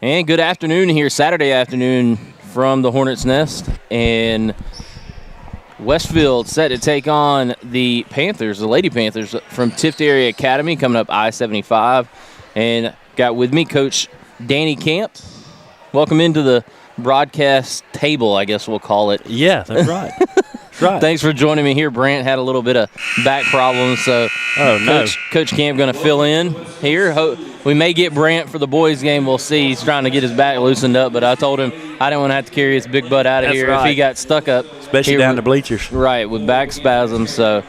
And good afternoon here, Saturday afternoon from the Hornets' Nest. And Westfield set to take on the Panthers, the Lady Panthers from Tiftarea Academy, coming up I-75. And got with me Coach Danny Camp. Welcome into the broadcast table, I guess we'll call it. Yeah, that's right. Right. Thanks for joining me here. Brant had a little bit of back problems, so Coach Camp going to fill in here. We may get Brant for the boys' game. We'll see. He's trying to get his back loosened up, but I told him I didn't want to have to carry his big butt out of here if he got stuck up. Especially down the bleachers. Right, with back spasms. So,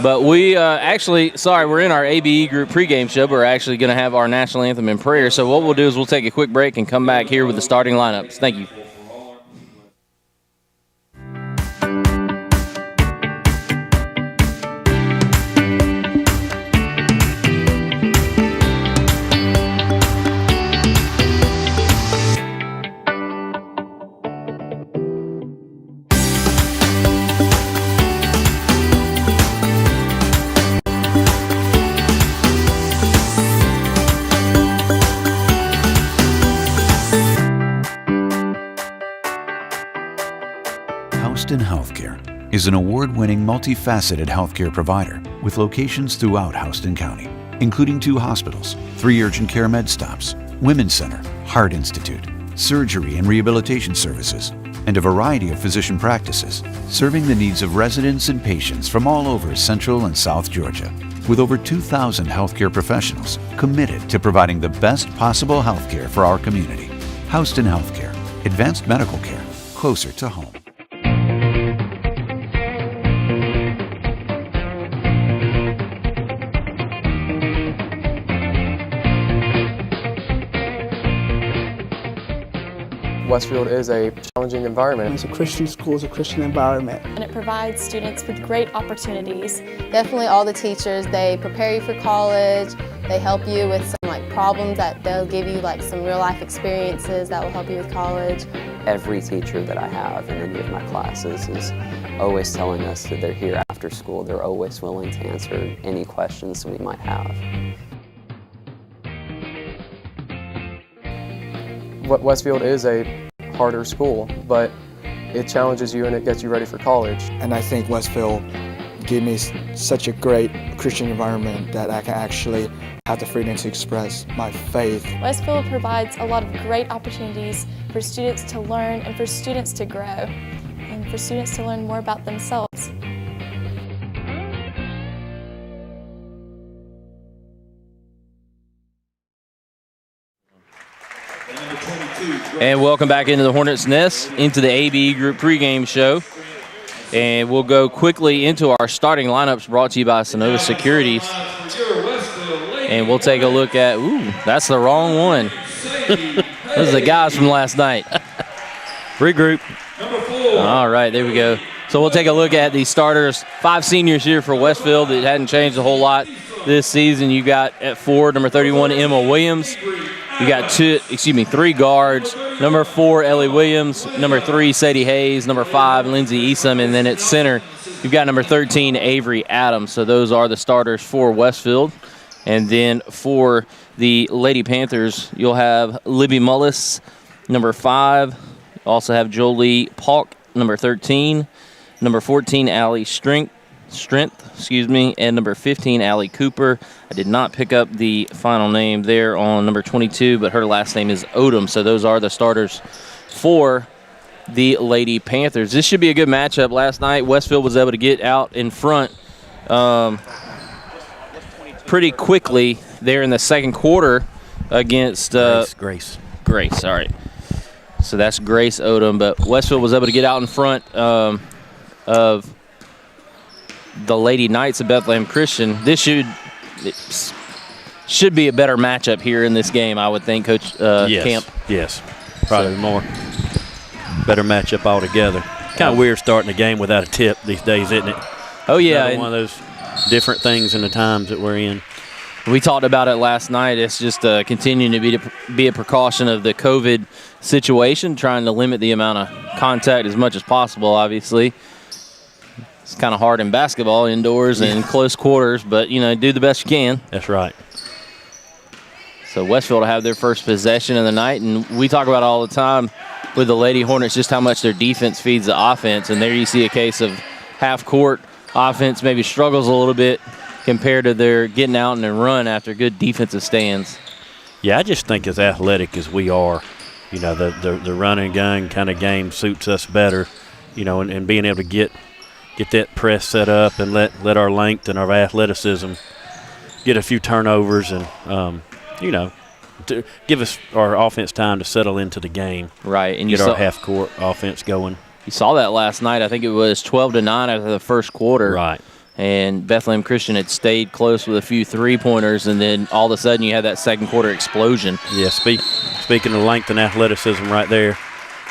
but we we're in our ABE group pregame show. But we're actually going to have our national anthem and prayer. So what we'll do is we'll take a quick break and come back here with the starting lineups. Thank you. Healthcare is an award-winning, multifaceted healthcare provider with locations throughout Houston County, including 2 hospitals, 3 urgent care med stops, Women's Center, Heart Institute, surgery and rehabilitation services, and a variety of physician practices, serving the needs of residents and patients from all over Central and South Georgia, with over 2,000 healthcare professionals committed to providing the best possible healthcare for our community. Houston Healthcare, advanced medical care, closer to home. Westfield is a challenging environment. It's a Christian school, it's a Christian environment. And it provides students with great opportunities. Definitely all the teachers, they prepare you for college, they help you with some problems that they'll give you some real life experiences that will help you with college. Every teacher that I have in any of my classes is always telling us that they're here after school. They're always willing to answer any questions we might have. Westfield is a harder school, but it challenges you and it gets you ready for college. And I think Westfield gave me such a great Christian environment that I can actually have the freedom to express my faith. Westfield provides a lot of great opportunities for students to learn and for students to grow and for students to learn more about themselves. And welcome back into the Hornets' Nest, into the ABE Group pregame show. And we'll go quickly into our starting lineups brought to you by Sonova Securities. And we'll take a look at, that's the wrong one. Those are the guys from last night. Regroup. All right, there we go. So we'll take a look at the starters. 5 seniors here for Westfield. It hadn't changed a whole lot this season. You got at 4, number 31, Emma Williams. You got 3 guards. Number 4, Ellie Williams. Number 3, Sadie Hayes. Number 5, Lindsay Esom. And then at center, you've got number 13, Avery Adams. So those are the starters for Westfield. And then for the Lady Panthers, you'll have Libby Mullis, number 5. You also have Jolie Paulk, number 13. Number 14, Allie Strength, and number 15, Allie Cooper. I did not pick up the final name there on number 22, but her last name is Odom. So those are the starters for the Lady Panthers. This should be a good matchup. Last night, Westfield was able to get out in front pretty quickly there in the second quarter against Grace. Grace, all right. So that's Grace Odom, but Westfield was able to get out in front of the Lady Knights of Bethlehem Christian. This should be a better matchup here in this game, I would think, Coach Camp. Yes, probably more. Better matchup altogether. Kind of weird starting a game without a tip these days, isn't it? Oh, yeah. One of those different things in the times that we're in. We talked about it last night. It's just continuing to be a precaution of the COVID situation, trying to limit the amount of contact as much as possible, obviously. It's kind of hard in basketball, indoors and in close quarters, but, do the best you can. That's right. So Westfield will have their first possession of the night, and we talk about all the time with the Lady Hornets just how much their defense feeds the offense, and there you see a case of half-court offense maybe struggles a little bit compared to their getting out and run after good defensive stands. Yeah, I just think as athletic as we are, you know, the run and gun kind of game suits us better, you know, and being able to get that press set up and let our length and our athleticism get a few turnovers and, you know, to give us our offense time to settle into the game. Right. And get our half-court offense going. You saw that last night. I think it was 12-9 after the first quarter. Right. And Bethlehem Christian had stayed close with a few three-pointers, and then all of a sudden you had that second-quarter explosion. Yeah, speaking of length and athleticism right there,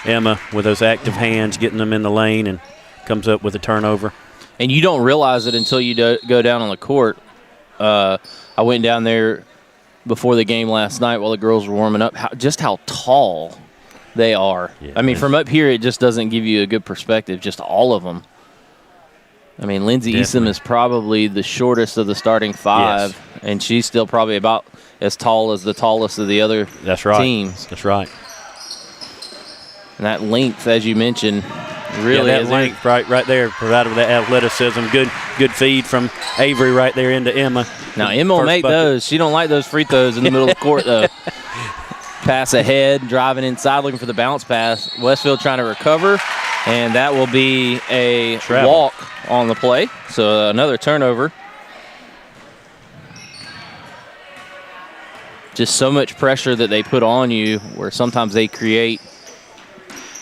Emma with those active hands getting them in the lane and comes up with a turnover. And you don't realize it until you go down on the court. I went down there before the game last night while the girls were warming up, just how tall they are. Yeah, I mean, from up here, it just doesn't give you a good perspective, just all of them. I mean, Lindsay Easom is probably the shortest of the starting five, and she's still probably about as tall as the tallest of the other teams. That's right. And that length, as you mentioned, really that length right there provided with that athleticism. Good feed from Avery right there into Emma. Now, Emma will make those. She don't like those free throws in the middle of the court, though. Pass ahead, driving inside, looking for the bounce pass. Westfield trying to recover, and that will be a walk on the play. So another turnover. Just so much pressure that they put on you where sometimes they create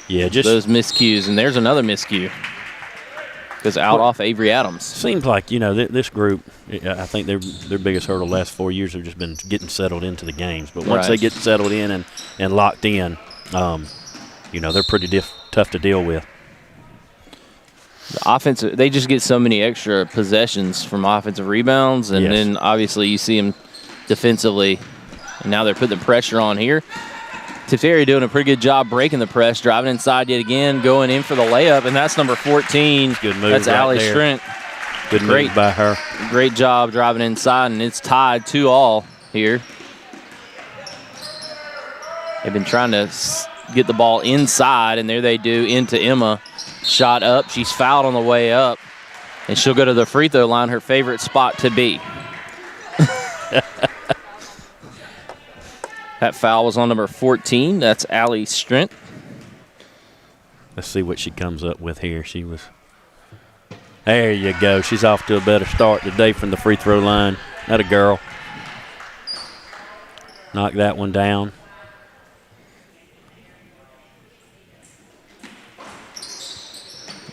those miscues. And there's another miscue. Goes out off Avery Adams. Seems like, you know, this group, I think their biggest hurdle the last 4 years have just been getting settled into the games. But once they get settled in and locked in, you know, they're pretty tough to deal with. The offense, they just get so many extra possessions from offensive rebounds, and then obviously you see them defensively. And now they're putting the pressure on here. Tiftarea doing a pretty good job breaking the press, driving inside yet again, going in for the layup, and that's number 14. Good move. That's Allie Strent. Good move by her. Great job driving inside, and it's tied 2-all here. They've been trying to get the ball inside, and there they do into Emma. Shot up. She's fouled on the way up, and she'll go to the free throw line, her favorite spot to be. That foul was on number 14. That's Allie Strent. Let's see what she comes up with here. There you go. She's off to a better start today from the free throw line. That a girl. Knock that one down.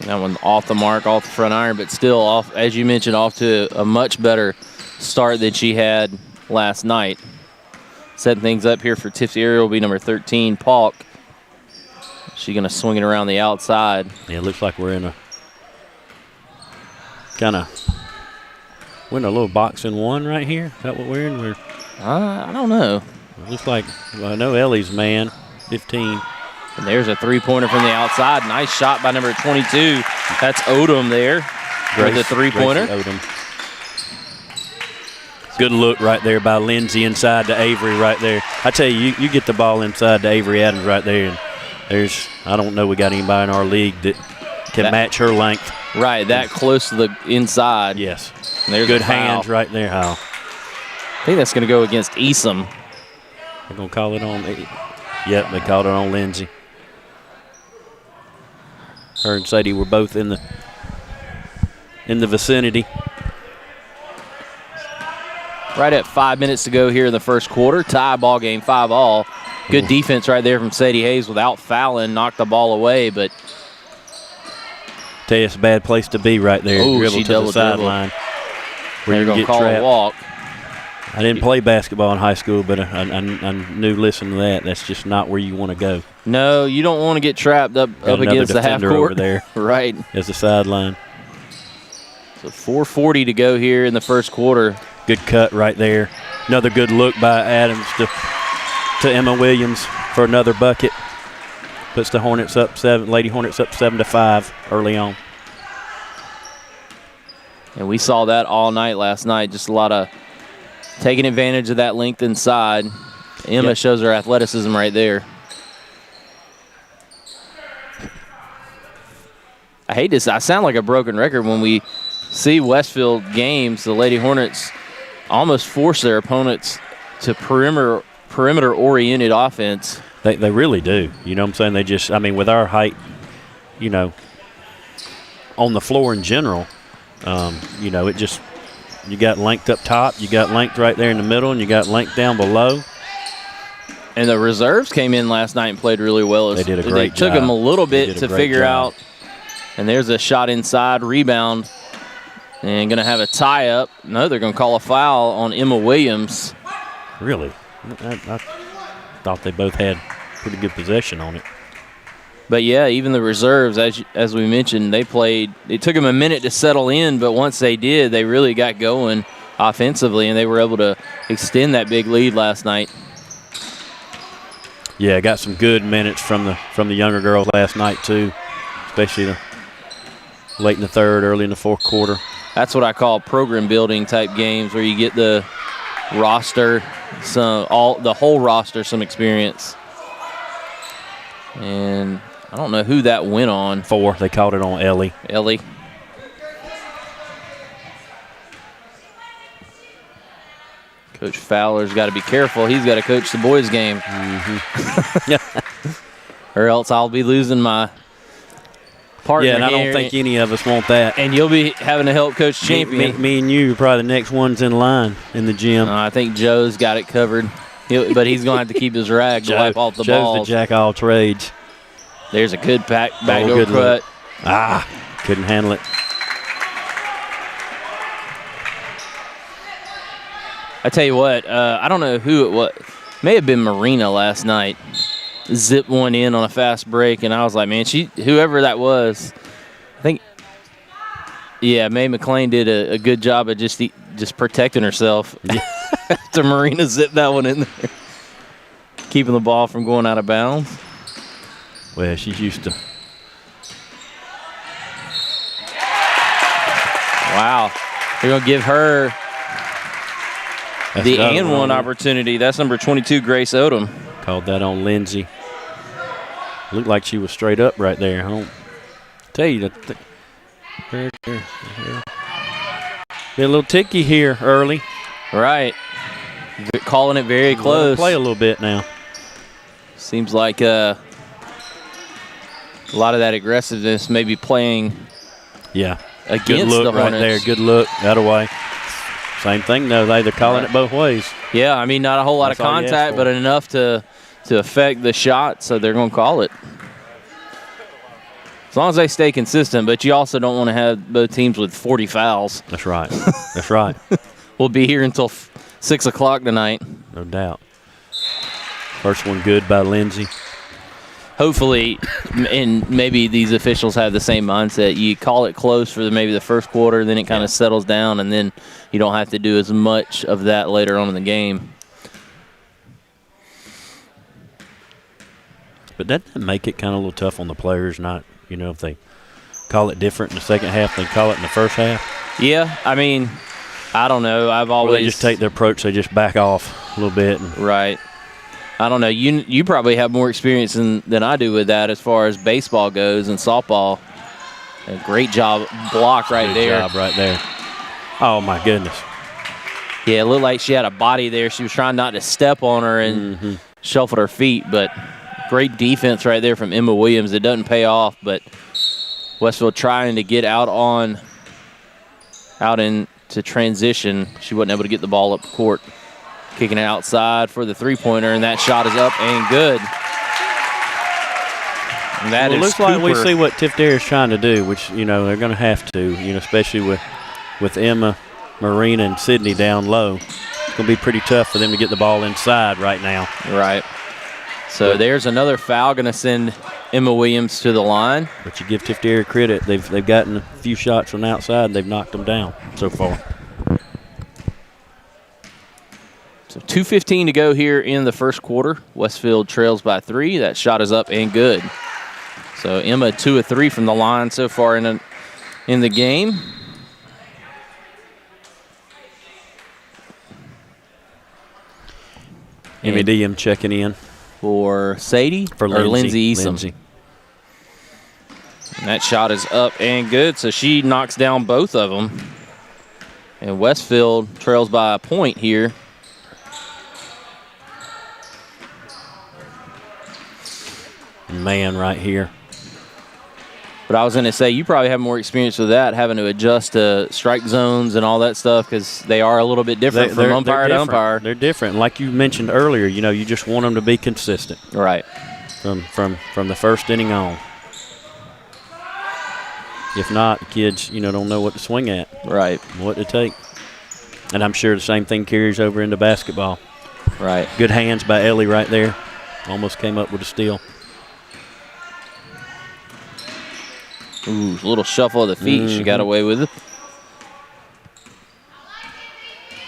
That one off the mark, off the front iron, but still off, as you mentioned, off to a much better start than she had last night. Setting things up here for Tiftarea will be number 13, Paulk. She's going to swing it around the outside. Yeah, it looks like we're in a little box and one right here. Is that what we're in? I don't know. It looks like, well, I know Ellie's man, 15. And there's a three-pointer from the outside. Nice shot by number 22. That's Odom there for the three-pointer. Odom. Good look right there by Lindsay inside to Avery right there. I tell you, you get the ball inside to Avery Adams right there, and I don't know we got anybody in our league that can match her length. Right, that close to the inside. Yes. And there's good hands right there, Hal. I think that's going to go against Easom. They're going to call it on. Yep, they called it on Lindsay. Her and Sadie were both in the vicinity. Right at 5 minutes to go here in the first quarter. Tie ball game, 5-all. Good defense right there from Sadie Hayes without fouling. Knocked the ball away, but tell you, it's a bad place to be right there. Dribble to the sideline. They're going to call a walk. I didn't play basketball in high school, but I knew, listen to that, that's just not where you want to go. No, you don't want to get trapped up against the half court. Over there. Right. As the sideline. So 4:40 to go here in the first quarter. Good cut right there. Another good look by Adams to Emma Williams for another bucket. Puts the Hornets up 7. Lady Hornets up 7-5 early on. And we saw that all night last night. Just a lot of taking advantage of that length inside. Emma shows her athleticism right there. I hate this. I sound like a broken record when we see Westfield games. The Lady Hornets almost force their opponents to perimeter-oriented offense. They really do. You know what I'm saying? They just, I mean, with our height, you know, on the floor in general, you know, it just, you got length up top, you got length right there in the middle, and you got length down below. And the reserves came in last night and played really well. They did a great job. It took them a little bit to figure out. And there's a shot inside, rebound, and going to have a tie-up. No, they're going to call a foul on Emma Williams. Really? I thought they both had pretty good possession on it. But, yeah, even the reserves, as we mentioned, they played. It took them a minute to settle in, but once they did, they really got going offensively, and they were able to extend that big lead last night. Yeah, got some good minutes from the younger girls last night, too, especially late in the third, early in the fourth quarter. That's what I call program building type games, where you get the roster, the whole roster, some experience. And I don't know who that went on. 4. They called it on Ellie. Coach Fowler's got to be careful. He's got to coach the boys' game. Or else I'll be losing my partner. Yeah, and I don't think any of us want that. And you'll be having to help coach champion. Me and you are probably the next ones in line in the gym. I think Joe's got it covered. But he's going to have to keep his rag to wipe off the balls. Joe's the jack of all trades. There's a good backdoor cut. Couldn't handle it. I tell you what, I don't know who it was. May have been Marina last night. Zipped one in on a fast break, and I was like, man, whoever that was, I think, yeah, Mae McLean did a good job of just protecting herself. After Marina zipped that one in there, keeping the ball from going out of bounds. Well, she's used to. Wow, they're gonna give her the and one opportunity. That's number 22, Grace Odom. Called that on Lindsay. Looked like she was straight up right there. I don't tell you that. Be a little ticky here early. Right. Calling it very close. Play a little bit now. Seems like a lot of that aggressiveness maybe playing against good look the Hornets. Right there. Good look. That away. Same thing, though. They're calling it both ways. Yeah, I mean, not a whole lot of contact, but enough to affect the shot, so they're going to call it. As long as they stay consistent, but you also don't want to have both teams with 40 fouls. That's right. That's right. We'll be here until 6 o'clock tonight. No doubt. First one good by Lindsay. Hopefully, and maybe these officials have the same mindset. You call it close for maybe the first quarter, then it kind of settles down, and then you don't have to do as much of that later on in the game. But that doesn't make it kind of a little tough on the players, not, if they call it different in the second half than call it in the first half? Yeah, I mean, I don't know. I've always. They just take their approach, they just back off a little bit. Right. I don't know. You probably have more experience than I do with that as far as baseball goes and softball. A great job block right there. Good job right there. Oh, my goodness. Yeah, it looked like she had a body there. She was trying not to step on her and shuffled her feet, but great defense right there from Emma Williams. It doesn't pay off, but Westfield trying to get out into transition. She wasn't able to get the ball up the court. Kicking it outside for the three-pointer, and that shot is up and good. And that it looks like we see what Tiftarea is trying to do, which, they're going to have to, especially with Emma, Marina, and Sydney down low. It's going to be pretty tough for them to get the ball inside right now. Right. So there's another foul going to send Emma Williams to the line. But you give Tiftarea credit. They've gotten a few shots from the outside, and they've knocked them down so far. So 2:15 to go here in the first quarter. Westfield trails by 3. That shot is up and good. So Emma 2 of 3 from the line so far in the game. Emmy Diem checking in. For Sadie For Lindsay Easom. Lindsay. And that shot is up and good, so she knocks down both of them. And Westfield trails by a point here. Man right here. But I was going to say, you probably have more experience with that, having to adjust to strike zones and all that stuff, because they are a little bit different from umpire to umpire. They're different. Like you mentioned earlier, you just want them to be consistent. Right. From the first inning on. If not, the kids, don't know what to swing at. Right. What to take. And I'm sure the same thing carries over into basketball. Right. Good hands by Ellie right there. Almost came up with a steal. Ooh, a little shuffle of the feet. She got away with it.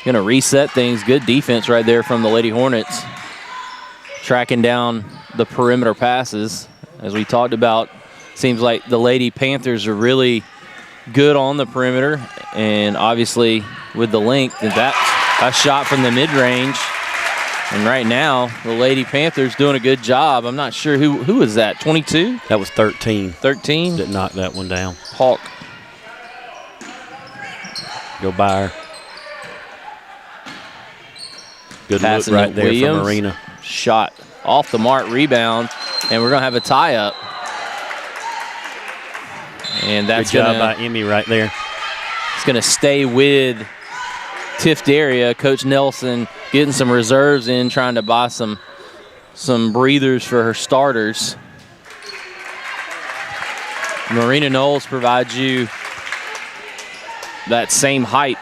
Going to reset things. Good defense right there from the Lady Hornets. Tracking down the perimeter passes. As we talked about, seems like the Lady Panthers are really good on the perimeter. And obviously with the length, and that's a shot from the mid-range. And right now, the Lady Panthers doing a good job. I'm not sure who was that, 22? That was 13. 13? That knocked that one down. Hawk. Go by her. Good Passing look right to there Williams. from Marina. Shot off the mark, rebound, and we're going to have a tie-up. And that's good job by Emmy right there. It's going to stay with Tiftarea. Coach Nelson getting some reserves in, trying to buy some breathers for her starters. Marina Knowles provides you that same height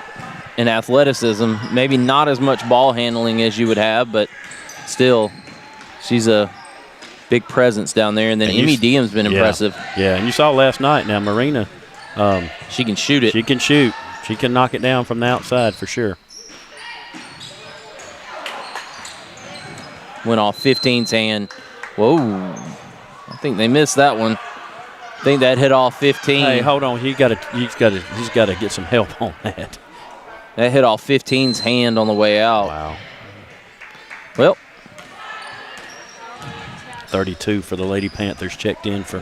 and athleticism. Maybe not as much ball handling as you would have, but still, she's a big presence down there. And then Emmy Diem's been impressive. Yeah, and you saw last night. Now, Marina, she can shoot it. She can shoot. She can knock it down from the outside for sure. Went off 15's hand. Whoa. I think they missed that one. I think that hit off 15. Hey, hold on. He's got to get some help on that. That hit off 15's hand on the way out. Wow. Well, 32 for the Lady Panthers, checked in for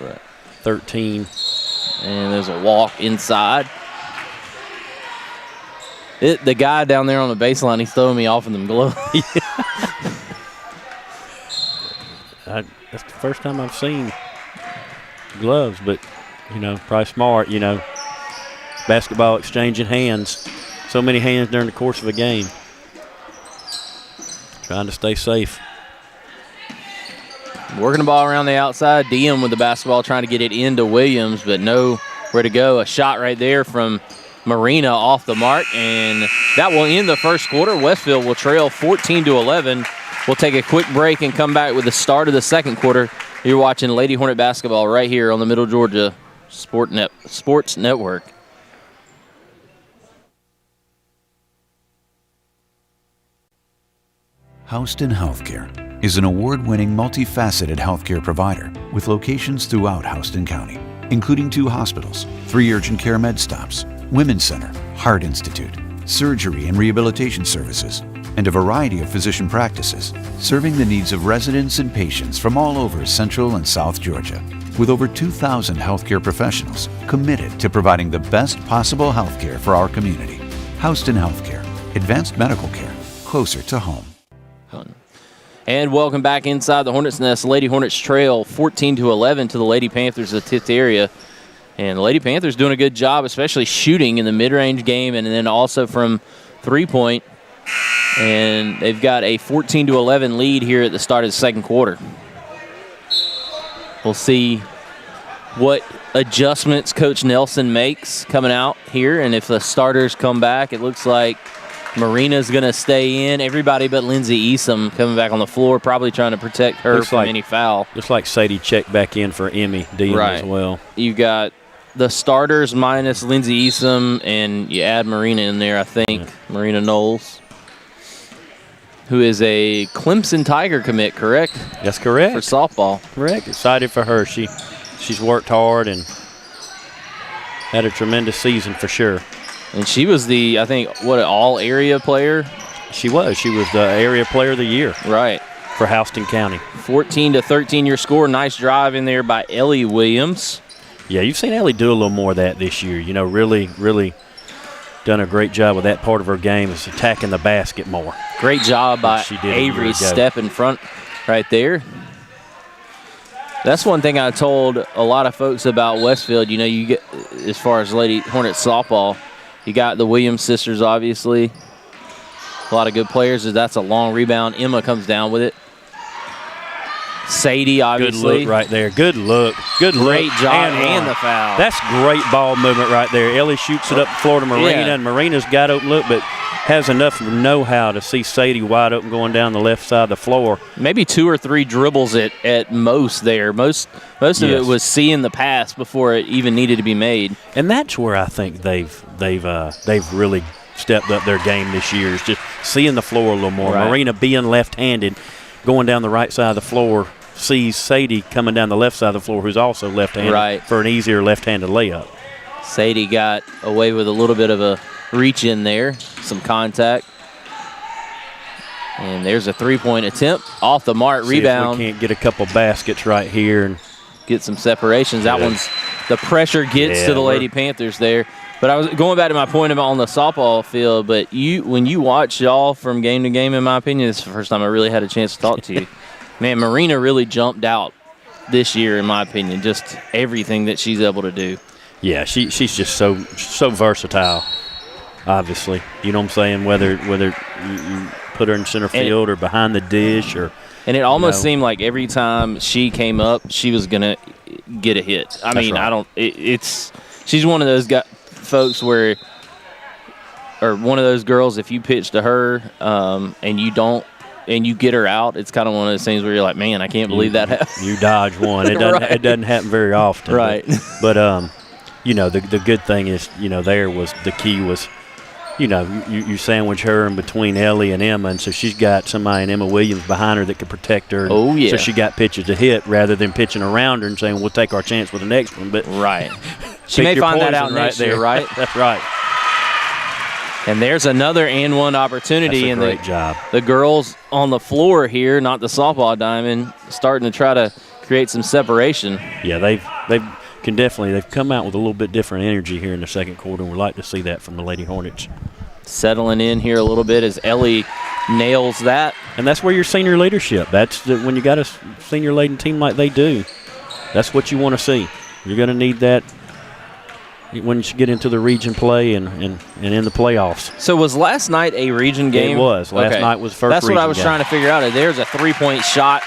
13. And there's a walk inside. The guy down there on the baseline, he's throwing me off in them gloves. That's the first time I've seen gloves, but, probably smart, basketball exchanging hands. So many hands during the course of a game. Trying to stay safe. Working the ball around the outside. Diem with the basketball trying to get it into Williams, but nowhere to go. A shot right there from Marina off the mark, and that will end the first quarter. Westfield will trail 14-11. We'll take a quick break and come back with the start of the second quarter. You're watching Lady Hornet basketball right here on the Middle Georgia Sports Network. Houston Healthcare is an award-winning multifaceted healthcare provider with locations throughout Houston County, including 2 hospitals, 3 urgent care med stops, Women's Center, Heart Institute, surgery and rehabilitation services, and a variety of physician practices, serving the needs of residents and patients from all over Central and South Georgia, with over 2,000 healthcare professionals committed to providing the best possible healthcare for our community. Houston Healthcare, advanced medical care, closer to home. And welcome back inside the Hornets Nest. Lady Hornets trail 14-11 to the Lady Panthers of Tiftarea. And the Lady Panthers doing a good job, especially shooting in the mid-range game and then also from three-point. And they've got a 14-11 lead here at the start of the second quarter. We'll see what adjustments Coach Nelson makes coming out here. And if the starters come back, it looks like Marina's going to stay in. Everybody but Lindsay Easom coming back on the floor, probably trying to protect her from any foul. Looks like Sadie checked back in for Emmy Diem as well. You've got the starters minus Lindsay Easom, and you add Marina in there, I think. Yeah. Marina Knowles, who is a Clemson Tiger commit, correct? That's correct. For softball. Correct. Excited for her. She's worked hard and had a tremendous season for sure. And she was the, I think, all-area player? She was the area player of the year. Right. For Houston County. 14-13 your score. Nice drive in there by Ellie Williams. Yeah, you've seen Ellie do a little more of that this year. You know, really done a great job with that part of her game, is attacking the basket more. Great job by Avery, step in front right there. That's one thing I told a lot of folks about Westfield. You know, you get, as far as Lady Hornets softball, you got the Williams sisters, obviously. A lot of good players. That's a long rebound. Emma comes down with it. Sadie, obviously. Good look right there. Good look. Great job and the foul. That's great ball movement right there. Ellie shoots it up the floor to Marina, and Marina's got open look, but has enough know-how to see Sadie wide open going down the left side of the floor. Maybe 2 or 3 dribbles at most there. Most of it was seeing the pass before it even needed to be made. And that's where I think they've really stepped up their game this year, is just seeing the floor a little more. Right. Marina being left-handed, going down the right side of the floor, sees Sadie coming down the left side of the floor, who's also left-handed, for an easier left-handed layup. Sadie got away with a little bit of a reach in there, some contact. And there's a three-point attempt off the mark. Rebound. If we can't get a couple baskets right here and get some separations. That one's, the pressure gets to the Lady Panthers there. But I was going back to my point about on the softball field, but when you watch y'all from game to game, in my opinion, this is the first time I really had a chance to talk to you. Man, Marina really jumped out this year, in my opinion, just everything that she's able to do. Yeah, she's just so versatile, obviously. You know what I'm saying? Whether you put her in center field or behind the dish or – and it almost seemed like every time she came up, she was going to get a hit. I mean, right. She's one of those folks where – or one of those girls, if you pitch to her and you don't, and you get her out, it's kind of one of those things where you're like, man, I can't believe that happened. You dodge one. It doesn't, it doesn't happen very often. Right. But you know, the good thing is, you know, the key was, you know, you sandwich her in between Ellie and Emma, and so she's got somebody in Emma Williams behind her that could protect her. Oh, yeah. So she got pitches to hit rather than pitching around her and saying, we'll take our chance with the next one. But right. She may find that out next year, right? That's right. And there's another and one opportunity. That's a great job. The girls on the floor here, not the softball diamond, starting to try to create some separation. Yeah, they've come out with a little bit different energy here in the second quarter, and we'd like to see that from the Lady Hornets. Settling in here a little bit as Ellie nails that. And that's where your senior leadership. That's when you got a senior laden team like they do. That's what you want to see. You're going to need that when you get into the region play and in the playoffs. So was last night a region game? It was. Last night was first That's region what I was trying to figure out. There's a three-point shot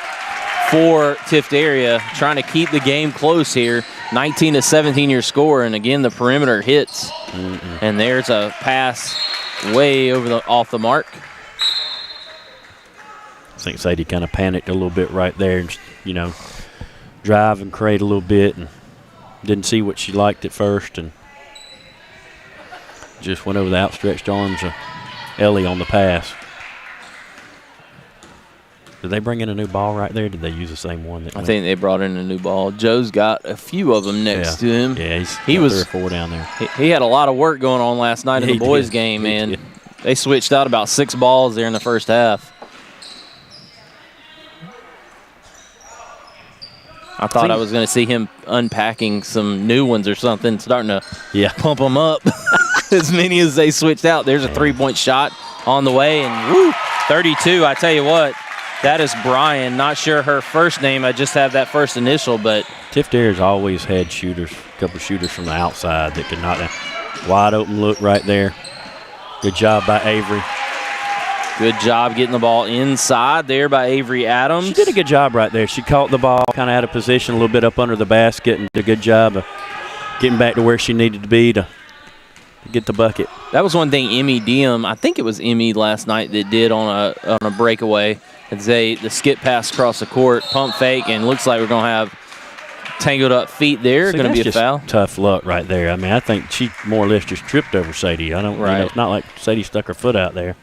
for Tiftarea, trying to keep the game close here. 19-17 your score, and again the perimeter hits. And there's a pass way off the mark. I think Sadie kind of panicked a little bit right there, and you know, drive and create a little bit, and didn't see what she liked at first, and just went over the outstretched arms of Ellie on the pass. Did they bring in a new ball right there? Or did they use the same one? I think they brought in a new ball. Joe's got a few of them next to him. Yeah, he was 3 or 4 down there. He had a lot of work going on last night in the boys' game, man. They switched out about 6 balls there in the first half. I thought I was going to see him unpacking some new ones or something, starting to pump them up as many as they switched out. There's a 3-point shot on the way, and woo, 32. I tell you what, that is Brian. Not sure her first name. I just have that first initial, but Tiftera's always had shooters, a couple of shooters from the outside that could knock down. Wide open look right there. Good job by Avery. Good job getting the ball inside there by Avery Adams. She did a good job right there. She caught the ball kind of out of position, a little bit up under the basket, and did a good job of getting back to where she needed to be to get the bucket. That was one thing Emmy Diem, I think it was Emmy last night, that did on a breakaway. It's the skip pass across the court, pump fake, and looks like we're going to have tangled up feet there. Going to be a foul. Tough luck right there. I mean, I think she more or less just tripped over Sadie. You know, it's not like Sadie stuck her foot out there.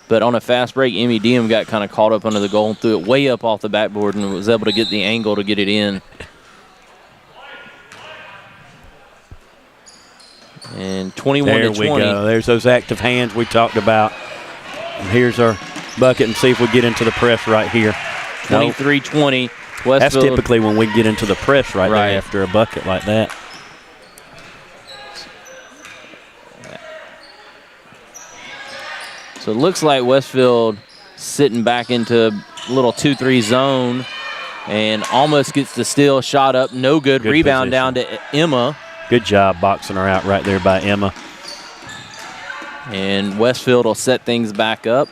But on a fast break, Emmy Diem got kind of caught up under the goal and threw it way up off the backboard and was able to get the angle to get it in. And 21-20. There we go. There's those active hands we talked about. And here's our bucket, and see if we get into the press right here. 23-20. Westfield. That's typically when we get into the press right there after a bucket like that. So it looks like Westfield sitting back into a little 2-3 zone and almost gets the steal, shot up, no good. Rebound position. down to Emma. Good job boxing her out right there by Emma. And Westfield will set things back up.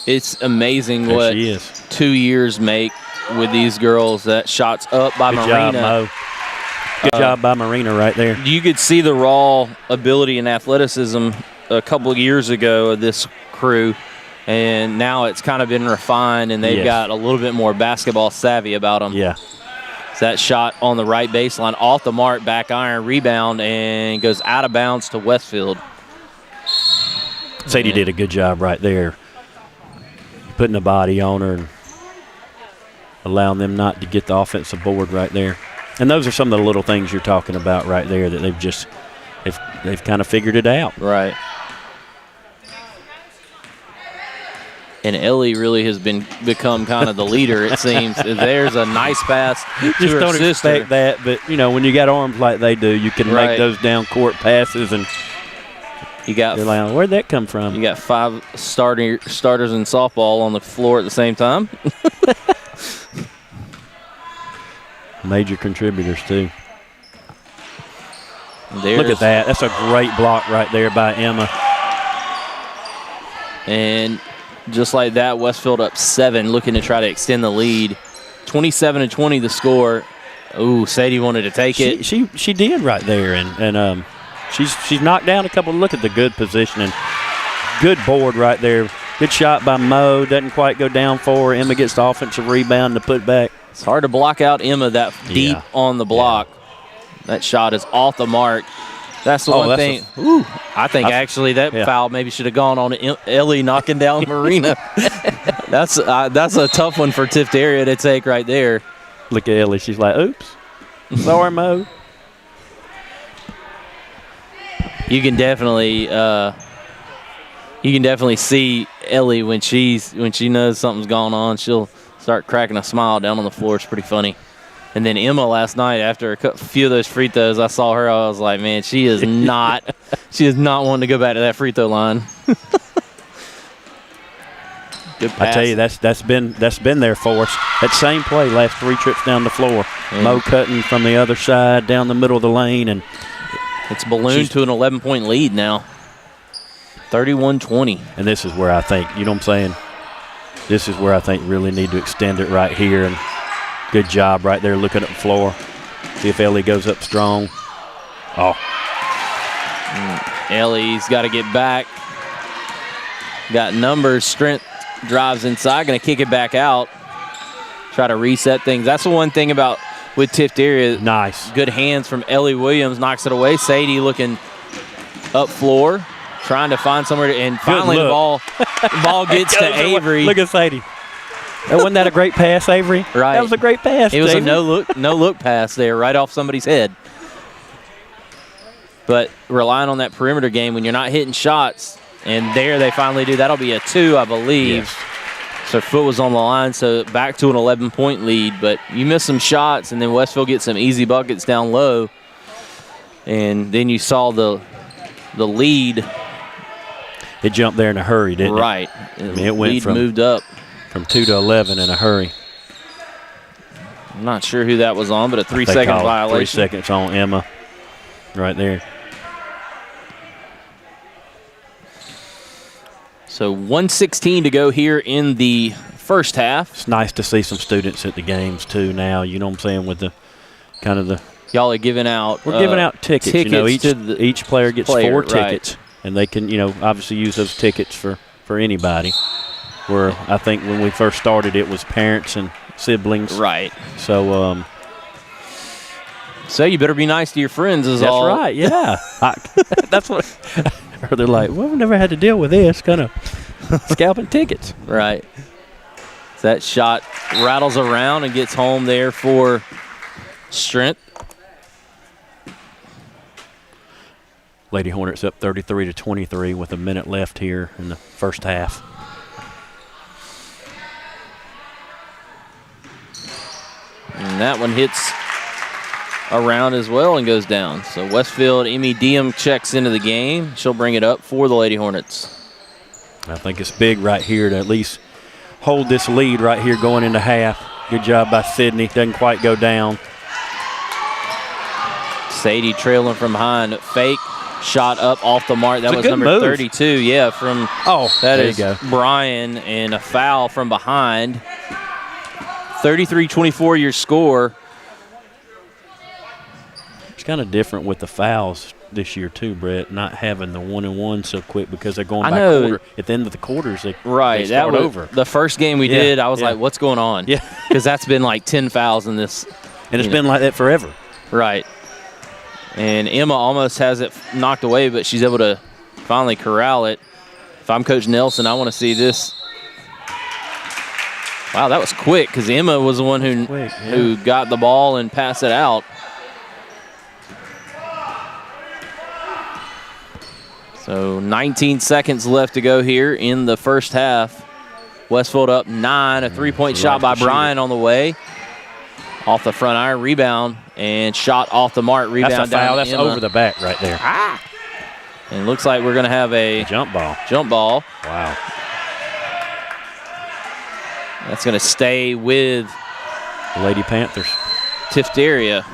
It's amazing There what she is. 2 years make with these girls. That shot's up by Good Marina. job, Mo. Good job by Marina right there. You could see the raw ability and athleticism a couple of years ago of this crew, and now it's kind of been refined, and they've got a little bit more basketball savvy about them. Yeah. So that shot on the right baseline, off the mark, back iron, rebound, and goes out of bounds to Westfield. Sadie did a good job right there, putting the body on her and allowing them not to get the offensive board right there. And those are some of the little things you're talking about right there that they've kind of figured it out. Right. And Ellie really has become kind of the leader, it seems. There's a nice pass to Just her don't sister. expect that, but, when you got arms like they do, you can make those down-court passes, and you're like, where'd that come from? You got 5 starters in softball on the floor at the same time. Major contributors, too. Look at that. That's a great block right there by Emma. And just like that, Westfield up 7, looking to try to extend the lead. 27-20 the score. Ooh, Sadie wanted to take it. She did right there, and she's knocked down a couple. Look at the good positioning. Good board right there. Good shot by Mo. Doesn't quite go down for her. Emma gets the offensive rebound to put back. It's hard to block out Emma that deep on the block. That shot is off the mark. That's the one thing. I think actually that foul maybe should have gone on Ellie knocking down Marina. That's a tough one for Tiftarea to take right there. Look at Ellie. She's like, oops. Sorry, Mo. You can definitely see Ellie when she knows something's going on. She'll start cracking a smile down on the floor. It's pretty funny. And then Emma last night, after a few of those free throws, I saw her. I was like, man, she is not wanting to go back to that free throw line. Good pass. I tell you, that's been there for us. That same play, last 3 trips down the floor. Mo cutting from the other side down the middle of the lane, and it's ballooned to an 11-point lead now. 31-20. And this is where I think, you know what I'm saying? This is where I think really need to extend it right here. And good job right there looking at the floor. See if Ellie goes up strong. Oh. Ellie's got to get back. Got numbers, strength, drives inside. Going to kick it back out. Try to reset things. That's the one thing about with Tiftarea. Nice. Good hands from Ellie Williams. Knocks it away. Sadie looking up floor. Trying to find somewhere to, and finally the ball gets to Avery. Look at Sadie. Wasn't that a great pass, Avery? Right. That was a great pass. It was Avery. a no look pass there, right off somebody's head. But relying on that perimeter game when you're not hitting shots, and there they finally do. That'll be a 2, I believe. Yes. So foot was on the line, so back to an 11-point lead. But you miss some shots, and then Westfield gets some easy buckets down low. And then you saw the lead. It jumped there in a hurry, didn't it? Right. I mean, it went moved up. From 2 to 11 in a hurry. I'm not sure who that was on, but a 3-second violation. 3 seconds on Emma right there. So 1:16 to go here in the first half. It's nice to see some students at the games too now, you know what I'm saying, with the kind of the y'all are giving out we're giving out tickets. You know, each player gets 4 tickets. Right. And they can, obviously use those tickets for anybody. Where I think when we first started, it was parents and siblings. Right. So, so you better be nice to your friends. That's right. Yeah. That's what. Or they're like, well, we've never had to deal with this kind of scalping tickets. Right. So that shot rattles around and gets home there for strength. Lady Hornets up 33-23 with a minute left here in the first half. And that one hits around as well and goes down. So Westfield, Emmy Diem checks into the game. She'll bring it up for the Lady Hornets. I think it's big right here to at least hold this lead right here going into half. Good job by Sydney. Doesn't quite go down. Sadie trailing from behind. Fake shot up off the mark. That was number move. 32. Yeah, from that there is you go. Brian, and a foul from behind. 33-24 your score. It's kind of different with the fouls this year too, Brett. Not having the 1-and-1 so quick because they're going back quarter. At the end of the quarters, they Right, start that was over. the first game we did. I was yeah. like, "What's going on?" Yeah, because that's been like 10 fouls in this, and it's been like that forever. Right. And Emma almost has it knocked away, but she's able to finally corral it. If I'm Coach Nelson, I want to see this. Wow, that was quick because Emma was the one who got the ball and passed it out. So 19 seconds left to go here in the first half. Westfield up 9. A three-point shot by Brian on the way. Off the front iron, rebound, and shot off the mark. Rebound That's a foul. down That's Emma. over the back right there. And it looks like we're going to have a jump ball. Wow. That's going to stay with Lady Panthers. Tiftarea.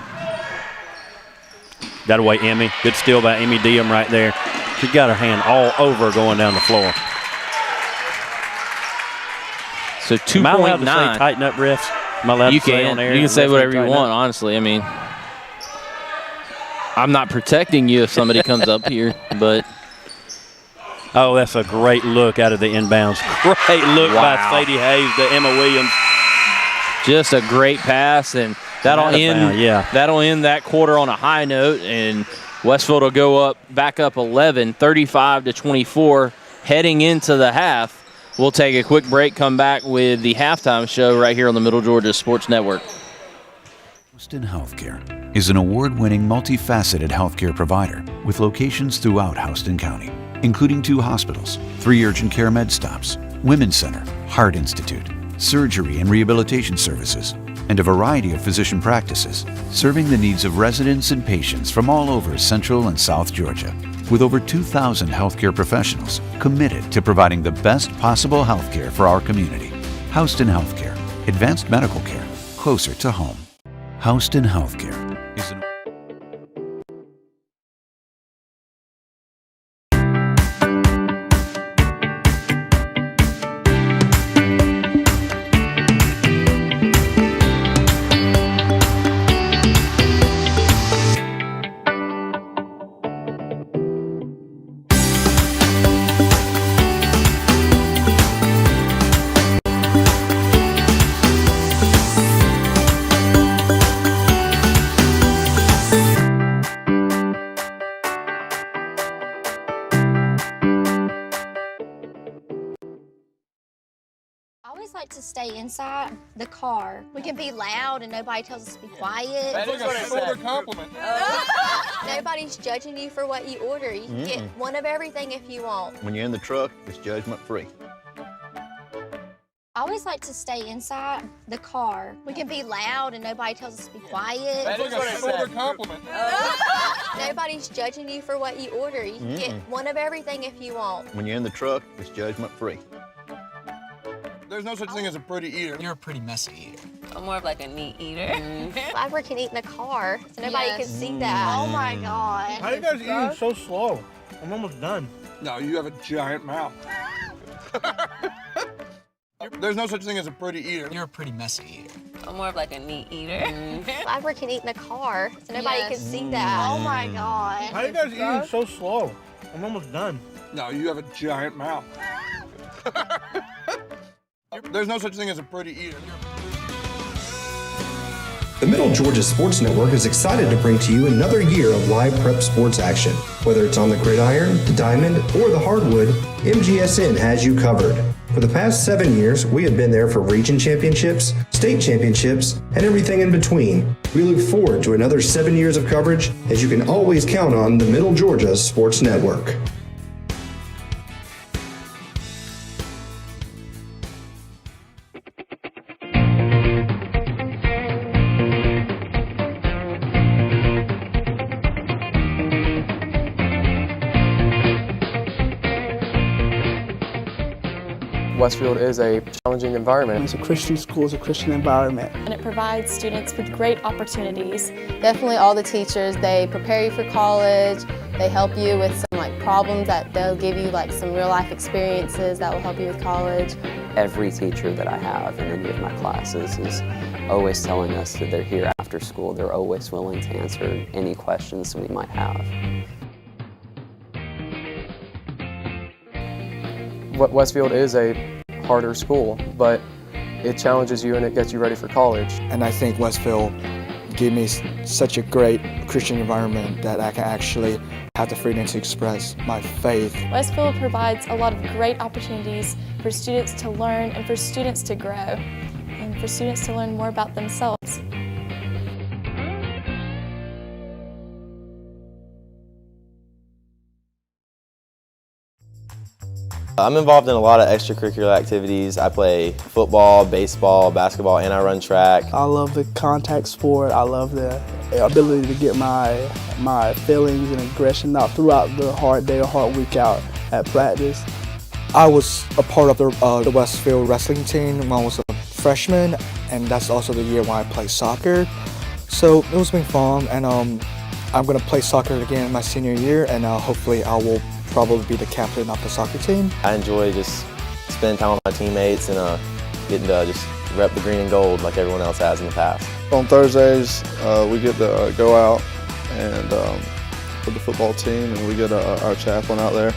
That away, Emmy. Good steal by Emmy Diem right there. She got her hand all over going down the floor. So 2.9. Am I allowed to say tighten up, refs? Am I allowed to say on air? You can say whatever you tighten want, up? honestly. I mean, I'm not protecting you if somebody comes up here, but. Oh, that's a great look out of the inbounds. Great look by Sadie Hayes to Emma Williams. Just a great pass, and that'll end that quarter on a high note, and Westfield will go back up 11, 35-24, heading into the half. We'll take a quick break, come back with the halftime show right here on the Middle Georgia Sports Network. Houston Healthcare is an award-winning, multifaceted healthcare provider with locations throughout Houston County, including 2 hospitals, 3 urgent care med stops, Women's Center, Heart Institute, surgery and rehabilitation services, and a variety of physician practices, serving the needs of residents and patients from all over Central and South Georgia, with over 2,000 healthcare professionals committed to providing the best possible healthcare for our community. Houston Healthcare, advanced medical care, closer to home. Houston Healthcare is an like to stay inside the car. We can be loud and nobody tells us to be quiet. That is a shoulder compliment. Nobody's judging you for what you order. You can get one of everything if you want. When you're in the truck, it's judgment free. I always like to stay inside the car. We can be loud and nobody tells us to be quiet. That is a shoulder compliment. Nobody's judging you for what you order. You can get one of everything if you want. When you're in the truck, it's judgment free. There's no such thing as a pretty eater. You're a pretty messy eater. I'm more of like a neat eater. Flagler can eat in the car, so nobody can see that. Oh my God. How are you guys eating so slow? I'm almost done. No, you have a giant mouth. There's no such thing as a pretty eater. You're a pretty messy eater. I'm more of like a neat eater. Flagler can eat in the car, so nobody can see that. Oh my God. How are you guys eating so slow? I'm almost done. No, you have a giant mouth. There's no such thing as a pretty eater. The Middle Georgia Sports Network is excited to bring to you another year of live prep sports action. Whether it's on the gridiron, the diamond, or the hardwood, MGSN has you covered. For the past 7 years, we have been there for region championships, state championships, and everything in between. We look forward to another 7 years of coverage, as you can always count on the Middle Georgia Sports Network. Westfield is a challenging environment. It's a Christian school, it's a Christian environment. And it provides students with great opportunities. Definitely all the teachers, they prepare you for college, they help you with some problems that they'll give you some real life experiences that will help you with college. Every teacher that I have in any of my classes is always telling us that they're here after school. They're always willing to answer any questions we might have. Westfield is a harder school, but it challenges you and it gets you ready for college. And I think Westfield gave me such a great Christian environment that I can actually have the freedom to express my faith. Westfield provides a lot of great opportunities for students to learn and for students to grow and for students to learn more about themselves. I'm involved in a lot of extracurricular activities. I play football, baseball, basketball, and I run track. I love the contact sport. I love the ability to get my feelings and aggression out throughout the hard day or hard week out at practice. I was a part of the Westfield wrestling team when I was a freshman, and that's also the year when I played soccer. So it was been fun, and I'm going to play soccer again in my senior year, and hopefully I will probably be the captain of the soccer team. I enjoy just spending time with my teammates and getting to just rep the green and gold like everyone else has in the past. On Thursdays, we get to go out and with the football team, and we get our chaplain out there,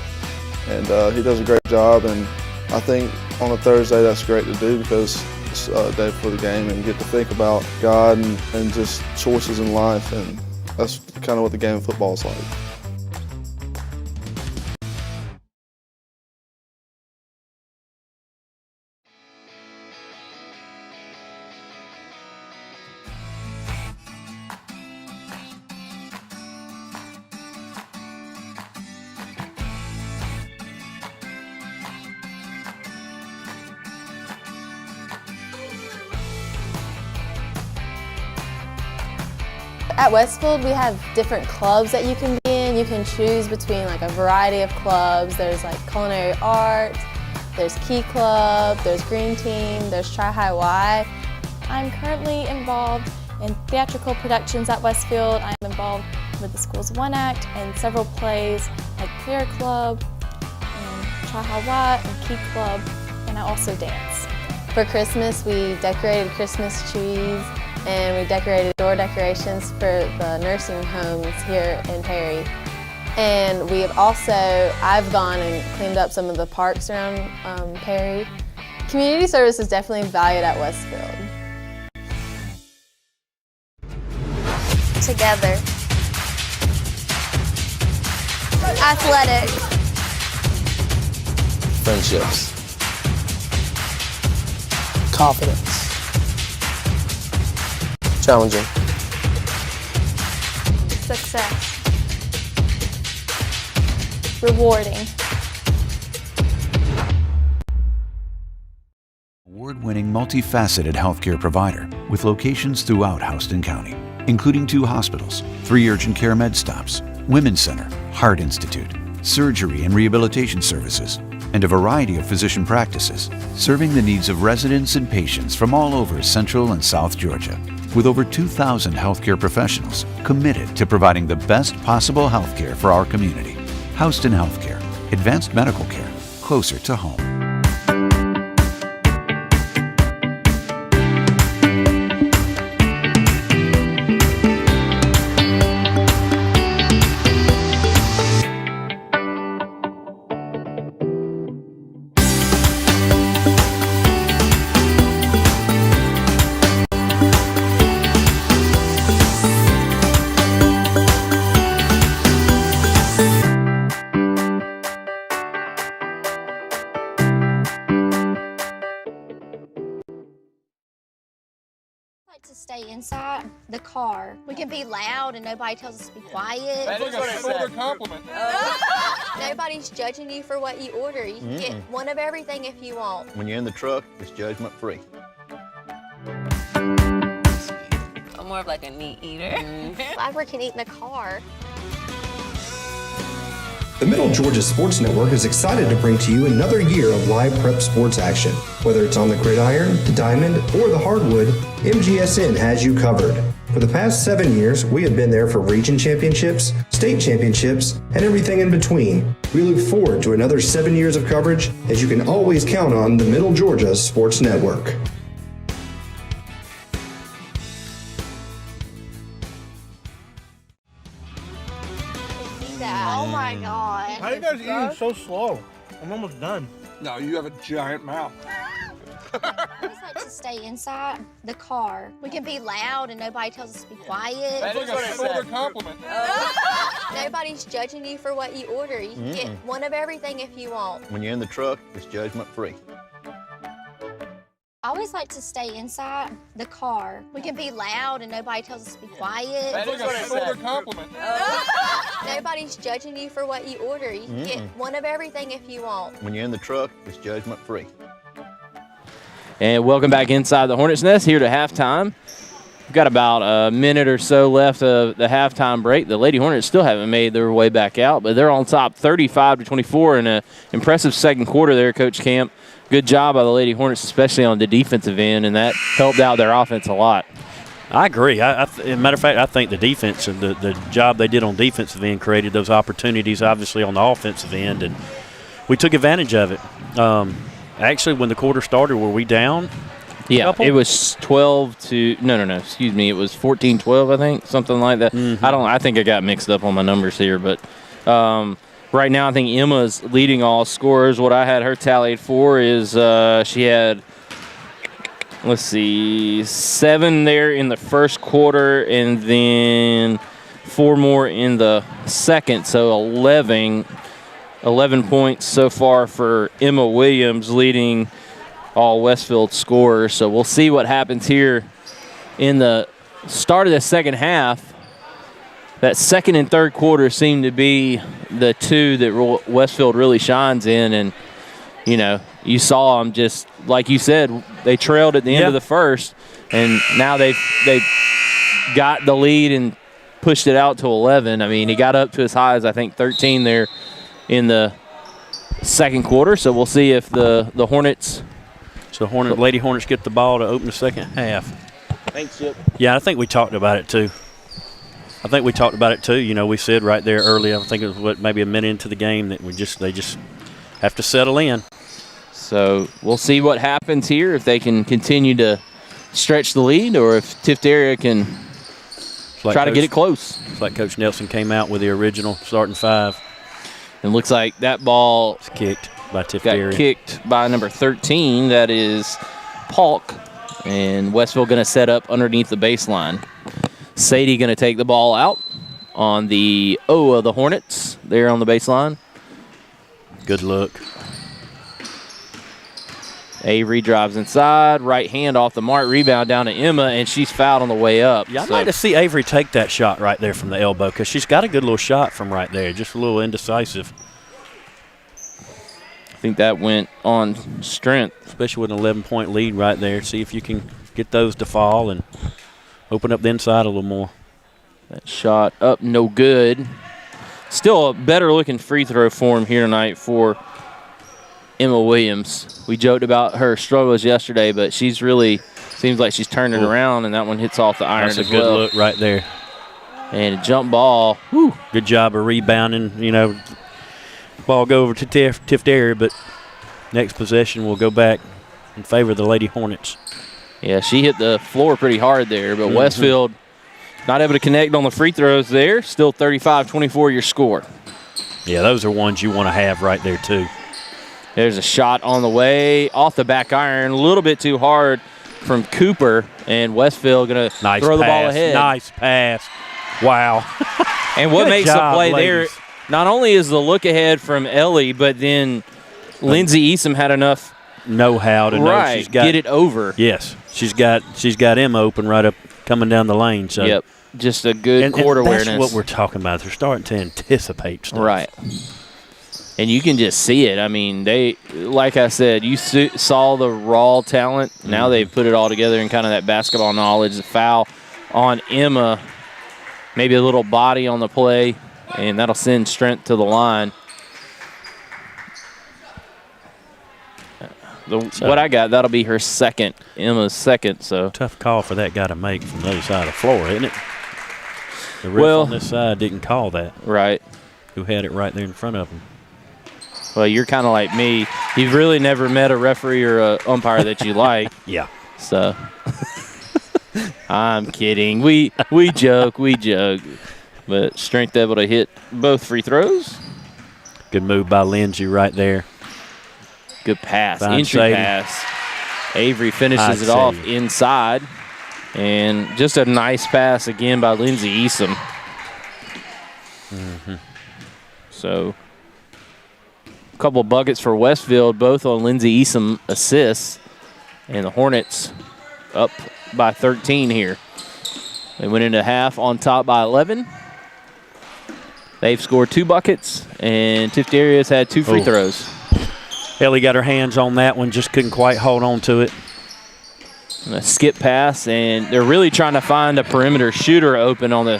and he does a great job. And I think on a Thursday that's great to do because it's a day before the game, and you get to think about God and just choices in life, and that's kind of what the game of football is like. At Westfield, we have different clubs that you can be in. You can choose between a variety of clubs. There's culinary arts, there's Key Club, there's Green Team, there's Tri High Y. I'm currently involved in theatrical productions at Westfield. I'm involved with the school's One Act and several plays like Prayer Club, and Tri High Y, and Key Club, and I also dance. For Christmas, we decorated Christmas trees, and we decorated door decorations for the nursing homes here in Perry. And we have I've gone and cleaned up some of the parks around Perry. Community service is definitely valued at Westfield. Together. Athletic. Friendships. Confidence. Challenging. Success. Rewarding. Award-winning multifaceted healthcare provider with locations throughout Houston County, including 2 hospitals, 3 urgent care med stops, Women's Center, Heart Institute, surgery and rehabilitation services, and a variety of physician practices, serving the needs of residents and patients from all over Central and South Georgia. With over 2,000 healthcare professionals committed to providing the best possible healthcare for our community. Houston Healthcare, advanced medical care, closer to home. like to stay inside the car. We can be loud and nobody tells us to be quiet. That's like a shoulder compliment. Nobody's judging you for what you order. You can get one of everything if you want. When you're in the truck, it's judgment free. I'm more of like a meat eater. Whoever can eat in the car. The Middle Georgia Sports Network is excited to bring to you another year of live prep sports action. Whether it's on the gridiron, the diamond, or the hardwood, MGSN has you covered. For the past 7 years, we have been there for region championships, state championships, and everything in between. We look forward to another 7 years of coverage, as you can always count on the Middle Georgia Sports Network. Oh my God. How are you guys eating so slow? I'm almost done. No, you have a giant mouth. I always like to stay inside the car. We can be loud and nobody tells us to be quiet. That's like a shoulder compliment. Nobody's judging you for what you order. You can get one of everything if you want. When you're in the truck, it's judgment free. I always like to stay inside the car. We can be loud and nobody tells us to be quiet. That's like a shoulder compliment. Nobody's judging you for what you order. You can get one of everything if you want. When you're in the truck, it's judgment free. And welcome back inside the Hornets Nest here to halftime. We've got about a minute or so left of the halftime break. The Lady Hornets still haven't made their way back out, but they're on top 35-24 in an impressive second quarter there, Coach Camp. Good job by the Lady Hornets, especially on the defensive end, and that helped out their offense a lot. I agree. As a matter of fact, I think the defense and the job they did on defensive end created those opportunities, obviously, on the offensive end, and we took advantage of it. Actually, when the quarter started, were we down? Yeah, it was 12 to – no, excuse me. It was 14-12, I think, something like that. I think I got mixed up on my numbers here, but right now I think Emma's leading all scorers. What I had her tallied for is she had – let's see, 7 there in the first quarter and then 4 more in the second, so 11 points so far for Emma Williams, leading all Westfield scorers. So we'll see what happens here in the start of the second half. That second and third quarter seem to be the two that Westfield really shines in, and you know, you saw them just like you said, they trailed at the end of the first, and now they've got the lead and pushed it out to 11. I mean, he got up to as high as I think 13 there in the second quarter. So we'll see if the Hornets. So Lady Hornets get the ball to open the second half. Thanks, Chip. Yeah, I think we talked about it too. You know, we said right there early, I think it was maybe a minute into the game that they just have to settle in. So we'll see what happens here, if they can continue to stretch the lead or if Tiftarea can try to get it close. It's like Coach Nelson came out with the original starting 5. It looks like that ball was kicked by Tiftarea. Got kicked by number 13. That is Polk. And Westfield going to set up underneath the baseline. Sadie going to take the ball out on the O of the Hornets there on the baseline. Good look. Avery drives inside, right hand off the mark, rebound down to Emma, and she's fouled on the way up. Yeah, I'd like to see Avery take that shot right there from the elbow because she's got a good little shot from right there, just a little indecisive. I think that went on strength. Especially with an 11-point lead right there. See if you can get those to fall and open up the inside a little more. That shot up, no good. Still a better-looking free throw form here tonight for Emma Williams. We joked about her struggles yesterday, but she's really seems like she's turned it around, and that one hits off the iron as well. That's a good look right there. And a jump ball. Whew. Good job of rebounding. You know, ball go over to Tiftarea, but next possession will go back in favor of the Lady Hornets. Yeah, she hit the floor pretty hard there, but Westfield not able to connect on the free throws there. Still 35-24 your score. Yeah, those are ones you want to have right there too. There's a shot on the way off the back iron, a little bit too hard from Cooper, and Westfield going to throw the ball ahead. Nice pass. Wow. And what makes the play there, not only is the look ahead from Ellie, but then Lindsay Easom had enough know-how to know she's got get it over. Yes. She's got Emma open right up coming down the lane. So yep, just a good court awareness. That's what we're talking about. They're starting to anticipate stuff. Right. And you can just see it. I mean, they, like I said, you saw the raw talent. Now they've put it all together in kind of that basketball knowledge. The foul on Emma, maybe a little body on the play, and that'll send Strength to the line. What I got, that'll be her second, Emma's second. So tough call for that guy to make from the other side of the floor, isn't it? The ref on this side didn't call that. Right. Who had it right there in front of him. Well, you're kind of like me. You've really never met a referee or an umpire that you like. Yeah. So I'm kidding. We joke. But Strength able to hit both free throws. Good move by Lindsay right there. Good pass, Fine entry saving. pass. Avery finishes it off inside. And just a nice pass again by Lindsay Easom. So a couple buckets for Westfield, both on Lindsay Easom assists. And the Hornets up by 13 here. They went into half on top by 11. They've scored 2 buckets, and Tiftaria's had 2 free throws. Ellie got her hands on that one, just couldn't quite hold on to it. And a skip pass, and they're really trying to find a perimeter shooter open on the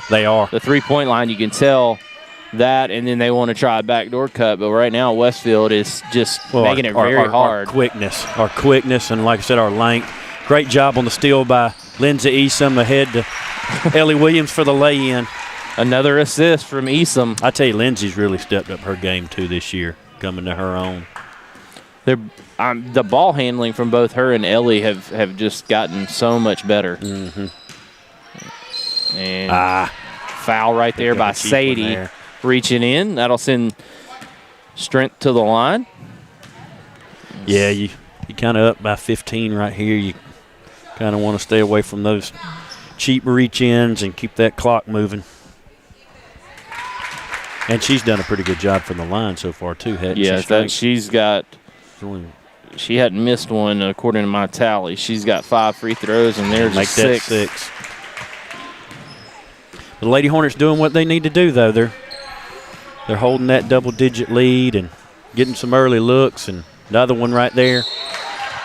three-point line. You can tell that, and then they want to try a backdoor cut. But right now, Westfield is just making it very hard. Our quickness, and like I said, our length. Great job on the steal by Lindsay Easom ahead to Ellie Williams for the lay-in. Another assist from Easom. I tell you, Lindsay's really stepped up her game too this year, coming to her own. The ball handling from both her and Ellie have just gotten so much better. And foul right there by Sadie, reaching in. That'll send Strength to the line. Yeah, you kind of up by 15 right here. You kind of want to stay away from those cheap reach-ins and keep that clock moving. And she's done a pretty good job from the line so far too, hasn't she? Yes, she hadn't missed one according to my tally. She's got 5 free throws, and there's Make that 6. The Lady Hornets doing what they need to do, though. They're holding that double-digit lead and getting some early looks, and another one right there.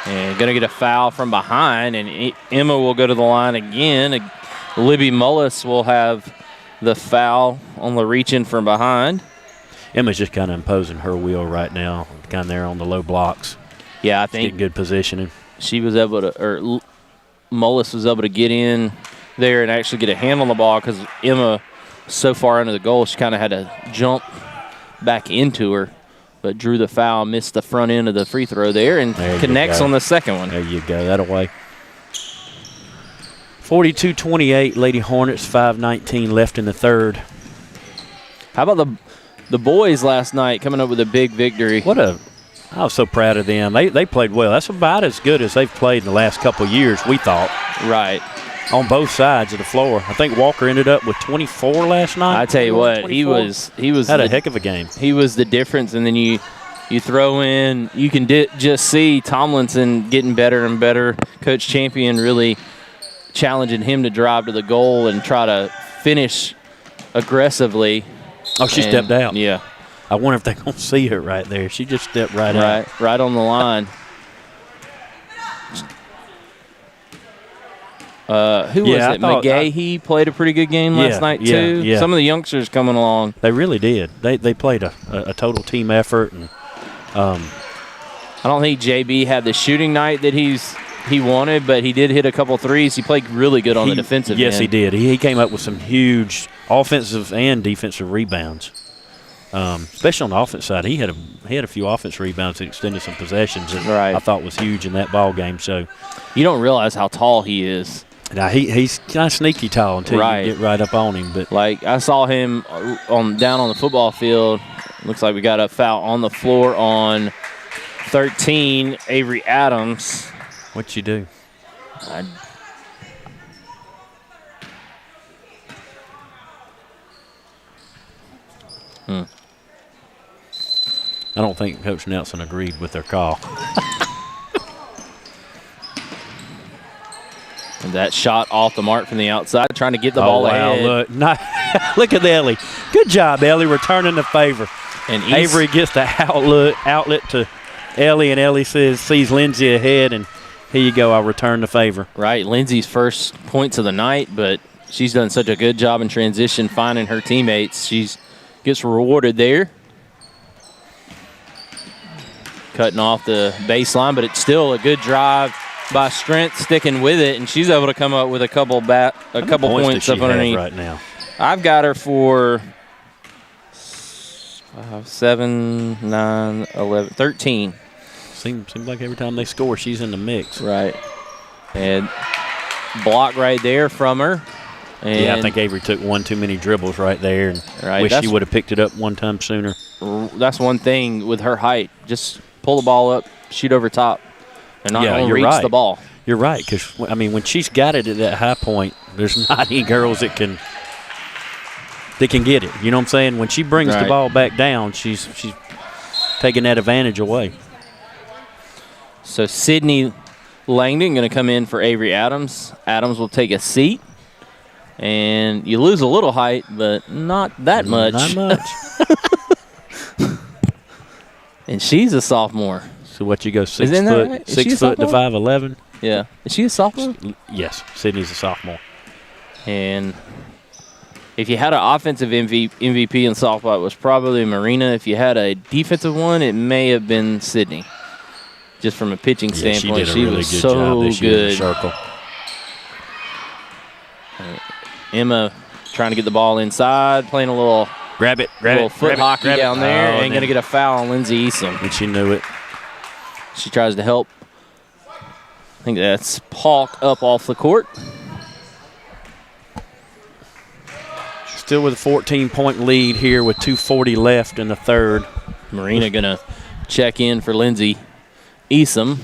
And going to get a foul from behind, and Emma will go to the line again. Libby Mullis will have the foul on the reach-in from behind. Emma's just kind of imposing her will right now, kind of there on the low blocks. Yeah, I think getting good positioning. She was able to, or Mullis was able to get in there and actually get a hand on the ball because Emma was so far under the goal, she kind of had to jump back into her, but drew the foul, missed the front end of the free throw there, and connects on the second one. There you go, that away. 42-28, Lady Hornets, 5:19 left in the third. How about the boys last night coming up with a big victory? I was so proud of them. They played well. That's about as good as they've played in the last couple of years, we thought. Right. On both sides of the floor. I think Walker ended up with 24 last night. I tell you what, 24. he was had a heck of a game. He was the difference, and then you throw in, you can just see Tomlinson getting better and better. Coach Champion really challenging him to drive to the goal and try to finish aggressively. Oh, she stepped out. Yeah. I wonder if they're going to see her right there. She just stepped right out. Right on the line. Who was it? McGahee played a pretty good game last night, too. Yeah. Some of the youngsters coming along. They really did. They played a total team effort. And I don't think JB had the shooting night that he wanted, but he did hit a couple threes. He played really good on the defensive end. Yes, he did. He came up with some huge offensive and defensive rebounds. Especially on the offense side, he had a few offense rebounds that extended some possessions that I thought was huge in that ball game. So you don't realize how tall he is. Now he's kind of sneaky tall until you get right up on him. But like I saw him down on the football field. Looks like we got a foul on the floor on 13, Avery Adams. What'd you do? I don't think Coach Nelson agreed with their call. That shot off the mark from the outside, trying to get the ball ahead. Look, look at Ellie. Good job, Ellie, returning the favor. And Avery gets the outlet to Ellie, and Ellie sees Lindsay ahead, and here you go, I'll return the favor. Right, Lindsay's first points of the night, but she's done such a good job in transition, finding her teammates. She gets rewarded there. Cutting off the baseline, but it's still a good drive by Strength, sticking with it, and she's able to come up with a couple points up underneath right now. I've got her for 5, 7, 9, 11, 13. Seems like every time they score, she's in the mix. Right. And block right there from her. And yeah, I think Avery took one too many dribbles right there, and wish she would have picked it up one time sooner. That's one thing with her height. Just pull the ball up, shoot over top. They're not going to reach the ball. You're right, because, I mean, when she's got it at that high point, there's not any girls that can get it. You know what I'm saying? When she brings the ball back down, she's taking that advantage away. So Sydney Langdon going to come in for Avery Adams. Adams will take a seat. And you lose a little height, but not that much. Not much. And she's a sophomore. So what, you go 6 foot, right? 6 foot to 5'11"? Yeah. Is she a sophomore? Yes, Sydney's a sophomore. And if you had an offensive MVP in softball, it was probably Marina. If you had a defensive one, it may have been Sydney. Just from a pitching standpoint, she did a really good job this year in the circle. Emma trying to get the ball inside, playing a little foot hockey down there, and going to get a foul on Lindsay Easom. And she knew it. She tries to help. I think that's Paulk up off the court. Still with a 14-point lead here with 2:40 left in the third. Marina going to check in for Lindsay Easom.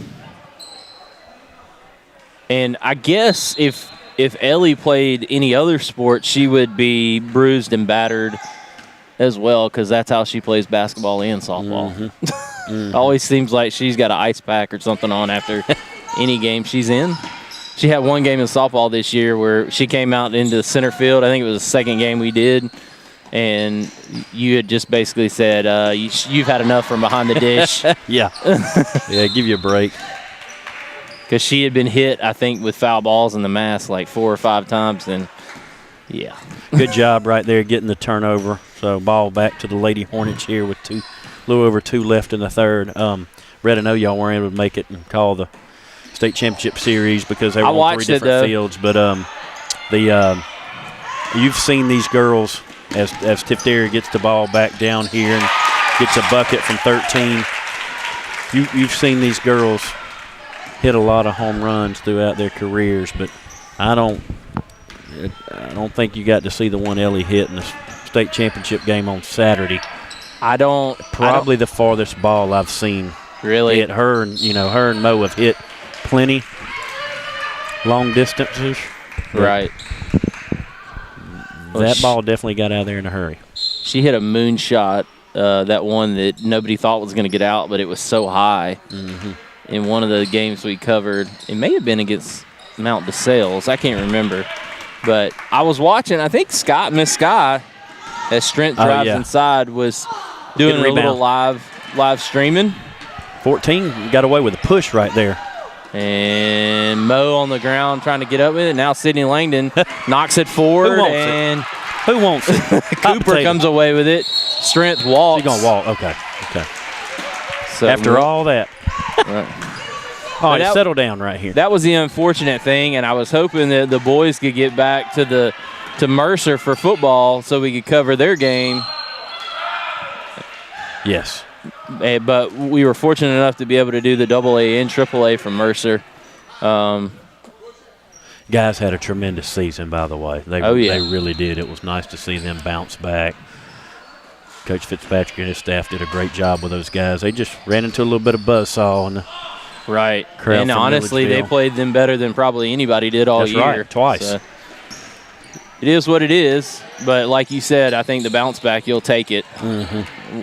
And I guess if Ellie played any other sport, she would be bruised and battered as well, because that's how she plays basketball and softball. Mm-hmm. Always seems like she's got an ice pack or something on after any game she's in. She had one game in softball this year where she came out into the center field. I think it was the second game we did. And you had just basically said, you've had enough from behind the dish. Yeah. Yeah, give you a break. Because she had been hit, I think, with foul balls in the mask like 4 or 5 times. And, yeah. Good job right there getting the turnover. So ball back to the Lady Hornets here with a little over 2 left in the third. Red, I know y'all weren't able to make it and call the state championship series because they were on 3 different fields. But you've seen these girls as Tiftarea gets the ball back down here and gets a bucket from 13. You've seen these girls hit a lot of home runs throughout their careers, but I don't think you got to see the one Ellie hit in the state championship game on Saturday. Probably the farthest ball I've seen. Really? Hit her and Mo have hit plenty long distances. Right. That ball definitely got out of there in a hurry. She hit a moonshot, that one that nobody thought was going to get out, but it was so high. Mm-hmm. In one of the games we covered. It may have been against Mount DeSales. I can't remember. But I was watching, I think Miss Sky, as Strength drives inside, was doing a little live streaming. 14 got away with a push right there. And Mo on the ground trying to get up with it. Now Sydney Langdon knocks it forward. Who wants it? Cooper comes away with it. Strength walks. She's going to walk. Okay. So after all that. Right. All right, settle down right here. That was the unfortunate thing, and I was hoping that the boys could get back to Mercer for football so we could cover their game. Yes. But we were fortunate enough to be able to do the AA and AAA from Mercer. Guys had a tremendous season, by the way. They really did. It was nice to see them bounce back. Coach Fitzpatrick and his staff did a great job with those guys. They just ran into a little bit of buzzsaw in the crowd. And honestly, they played them better than probably anybody did all year. That's right, twice. So it is what it is. But like you said, I think the bounce back, you'll take it. Mm-hmm.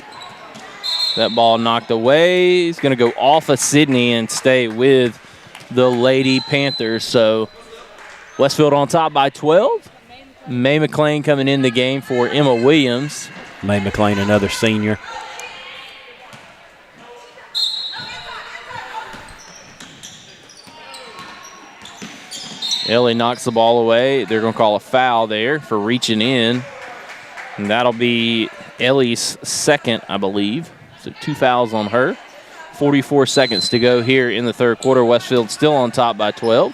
That ball knocked away. It's going to go off of Sydney and stay with the Lady Panthers. So Westfield on top by 12. May McLean coming in the game for Emma Williams. May McLean, another senior. Ellie knocks the ball away. They're going to call a foul there for reaching in. And that'll be Ellie's second, I believe. So 2 fouls on her. 44 seconds to go here in the third quarter. Westfield still on top by 12.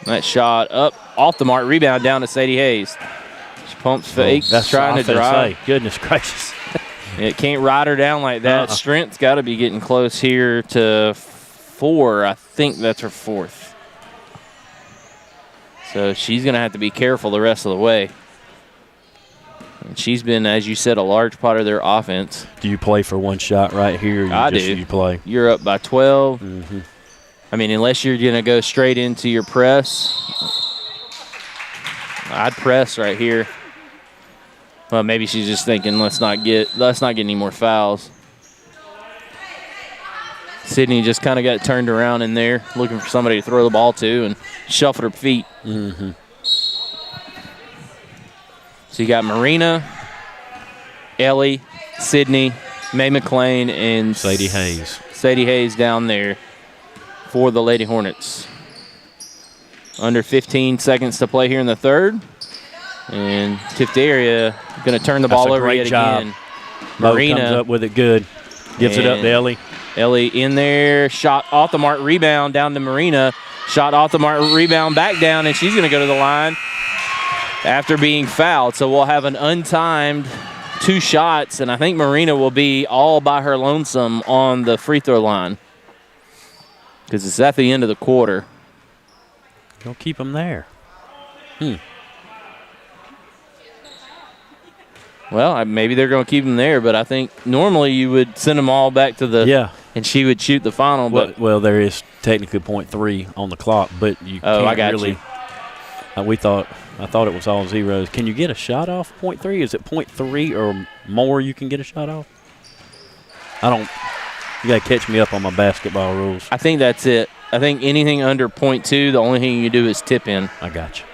That shot up, off the mark, rebound down to Sadie Hayes. She pumps fakes, that's trying to drive. Say, goodness gracious. It can't ride her down like that. Strength's got to be getting close here to 4. I think that's her 4th. So she's going to have to be careful the rest of the way. And she's been, as you said, a large part of their offense. Do you play for one shot right here? Or I do. You play. You're up by 12. Mm-hmm. I mean, unless you're going to go straight into your press, I'd press right here. Well, maybe she's just thinking, let's not get any more fouls. Sydney just kind of got turned around in there, looking for somebody to throw the ball to, and shuffled her feet. Mm-hmm. So you got Marina, Ellie, Sydney, May McLean, and Sadie Hayes. Sadie Hayes down there for the Lady Hornets. Under 15 seconds to play here in the third. And Tiftarea going to turn the ball over yet again. Marina comes up with it good. Gives it up to Ellie. Ellie in there. Shot off the mark. Rebound down to Marina. Shot off the mark. Rebound back down. And she's going to go to the line after being fouled. So we'll have an untimed 2 shots. And I think Marina will be all by her lonesome on the free throw line, because it's at the end of the quarter. Don't keep them there. Well, maybe they're going to keep them there, but I think normally you would send them all back to the and she would shoot the final. But well, there is technically 0.3 on the clock, but you can't I got really. I thought it was all zeros. Can you get a shot off 0.3? Is it 0.3 or more you can get a shot off? I don't. You got to catch me up on my basketball rules. I think that's it. I think anything under 0.2, the only thing you do is tip in. I got you.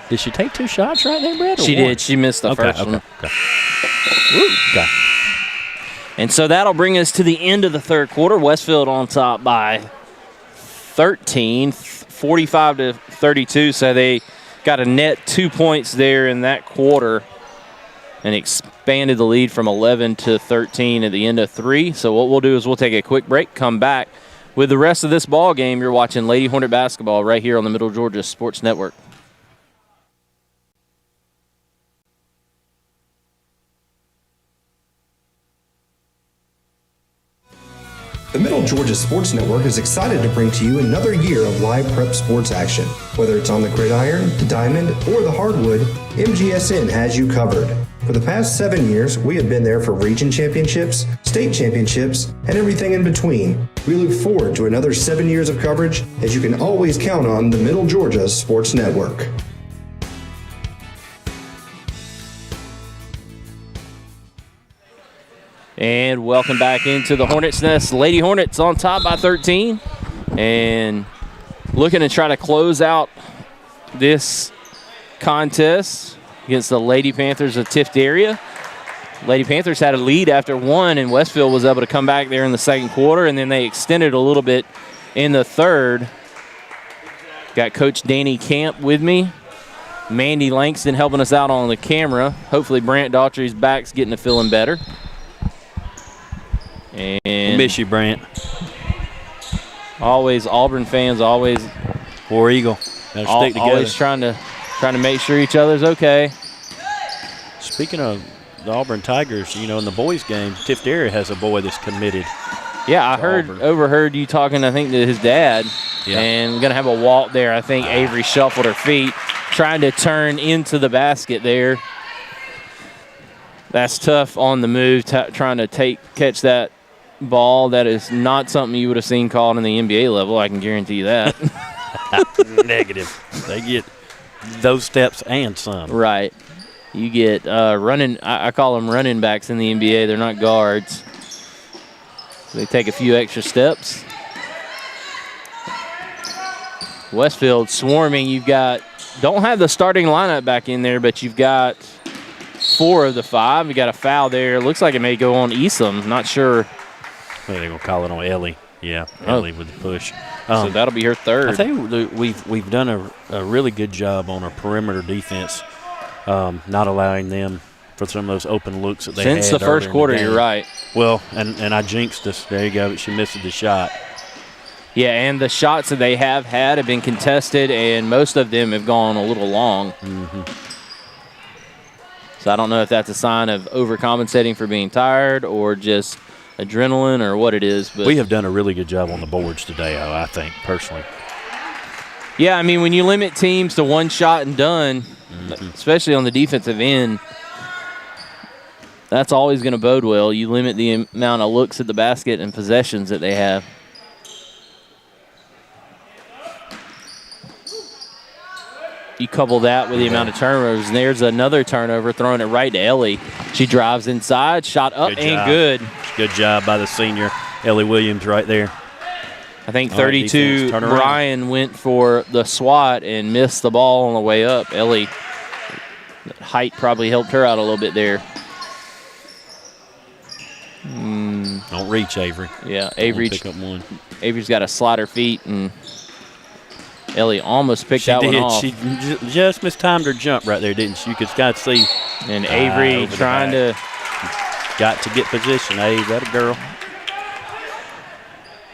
Did she take 2 shots right there, Brett? She did. She missed the first one. Okay. And so that'll bring us to the end of the third quarter. Westfield on top by 13, 45 to 32. So they got a net 2 points there in that quarter and expanded the lead from 11 to 13 at the end of 3. So what we'll do is we'll take a quick break, come back with the rest of this ball game. You're watching Lady Hornet basketball right here on the Middle Georgia Sports Network. The Middle Georgia Sports Network is excited to bring to you another year of live prep sports action. Whether it's on the gridiron, the diamond, or the hardwood, MGSN has you covered. For the past 7 years, we have been there for region championships, state championships, and everything in between. We look forward to another 7 years of coverage, as you can always count on the Middle Georgia Sports Network. And welcome back into the Hornets' Nest. Lady Hornets on top by 13. And looking to try to close out this contest against the Lady Panthers of Tiftarea. Lady Panthers had a lead after 1, and Westfield was able to come back there in the second quarter, and then they extended a little bit in the third. Got Coach Danny Camp with me. Mandy Langston helping us out on the camera. Hopefully Brant Daughtry's back's getting to feeling better. And miss you, Brant. Always Auburn fans, always War Eagle. Gotta stick together. Always trying to make sure each other's okay. Speaking of the Auburn Tigers, you know, in the boys' game, Tiftarea has a boy that's committed. Yeah, I overheard you talking, I think, to his dad. Yeah. And we're going to have a walk there. I think Avery shuffled her feet, trying to turn into the basket there. That's tough on the move, trying to catch that ball. That is not something you would have seen called in the NBA level. I can guarantee you that. Negative. They get those steps and some. Right. You get running. I call them running backs in the NBA. They're not guards. They take a few extra steps. Westfield swarming. You've got, don't have the starting lineup back in there, but you've got 4 of the 5. You got a foul there. Looks like it may go on Esom. Not sure. Maybe they're going to call it on Ellie. Yeah, Ellie with the push. So that'll be her 3rd. I think we've done a really good job on our perimeter defense, not allowing them for some of those open looks that they had. Since the first quarter, you're right. Well, and I jinxed us. There you go. She missed the shot. Yeah, and the shots that they have had have been contested, and most of them have gone a little long. So I don't know if that's a sign of overcompensating for being tired or just adrenaline or what it is. But we have done a really good job on the boards today, I think, personally. Yeah, I mean, when you limit teams to 1 shot and done, especially on the defensive end, that's always going to bode well. You limit the amount of looks at the basket and possessions that they have. You couple that with the amount of turnovers, and there's another turnover, throwing it right to Ellie. She drives inside, shot up and good. Good job by the senior, Ellie Williams, right there. I think 32, Brian went for the swat and missed the ball on the way up. Ellie, height probably helped her out a little bit there. Don't reach, Avery. Yeah, Avery. Pick up one. Avery's got to slide her feet, and Ellie almost picked that one off. She just mistimed her jump right there, didn't she? You could kind of see. And Avery trying to. Got to get position, Abe. That a girl.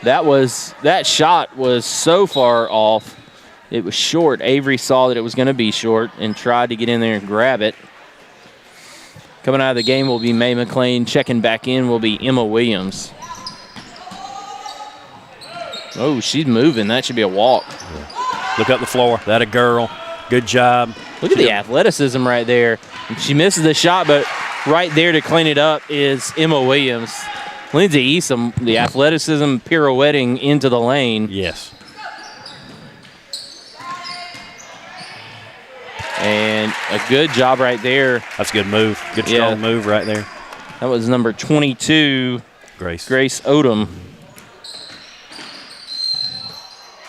That shot was so far off. It was short. Avery saw that it was going to be short and tried to get in there and grab it. Coming out of the game will be Mae McLean. Checking back in will be Emma Williams. Oh, she's moving. That should be a walk. Look up the floor. That a girl. Good job. Look at the athleticism right there. She misses the shot, but right there to clean it up is Emma Williams. Lindsay Esom, the athleticism pirouetting into the lane. Yes. And a good job right there. That's a good move. Good strong move right there. That was number 22, Grace Odom.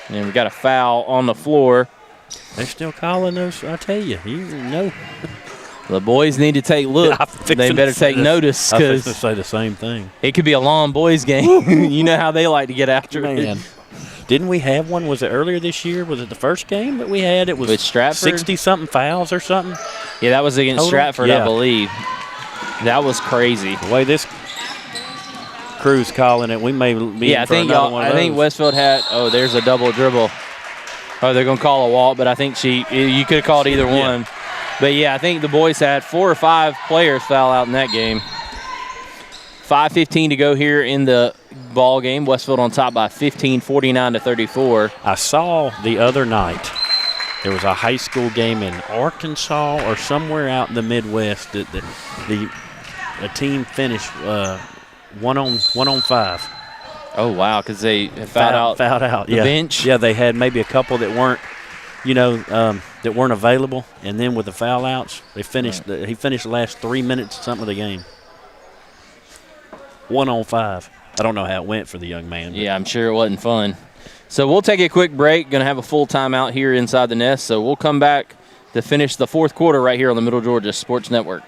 And we got a foul on the floor. They're still calling those, I tell you. You know. The boys need to take a look. They better take notice, because I was because going to say the same thing. it could be a long boys game. You know how they like to get after it. Didn't we have one? Was it earlier this year? Was it the first game that we had? It was with Stratford? 60-something fouls or something? Yeah, that was against Total? Stratford, I believe. That was crazy. The way this crew's calling it, we may be I think Westfield had, there's a double dribble. Oh, they're going to call a walk, but I think you could have called either one. But, yeah, I think the boys had 4 or 5 players foul out in that game. 5:15 to go here in the ball game. Westfield on top by 15, 49-34. I saw the other night there was a high school game in Arkansas or somewhere out in the Midwest that a team finished 1-on-5. Oh, wow, because they fouled out the bench. Yeah, they had maybe a couple that weren't, that weren't available, and then with the foul outs, they finished. He finished the last 3 minutes or something of the game. 1-on-5. I don't know how it went for the young man. Yeah, I'm sure it wasn't fun. So we'll take a quick break. Going to have a full timeout here inside the nest. So we'll come back to finish the fourth quarter right here on the Middle Georgia Sports Network.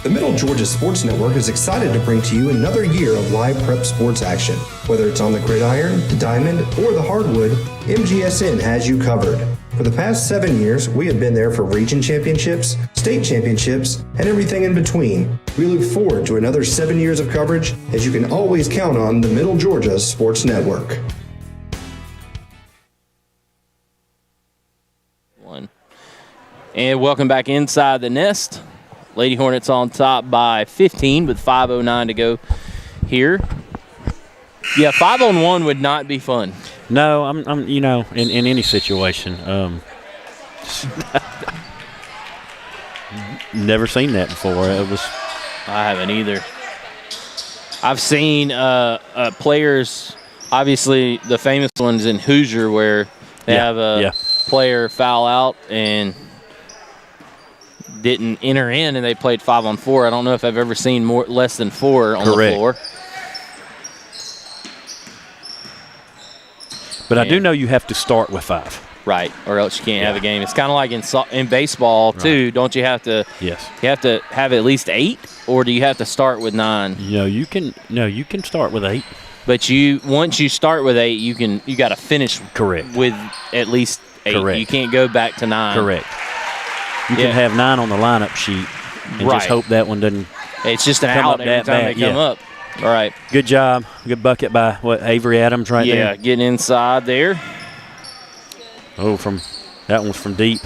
The Middle Georgia Sports Network is excited to bring to you another year of live prep sports action. Whether it's on the gridiron, the diamond, or the hardwood, MGSN has you covered. For the past 7 years, we have been there for region championships, state championships, and everything in between. We look forward to another 7 years of coverage, as you can always count on the Middle Georgia Sports Network. And welcome back inside the nest. Lady Hornets on top by 15 with 5:09 to go here. Yeah, 5-on-1 would not be fun. No, I'm in any situation. Never seen that before. I haven't either. I've seen players, obviously the famous ones in Hoosier, where they have a player foul out and didn't enter in, and they played 5-on-4. I don't know if I've ever seen less than 4 on the floor. But I do know you have to start with 5. Right, or else you can't have a game. It's kind of like in baseball too. Right. Don't you have to? Yes. You have to have at least 8, or do you have to start with 9? You can start with 8. But once you start with 8, you got to finish with at least 8. Correct. You can't go back to 9. Correct. You can have 9 on the lineup sheet and just hope that one doesn't. It's just an out every time they come up. All right. Good job. Good bucket by Avery Adams right there. Yeah, getting inside there. Oh, that one's from deep.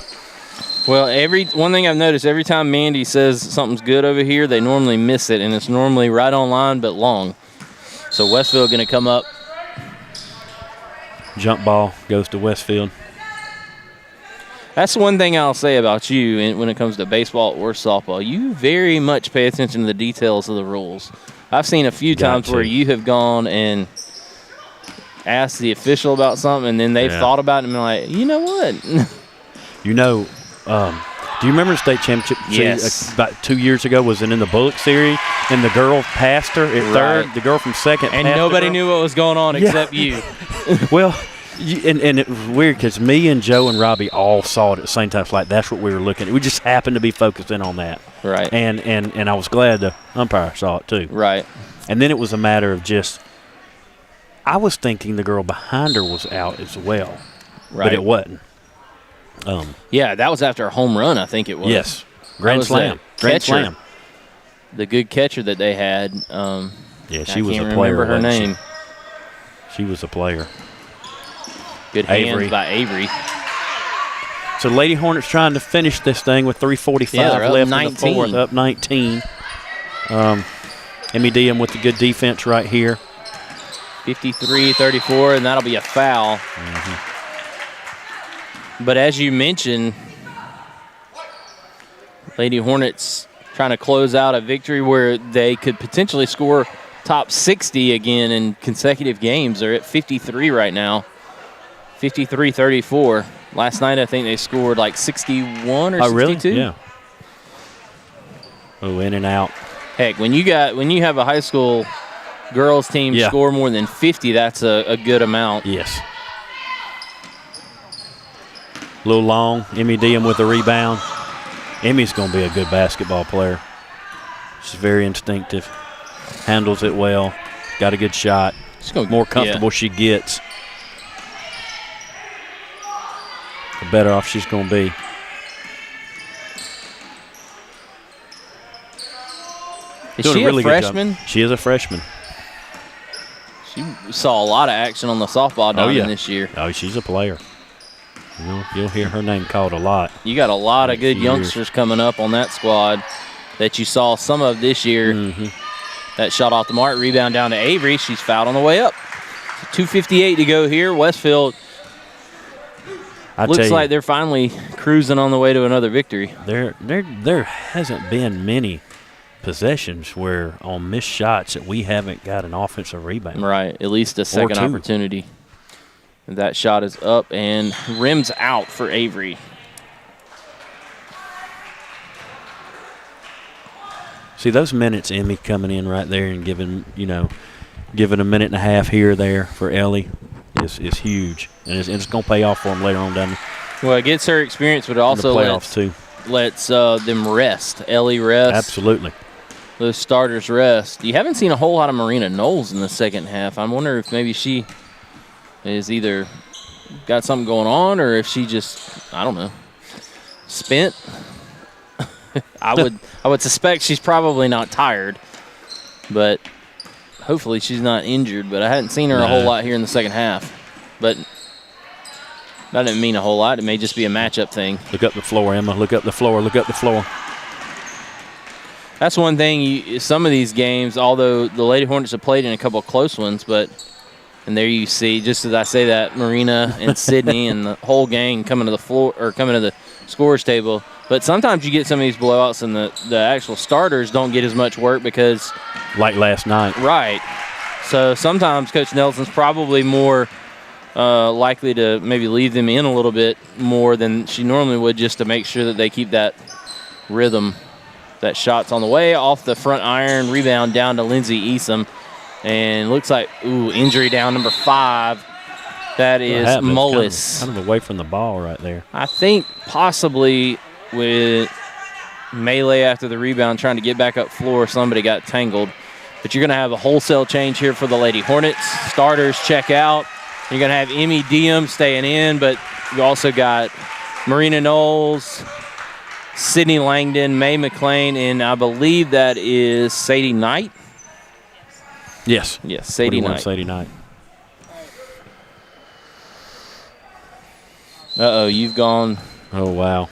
Well, one thing I've noticed, every time Mandy says something's good over here, they normally miss it, and it's normally right on line but long. So Westfield going to come up. Jump ball goes to Westfield. That's one thing I'll say about you when it comes to baseball or softball. You very much pay attention to the details of the rules. I've seen a few times where you have gone and asked the official about something, and then they've thought about it and been like, you know what? Do you remember the state championship about 2 years ago? Was it in the Bullock series? And the girl passed her at third. The girl from second and nobody knew what was going on except you. Well, and it was weird because me and Joe and Robbie all saw it at the same time. It's like that's what we were looking at. We just happened to be focusing on that. Right. And I was glad the umpire saw it too. Right. And then it was a matter of just – I was thinking the girl behind her was out as well. Right. But it wasn't. Yeah, that was after a home run, I think it was. Yes. Grand slam. Grand slam. The good catcher that they had. She was a player. Remember her name. She was a player. Good hands by Avery. So Lady Hornets trying to finish this thing with 3:45 left in the fourth, up 19. Emmy Diem with the good defense right here. 53-34, and that'll be a foul. But as you mentioned, Lady Hornets trying to close out a victory where they could potentially score top 60 again in consecutive games. They're at 53 right now, 53-34. Last night I think they scored like 61 or 62. Really? Yeah. Oh, in and out. Heck, when you have a high school girls team score more than 50, that's a good amount. Yes. A little long. Emmy Diem with a rebound. Emmy's going to be a good basketball player. She's very instinctive. Handles it well. Got a good shot. The more comfortable she gets, the better off she's going to be. Is she a freshman? She is a freshman. She saw a lot of action on the softball diamond this year. Oh, she's a player. You'll hear her name called a lot. You got a lot of good youngsters coming up on that squad that you saw some of this year. That shot off the mark, rebound down to Avery. She's fouled on the way up. 2:58 to go here. Westfield looks like they're finally cruising on the way to another victory. There hasn't been many possessions where on missed shots that we haven't got an offensive rebound. Right, at least a second opportunity. And that shot is up and rims out for Avery. See those minutes, Emmy coming in right there and giving a minute and a half here or there for Ellie is huge, and it's going to pay off for them later on down the Well, it gets her experience, but it also lets them rest. Ellie rest. Absolutely. Those starters rest. You haven't seen a whole lot of Marina Knowles in the second half. I wonder if maybe she is either got something going on or if she just, I don't know, spent. I would suspect she's probably not tired, but hopefully she's not injured. But I hadn't seen her a whole lot here in the second half. But that didn't mean a whole lot. It may just be a matchup thing. Look up the floor, Emma. Look up the floor. Look up the floor. That's one thing. Some of these games, although the Lady Hornets have played in a couple of close ones, and there you see, just as I say that, Marina and Sydney and the whole gang coming to the floor or coming to the scorers table. But sometimes you get some of these blowouts and the actual starters don't get as much work because, like last night, right? So sometimes Coach Nelson's probably more likely to maybe leave them in a little bit more than she normally would, just to make sure that they keep that rhythm. That shot's on the way off the front iron, rebound down to Lindsay Easom, and looks like injury down number 5. That is Mullis. Kind of away from the ball right there. I think possibly with melee after the rebound, trying to get back up floor, somebody got tangled. But you're going to have a wholesale change here for the Lady Hornets. Starters check out. You're going to have Emmy Diem staying in, but you also got Marina Knowles, Sydney Langdon, May McLean, and I believe that is Sadie Knight. Yes. Yes, Sadie Knight. Sadie Knight. Uh-oh, you've gone. Oh, wow.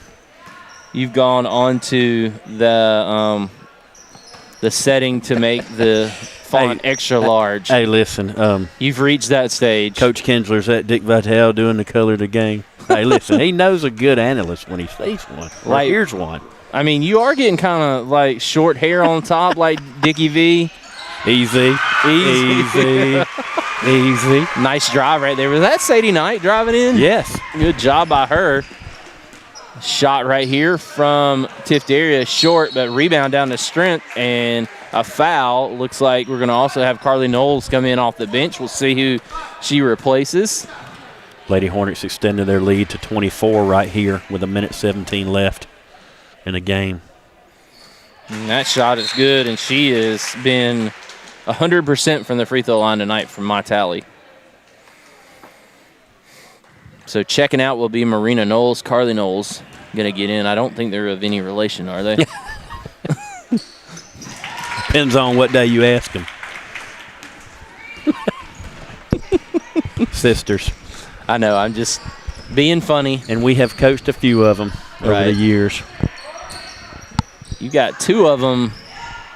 You've gone onto the setting to make the font extra large. Hey, listen. You've reached that stage. Coach Kinsler's at Dick Vitale doing the color of the game. Hey, listen, he knows a good analyst when he sees one. Like, here's one. I mean, you are getting kind of like short hair on top like Dickie V. Easy. Nice drive right there. Was that Sadie Knight driving in? Yes. Good job by her. Shot right here from Tiftarea, short, but rebound down to Strength, and a foul. Looks like we're going to also have Carly Knowles come in off the bench. We'll see who she replaces. Lady Hornets extended their lead to 24 right here with 1:17 left in the game. And that shot is good, and she has been 100% from the free throw line tonight from my tally. So checking out will be Marina Knowles. Carly Knowles going to get in. I don't think they're of any relation, are they? Depends on what day you ask them. Sisters. I know. I'm just being funny. And we have coached a few of them over the years. You got two of them,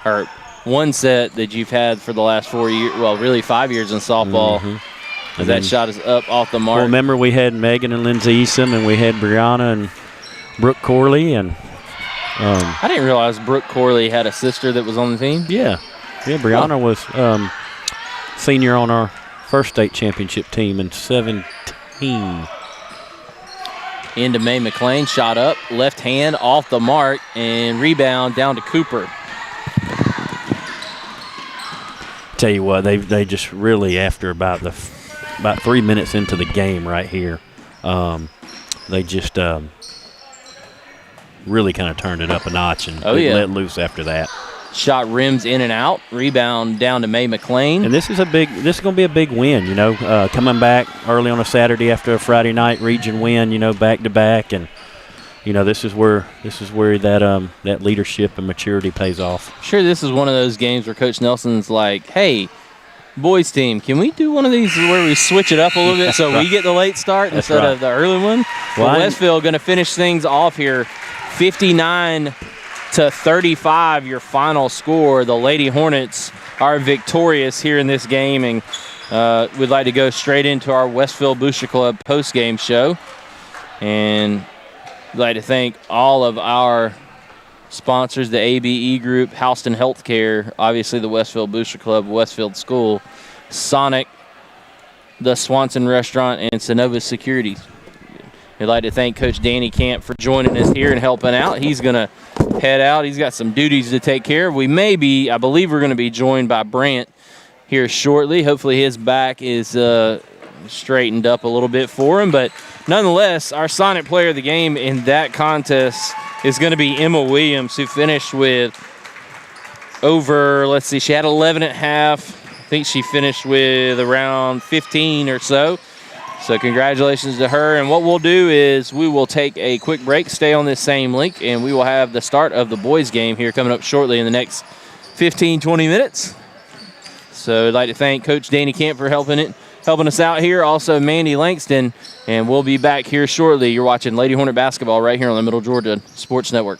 or one set that you've had for the last 4 years, well, really 5 years in softball. Mm-hmm. And that shot is up off the mark. Well, remember we had Megan and Lindsay Easom, and we had Brianna and Brooke Corley. And I didn't realize Brooke Corley had a sister that was on the team. Yeah. Brianna was senior on our first state championship team in 17. Into May McLean, shot up, left hand off the mark, and rebound down to Cooper. Tell you what, they just really, after about 3 minutes into the game right here, they just really kind of turned it up a notch and let loose after that. Shot rims in and out, rebound down to May McLean. And this is going to be a big win, coming back early on a Saturday after a Friday night region win, back to back, and this is where that leadership and maturity pays off. Sure, this is one of those games where Coach Nelson's like, "Hey, boys team, can we do one of these where we switch it up a little bit so we get the late start instead of the early one?" Well, Westfield going to finish things off here, 59-35, your final score. The Lady Hornets are victorious here in this game, and we'd like to go straight into our Westfield Booster Club post-game show. And we'd like to thank all of our sponsors, the ABE Group, Houston Healthcare, obviously the Westfield Booster Club, Westfield School, Sonic, the Swanson Restaurant, and Sonova Security. We'd like to thank Coach Danny Camp for joining us here and helping out. He's going to head out. He's got some duties to take care of. I believe we're going to be joined by Brant here shortly. Hopefully his back is straightened up a little bit for him. But nonetheless, our Sonic player of the game in that contest is going to be Emma Williams, who finished with she had 11 at half. I think she finished with around 15 or so. So congratulations to her. And what we'll do is we will take a quick break, stay on this same link, and we will have the start of the boys game here coming up shortly in the next 15, 20 minutes. So I'd like to thank Coach Danny Camp for helping us out here. Also Mandy Langston, and we'll be back here shortly. You're watching Lady Hornet basketball right here on the Middle Georgia Sports Network.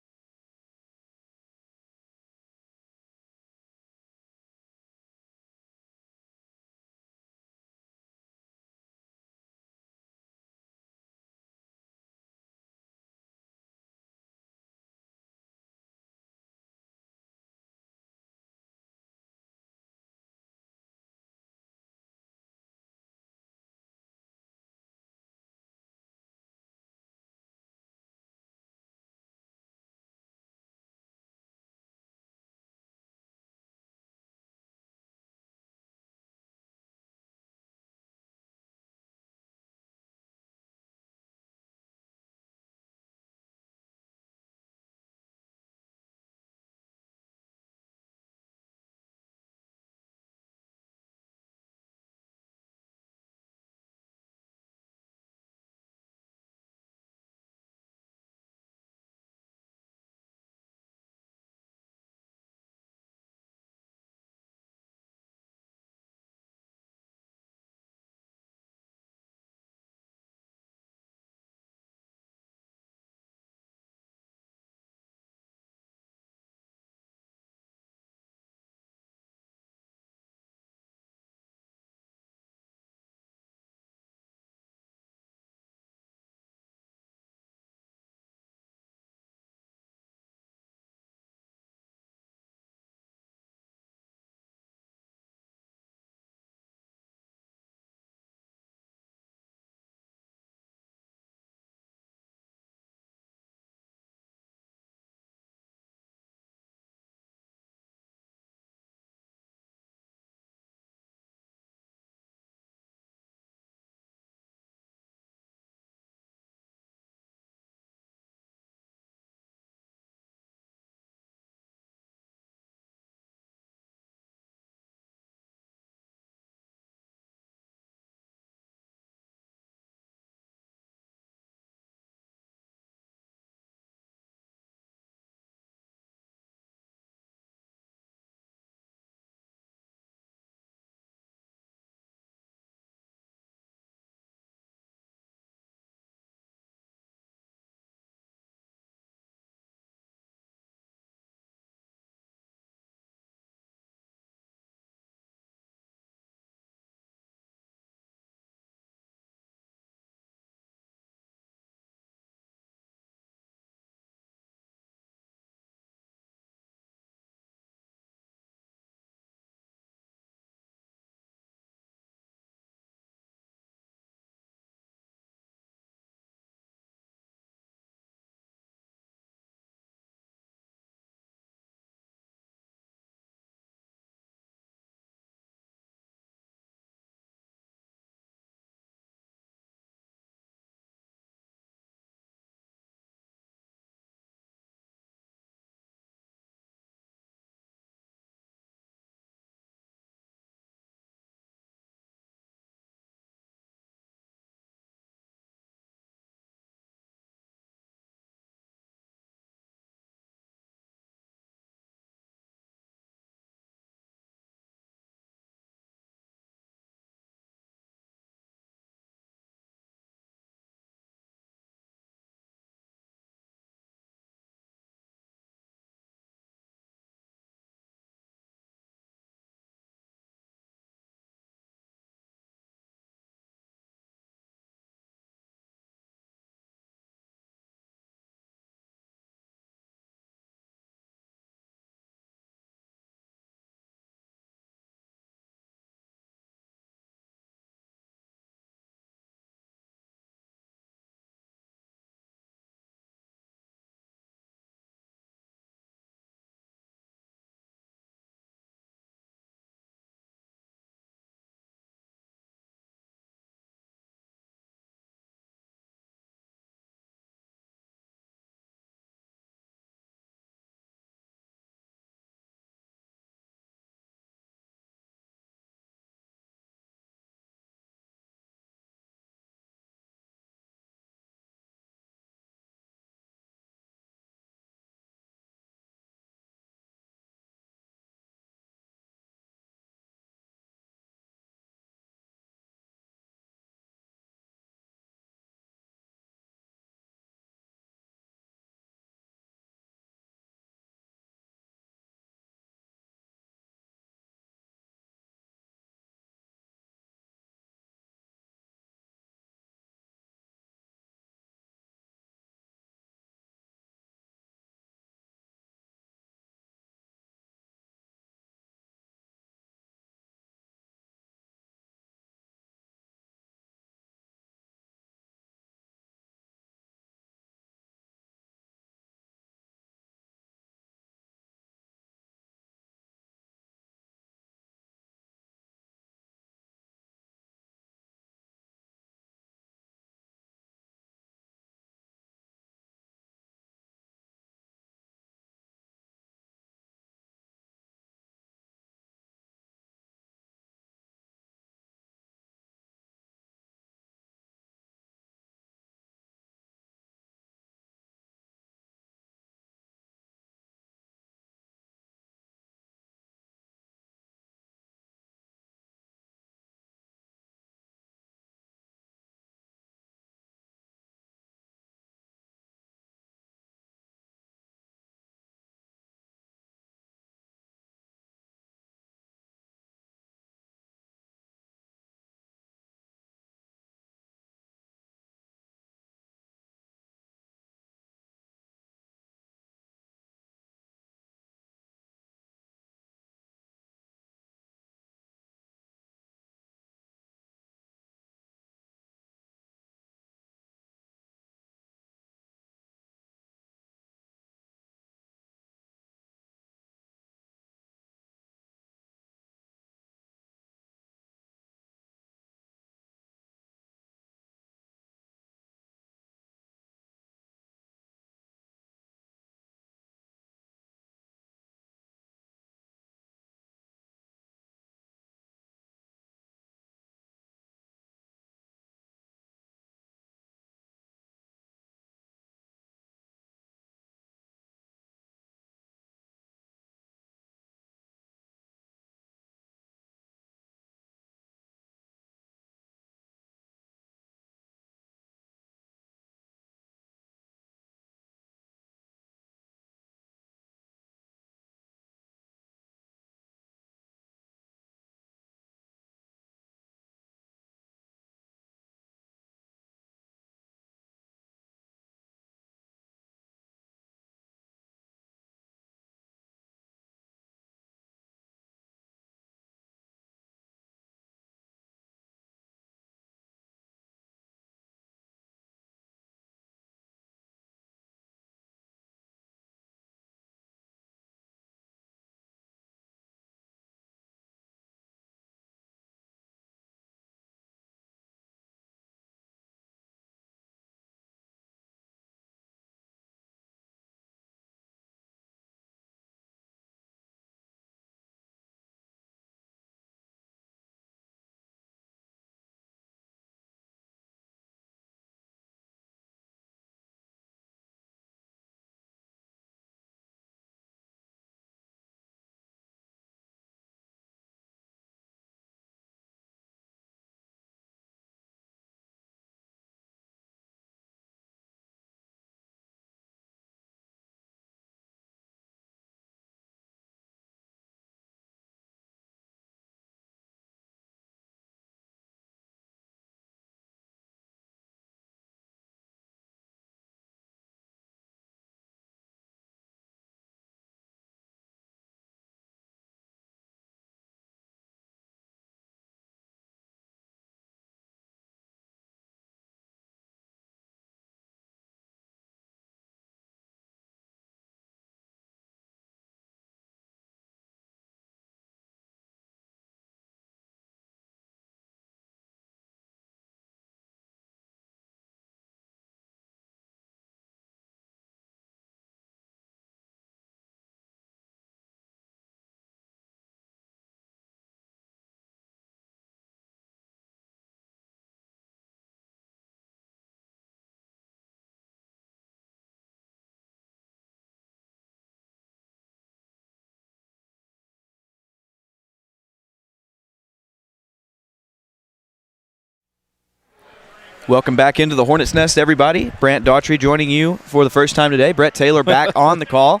Welcome back into the Hornets Nest, everybody. Brant Daughtry joining you for the first time today. Brett Taylor back on the call.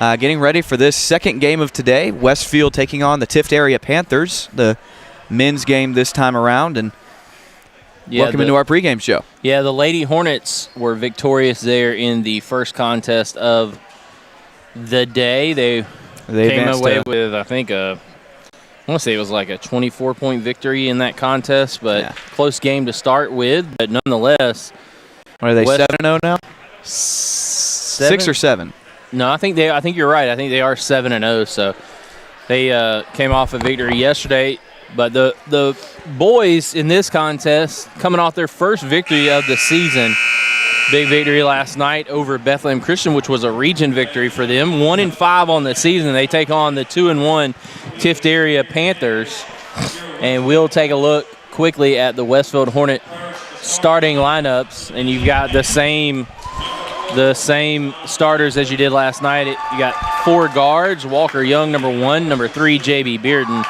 Getting ready for this second game of today. Westfield taking on the Tiftarea Panthers, the men's game this time around. And welcome into our pregame show. Yeah, the Lady Hornets were victorious there in the first contest of the day. They came away with, I think, I want to say it was like a 24-point victory in that contest, but close game to start with. But nonetheless, what are they, 7-0 now? 6 or 7? No, I think you're right. I think they are 7-0. So they came off a victory yesterday. But the boys in this contest coming off their first victory of the season. Big victory last night over Bethlehem Christian, which was a region victory for them. 1-5 on the season. They take on the 2-1 Tiftarea Panthers. And we'll take a look quickly at the Westfield Hornet starting lineups. And you've got the same starters as you did last night. You got 4 guards: Walker Young, number 1, number 3, J.B. Bearden,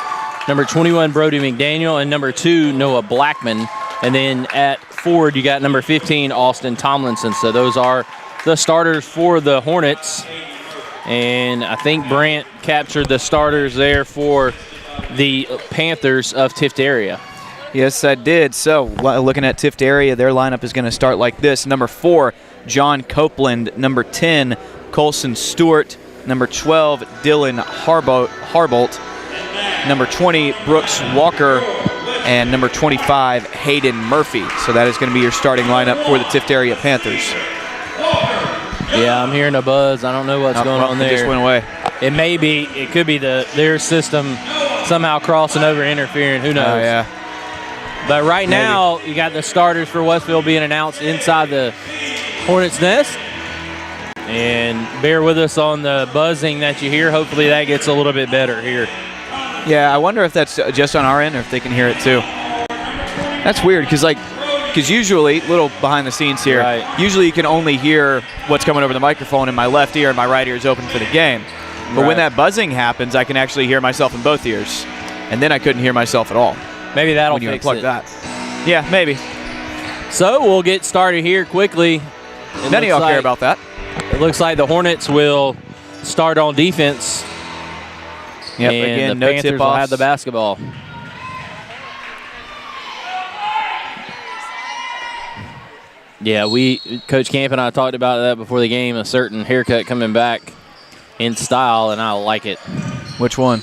number 21, Brody McDaniel, and number 2, Noah Blackman. And then at forward, you got number 15, Austin Tomlinson. So those are the starters for the Hornets. And I think Brant captured the starters there for the Panthers of Tiftarea. Yes, I did. So looking at Tiftarea, their lineup is going to start like this. Number 4, John Copeland. Number 10, Colson Stewart. Number 12, Dylan Harbolt. Number 20, Brooks Walker. And number 25, Hayden Murphy. So that is going to be your starting lineup for the Tiftarea Panthers. Yeah, I'm hearing a buzz. I don't know what's going on there. It just went away. It could be their system somehow crossing over, interfering. Who knows? Oh, yeah. But right now, you got the starters for Westfield being announced inside the Hornets Nest. And bear with us on the buzzing that you hear. Hopefully that gets a little bit better here. Yeah, I wonder if that's just on our end or if they can hear it too. That's weird because usually, little behind the scenes here, usually you can only hear what's coming over the microphone in my left ear and my right ear is open for the game. But when that buzzing happens, I can actually hear myself in both ears. And then I couldn't hear myself at all. Maybe that'll when you fix unplug it. that. Yeah, maybe. So we'll get started here quickly. None of y'all care about that. It looks like the Hornets will start on defense. Yep, and again, the no Panthers tip-offs. will have the basketball. Yeah, Coach Camp and I talked about that before the game, a certain haircut coming back in style, and I like it. Which one?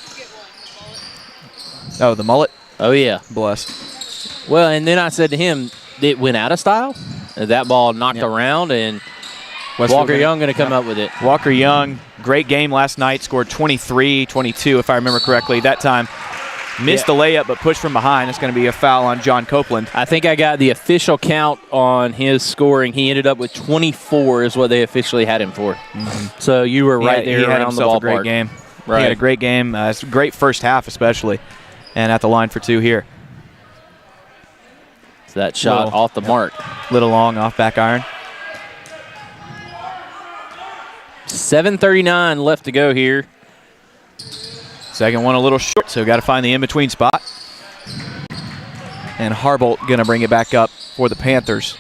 Oh, the mullet? Oh, yeah. Bless. Well, and then I said to him, it went out of style. That ball knocked around, and Walker Young going to come up with it. Walker Young, great game last night, scored 23, 22, if I remember correctly. That time, missed the layup, but pushed from behind. It's going to be a foul on John Copeland. I think I got the official count on his scoring. He ended up with 24 is what they officially had him for. Mm-hmm. So you were right there around the ballpark. A great game. Right. He had a great game. It's a great first half especially, and at the line for 2 here. So that shot off the mark. Little long off back iron. 7:39 left to go here. Second one a little short, so got to find the in-between spot. And Harbolt going to bring it back up for the Panthers.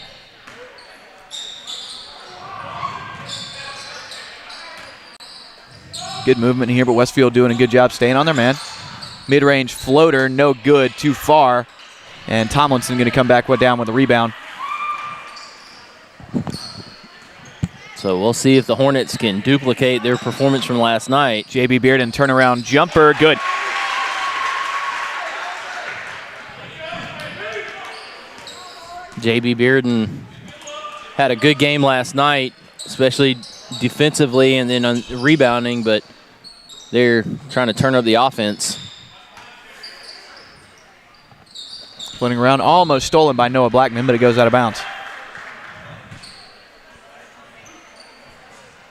Good movement here, but Westfield doing a good job staying on their man. Mid-range floater, no good, too far. And Tomlinson going to come back down with a rebound. So we'll see if the Hornets can duplicate their performance from last night. J.B. Bearden turnaround jumper, good. J.B. Bearden had a good game last night, especially defensively and then on rebounding, but they're trying to turn up the offense. Floating around, almost stolen by Noah Blackman, but it goes out of bounds.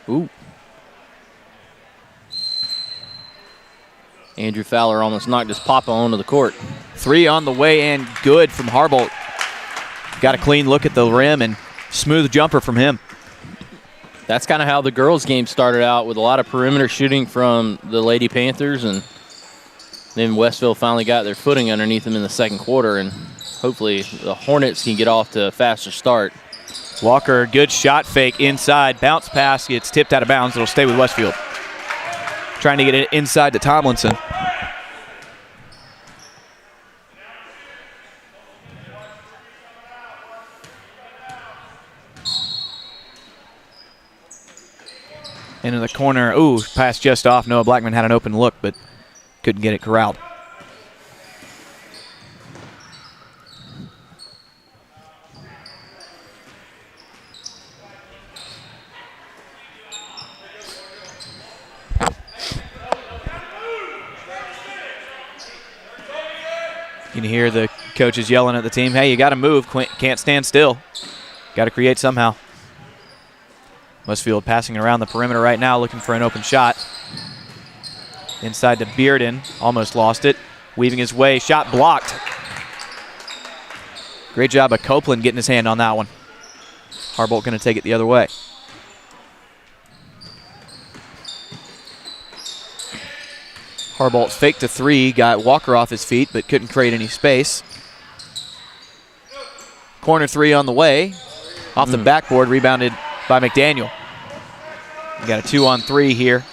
Ooh. Andrew Fowler almost knocked his papa onto the court. 3 on the way and good from Harbolt. Got a clean look at the rim and smooth jumper from him. That's kind of how the girls' game started out, with a lot of perimeter shooting from the Lady Panthers, and Then Westfield finally got their footing underneath them in the second quarter, and hopefully the Hornets can get off to a faster start. Walker, good shot fake inside. Bounce pass gets tipped out of bounds. It'll stay with Westfield. Trying to get it inside to Tomlinson. Into the corner. Ooh, pass just off. Noah Blackman had an open look, but couldn't get it corralled. You can hear the coaches yelling at the team, hey, you got to move. Can't stand still. Got to create somehow. Westfield passing it around the perimeter right now, looking for an open shot. Inside to Bearden, almost lost it. Weaving his way, shot blocked. Great job of Copeland getting his hand on that one. Harbolt going to take it the other way. Harbolt faked to three, got Walker off his feet, but couldn't create any space. Corner three on the way. Off the backboard, rebounded by McDaniel. We got a 2-on-3 here,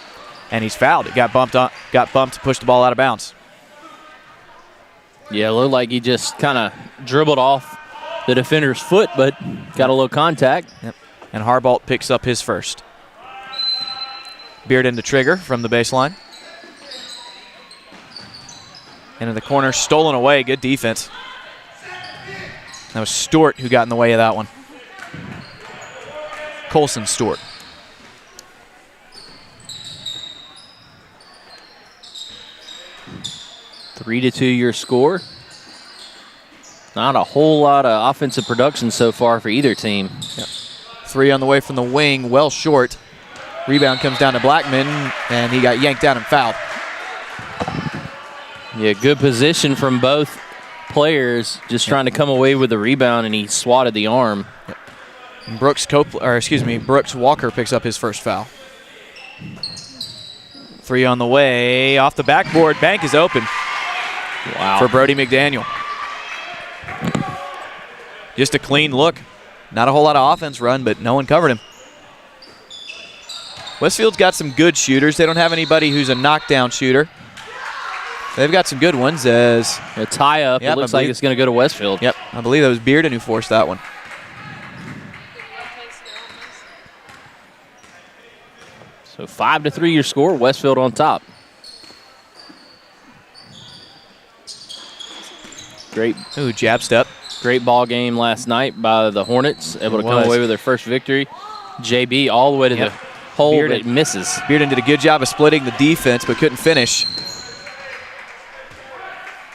and he's fouled. It got bumped to push the ball out of bounds. Yeah, it looked like he just kind of dribbled off the defender's foot, but got a little contact. Yep. And Harbolt picks up his first. Bearden to trigger from the baseline. Into the corner, stolen away. Good defense. That was Stewart who got in the way of that one. Colson Stewart. 3-2 your score. Not a whole lot of offensive production so far for either team. Yep. Three on the way from the wing, well short. Rebound comes down to Blackman, and he got yanked down and fouled. Yeah, good position from both players, just trying to come away with the rebound, and he swatted the arm. Yep. And Brooks Walker picks up his first foul. Three on the way, off the backboard, bank is open. Wow. For Brody McDaniel. Just a clean look. Not a whole lot of offense run, but no one covered him. Westfield's got some good shooters. They don't have anybody who's a knockdown shooter. They've got some good ones. As a tie-up, it looks like it's going to go to Westfield. Yep, I believe that was Bearden who forced that one. So 5-3 your score, Westfield on top. Great. Ooh, jab step. Great ball game last night by the Hornets, able to come away with their first victory. JB all the way to the hole, Bearden, but misses. Bearden did a good job of splitting the defense, but couldn't finish.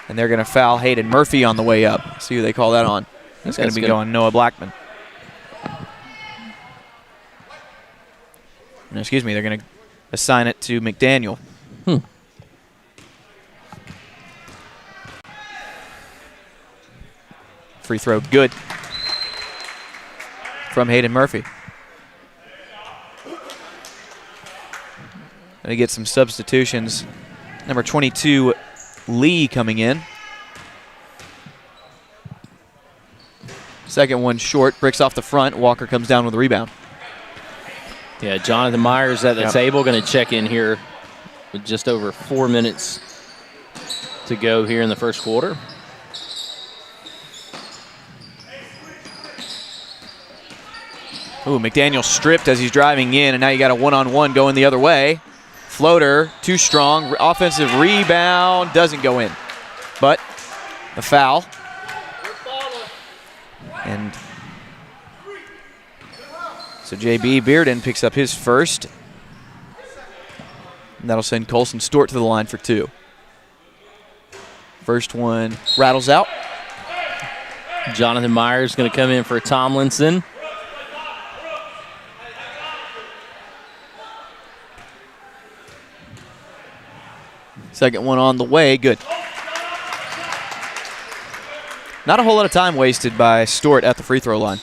And they're going to foul Hayden Murphy on the way up. See who they call that on. That's going to be going Noah Blackman. No, excuse me, they're going to assign it to McDaniel. Free throw, good. From Hayden Murphy. Going to get some substitutions. Number 22, Lee coming in. Second one short, bricks off the front. Walker comes down with a rebound. Yeah, Jonathan Myers at the table, going to check in here with just over 4 minutes to go here in the first quarter. Ooh, McDaniel stripped as he's driving in, and now you got a one-on-one going the other way. Floater, too strong. Offensive rebound, doesn't go in. But a foul. And so JB Bearden picks up his first. And that'll send Colson Stewart to the line for two. First one rattles out. Jonathan Myers going to come in for Tomlinson. Second one on the way, good. Not a whole lot of time wasted by Stewart at the free throw line.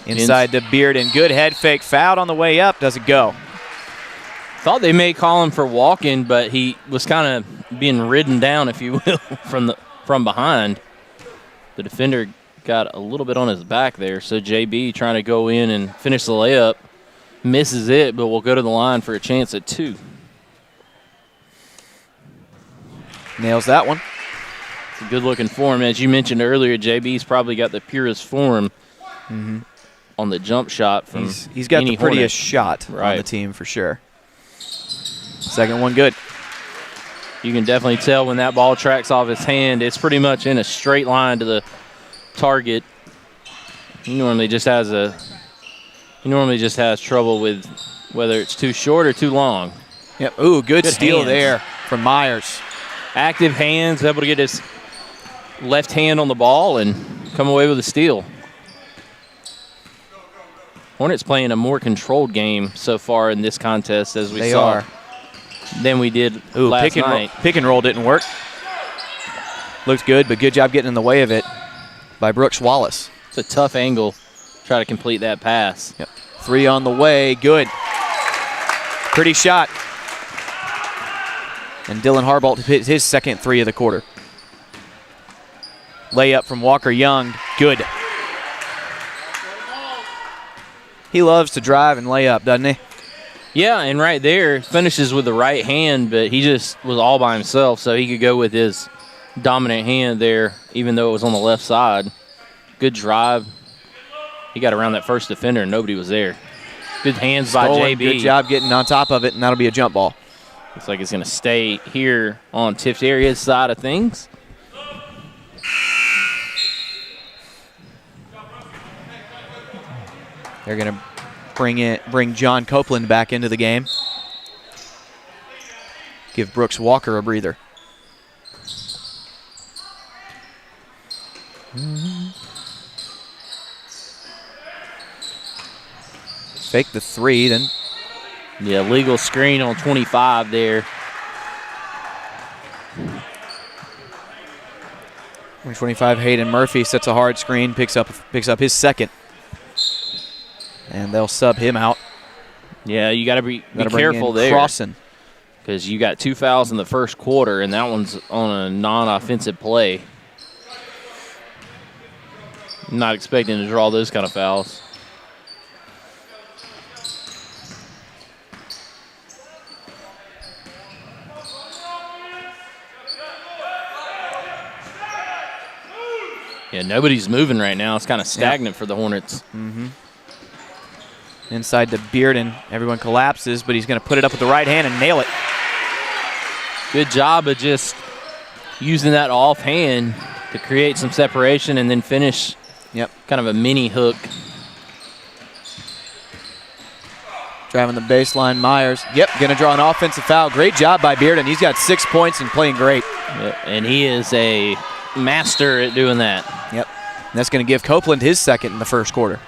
Inside to Bearden, good head fake, fouled on the way up, doesn't go. Thought they may call him for walking, but he was kind of being ridden down, if you will, from behind. The defender got a little bit on his back there, so JB trying to go in and finish the layup. Misses it, but will go to the line for a chance at 2. Nails that one. It's a good-looking form. As you mentioned earlier, JB's probably got the purest form on the jump shot from He's got any the prettiest Hornet. shot on the team for sure. Second one good. You can definitely tell when that ball tracks off his hand, it's pretty much in a straight line to the target. He normally just has trouble with whether it's too short or too long. Yep. Ooh, good steal hands there from Myers. Active hands, able to get his left hand on the ball and come away with a steal. Hornets playing a more controlled game so far in this contest as we saw than we did last night. Pick and roll didn't work. Looks good, but good job getting in the way of it by Brooks Wallace. It's a tough angle. Try to complete that pass. Yep. 3 on the way. Good. Pretty shot. And Dylan Harbault hit his second 3 of the quarter. Layup from Walker Young. Good. He loves to drive and lay up, doesn't he? Yeah, and right there, finishes with the right hand, but he just was all by himself, so he could go with his dominant hand there, even though it was on the left side. Good drive. He got around that first defender, and nobody was there. Good hands by JB. Good job getting on top of it, and that'll be a jump ball. Looks like it's going to stay here on Tiftarea's side of things. They're going to bring John Copeland back into the game. Give Brooks Walker a breather. Fake the 3, then. Yeah, legal screen on 25 there. 25, Hayden Murphy sets a hard screen, picks up his second. And they'll sub him out. Yeah, you got to be careful there. Crossan. Because you got 2 fouls in the first quarter, and that one's on a non-offensive play. Not expecting to draw those kind of fouls. Yeah, nobody's moving right now. It's kind of stagnant for the Hornets. Inside to Bearden. Everyone collapses, but he's going to put it up with the right hand and nail it. Good job of just using that off hand to create some separation and then finish. Yep. Kind of a mini hook. Driving the baseline, Myers. Yep, going to draw an offensive foul. Great job by Bearden. He's got 6 points and playing great. Yep, and he is a master at doing that. Yep. And that's going to give Copeland his second in the first quarter.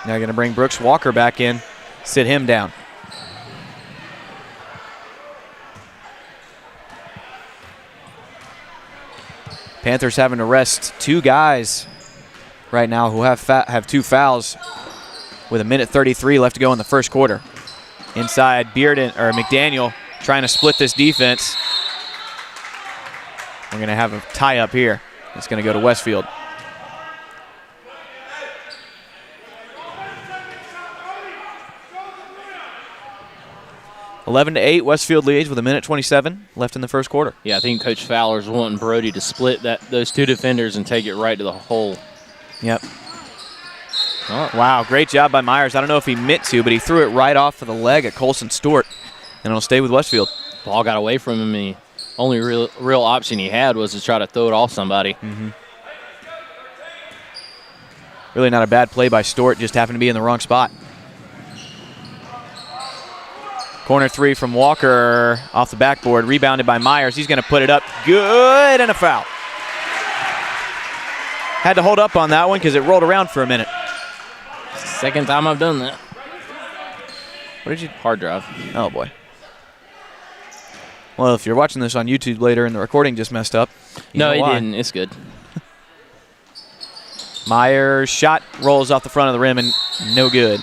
Now going to bring Brooks Walker back in, sit him down. Panthers having to rest 2 guys right now who have 2 fouls with 1:33 left to go in the first quarter. Inside, McDaniel trying to split this defense. We're going to have a tie up here. It's going to go to Westfield. (11-8), Westfield leads with 1:27 left in the first quarter. Yeah, I think Coach Fowler's wanting Brody to split those 2 defenders and take it right to the hole. Yep. Oh. Wow, great job by Myers. I don't know if he meant to, but he threw it right off of the leg at Colson Stewart, and it'll stay with Westfield. Ball got away from him, and the only real option he had was to try to throw it off somebody. Really not a bad play by Stewart, just happened to be in the wrong spot. Corner 3 from Walker off the backboard, rebounded by Myers. He's going to put it up. Good, and a foul. Had to hold up on that one because it rolled around for a minute. Second time I've done that. What did you? Hard drive. Oh, boy. Well, if you're watching this on YouTube later and the recording just messed up. No, it didn't. It's good. Myers' shot rolls off the front of the rim and no good.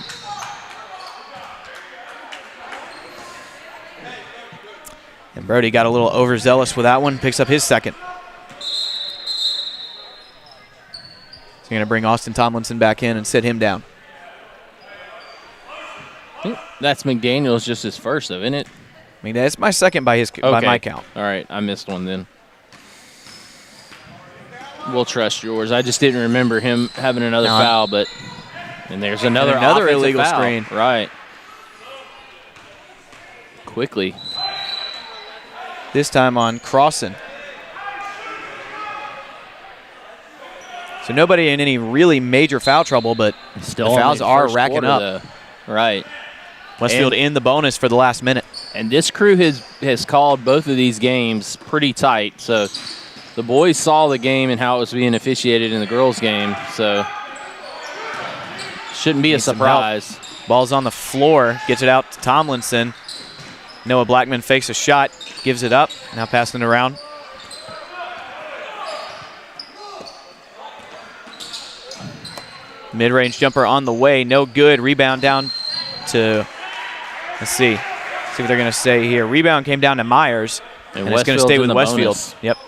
And Brody got a little overzealous with that one, picks up his second. He's going to bring Austin Tomlinson back in and sit him down. That's McDaniel's just his first, though, isn't it? I mean, that's my second by my count. All right, I missed one then. We'll trust yours. I just didn't remember him having another foul, and there's another illegal foul. screen. Right. Quickly. This time on Crossan. So nobody in any really major foul trouble, but Still the fouls only are first racking quarter, up. though. Right. Westfield in the bonus for the last minute. And this crew has called both of these games pretty tight. So the boys saw the game and how it was being officiated in the girls' game. So shouldn't be a surprise. Ball's on the floor, gets it out to Tomlinson. Noah Blackman fakes a shot, gives it up, now passing it around. Mid-range jumper on the way, no good. Rebound down to, let's see what they're going to say here. Rebound came down to Myers, and it's going to stay with Westfield. Bonus. Yep.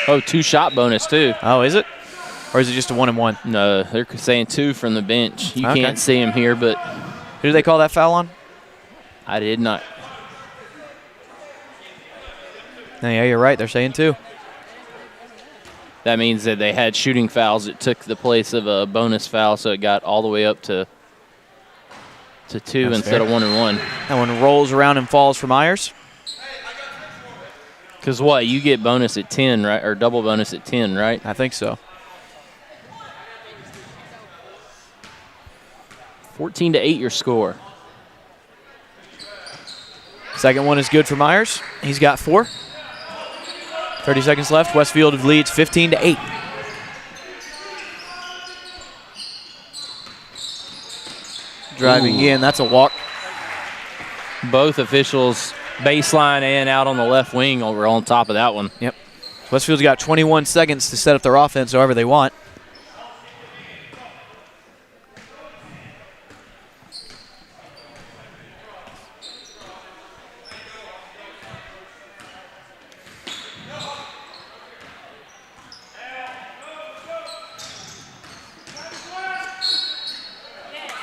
Oh, 2-shot bonus, too. Oh, is it? Or is it just a 1-and-1? No, they're saying 2 from the bench. You can't see him here, but. Who do they call that foul on? I did not. No, yeah, you're right. They're saying 2. That means that they had shooting fouls. It took the place of a bonus foul, so it got all the way up to 2 That's instead fair. of 1-and-1. That one rolls around and falls for Myers. Because what? You get bonus at 10, right? Or double bonus at 10, right? I think so. 14-8 your score. Second one is good for Myers. He's got 4. 30 seconds left. Westfield leads 15-8. Driving in, that's a walk. Both officials, baseline and out on the left wing, over on top of that one. Yep. Westfield's got 21 seconds to set up their offense however they want.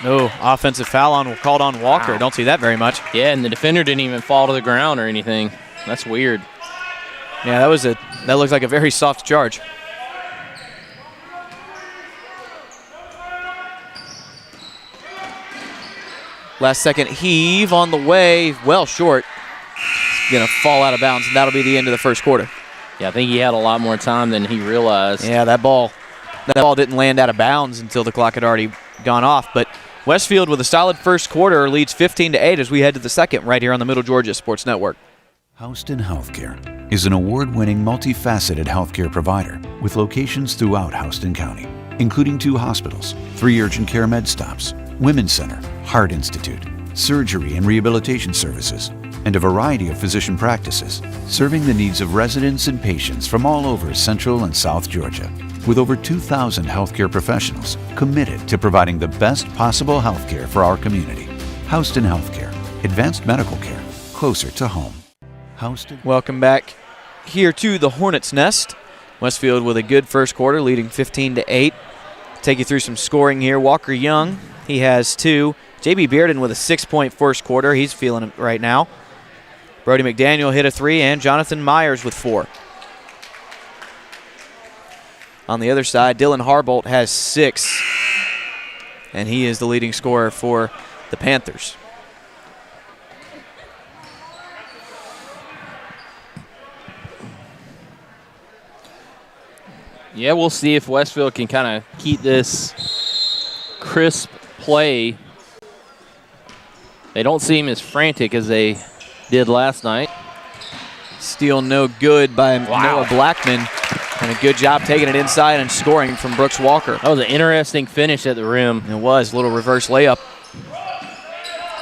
No, offensive foul called on Walker. Wow. Don't see that very much. Yeah, and the defender didn't even fall to the ground or anything. That's weird. Yeah, that looks like a very soft charge. Last second heave on the way, well short. It's going to fall out of bounds, and that'll be the end of the first quarter. Yeah, I think he had a lot more time than he realized. Yeah, that ball didn't land out of bounds until the clock had already gone off. But Westfield with a solid first quarter leads 15-8 as we head to the second right here on the Middle Georgia Sports Network. Houston Healthcare is an award-winning, multifaceted healthcare provider with locations throughout Houston County, including 2 hospitals, 3 urgent care med stops, Women's Center, Heart Institute, surgery and rehabilitation services, and a variety of physician practices, serving the needs of residents and patients from all over Central and South Georgia, with over 2,000 healthcare professionals committed to providing the best possible healthcare for our community. Houston Healthcare, advanced medical care, closer to home. Houston. Welcome back here to the Hornets' Nest. Westfield with a good first quarter, leading 15-8. Take you through some scoring here. Walker Young, he has 2. J.B. Bearden with a 6-point first quarter. He's feeling it right now. Brody McDaniel hit a 3, and Jonathan Myers with 4. On the other side, Dylan Harbolt has 6, and he is the leading scorer for the Panthers. Yeah, we'll see if Westfield can kind of keep this crisp play. They don't seem as frantic as they did last night. Steal no good by Noah Blackman. And a good job taking it inside and scoring from Brooks Walker. That was an interesting finish at the rim. It was. A little reverse layup.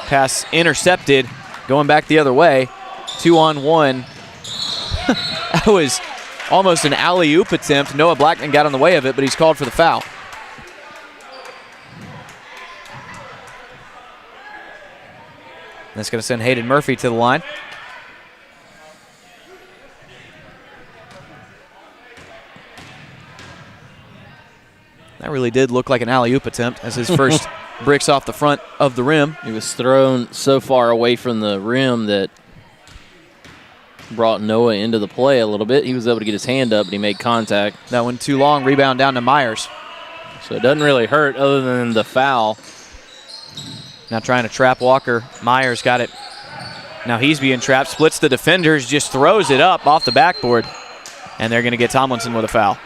Pass intercepted. Going back the other way. 2-on-1. That was almost an alley-oop attempt. Noah Blackman got on the way of it, but he's called for the foul. That's going to send Hayden Murphy to the line. That really did look like an alley-oop attempt as his first bricks off the front of the rim. He was thrown so far away from the rim that brought Noah into the play a little bit. He was able to get his hand up, but he made contact. That one too long. Rebound down to Myers. So it doesn't really hurt other than the foul. Now trying to trap Walker. Myers got it. Now he's being trapped. Splits the defenders, just throws it up off the backboard. And they're going to get Tomlinson with a foul.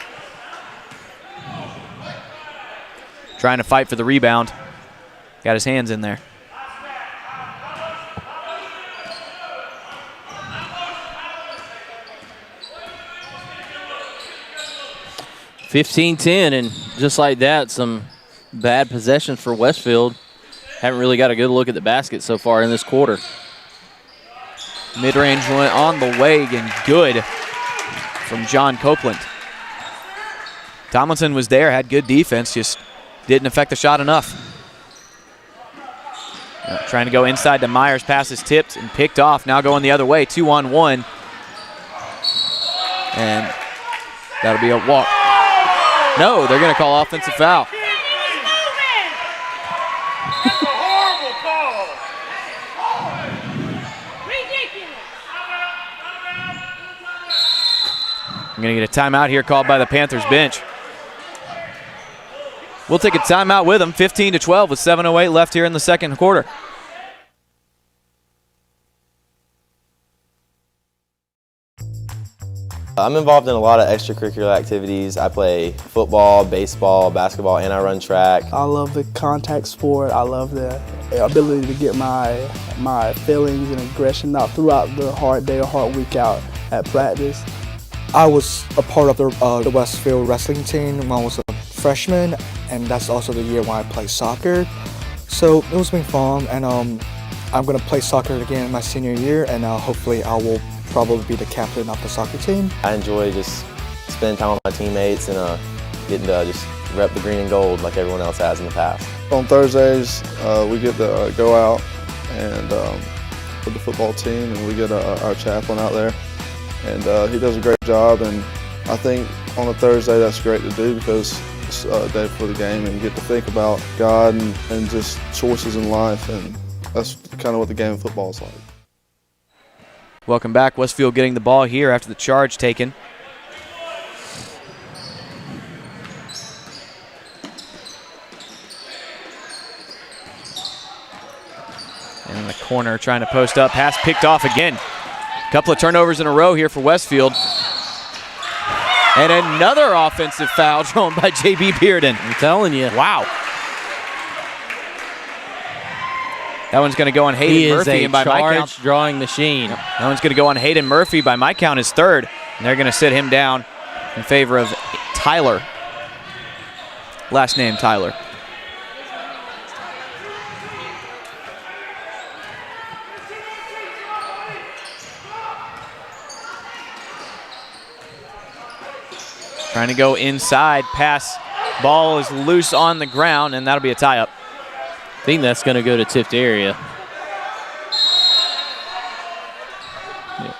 Trying to fight for the rebound. Got his hands in there. (15-10), and just like that, some bad possessions for Westfield. Haven't really got a good look at the basket so far in this quarter. Mid-range one on the way and good from John Copeland. Tomlinson was there, had good defense, just didn't affect the shot enough. Trying to go inside to Myers, pass is tipped and picked off. Now going the other way, 2-on-1. And that'll be a walk. No, they're going to call offensive foul. I'm going to get a timeout here called by the Panthers bench. We'll take a timeout with them, 15-12 with 7:08 left here in the second quarter. I'm involved in a lot of extracurricular activities. I play football, baseball, basketball, and I run track. I love the contact sport. I love the ability to get my feelings and aggression out throughout the hard day or hard week out at practice. I was a part of the Westfield wrestling team when I was a freshman, and that's also the year when I played soccer. So it was been fun, and I'm going to play soccer again in my senior year, and hopefully I will probably be the captain of the soccer team. I enjoy just spending time with my teammates and getting to just rep the green and gold like everyone else has in the past. On Thursdays, we get to go out and with the football team, and we get our chaplain out there. And he does a great job, and I think on a Thursday that's great to do because it's a day before the game and you get to think about God and just choices in life, and that's kind of what the game of football is like. Welcome back. Westfield getting the ball here after the charge taken. And in the corner trying to post up. Pass picked off again. Couple of turnovers in a row here for Westfield. And another offensive foul drawn by J.B. Bearden. I'm telling you. Wow. That one's going to go on Hayden Murphy. He is and by a my count, charge-drawing machine. that one's going to go on Hayden Murphy. By my count, his third. And they're going to sit him down in favor of Tyler. Last name, Tyler. Trying to go inside, pass, ball is loose on the ground, and that'll be a tie-up. I think that's going to go to Tiftarea. Yeah.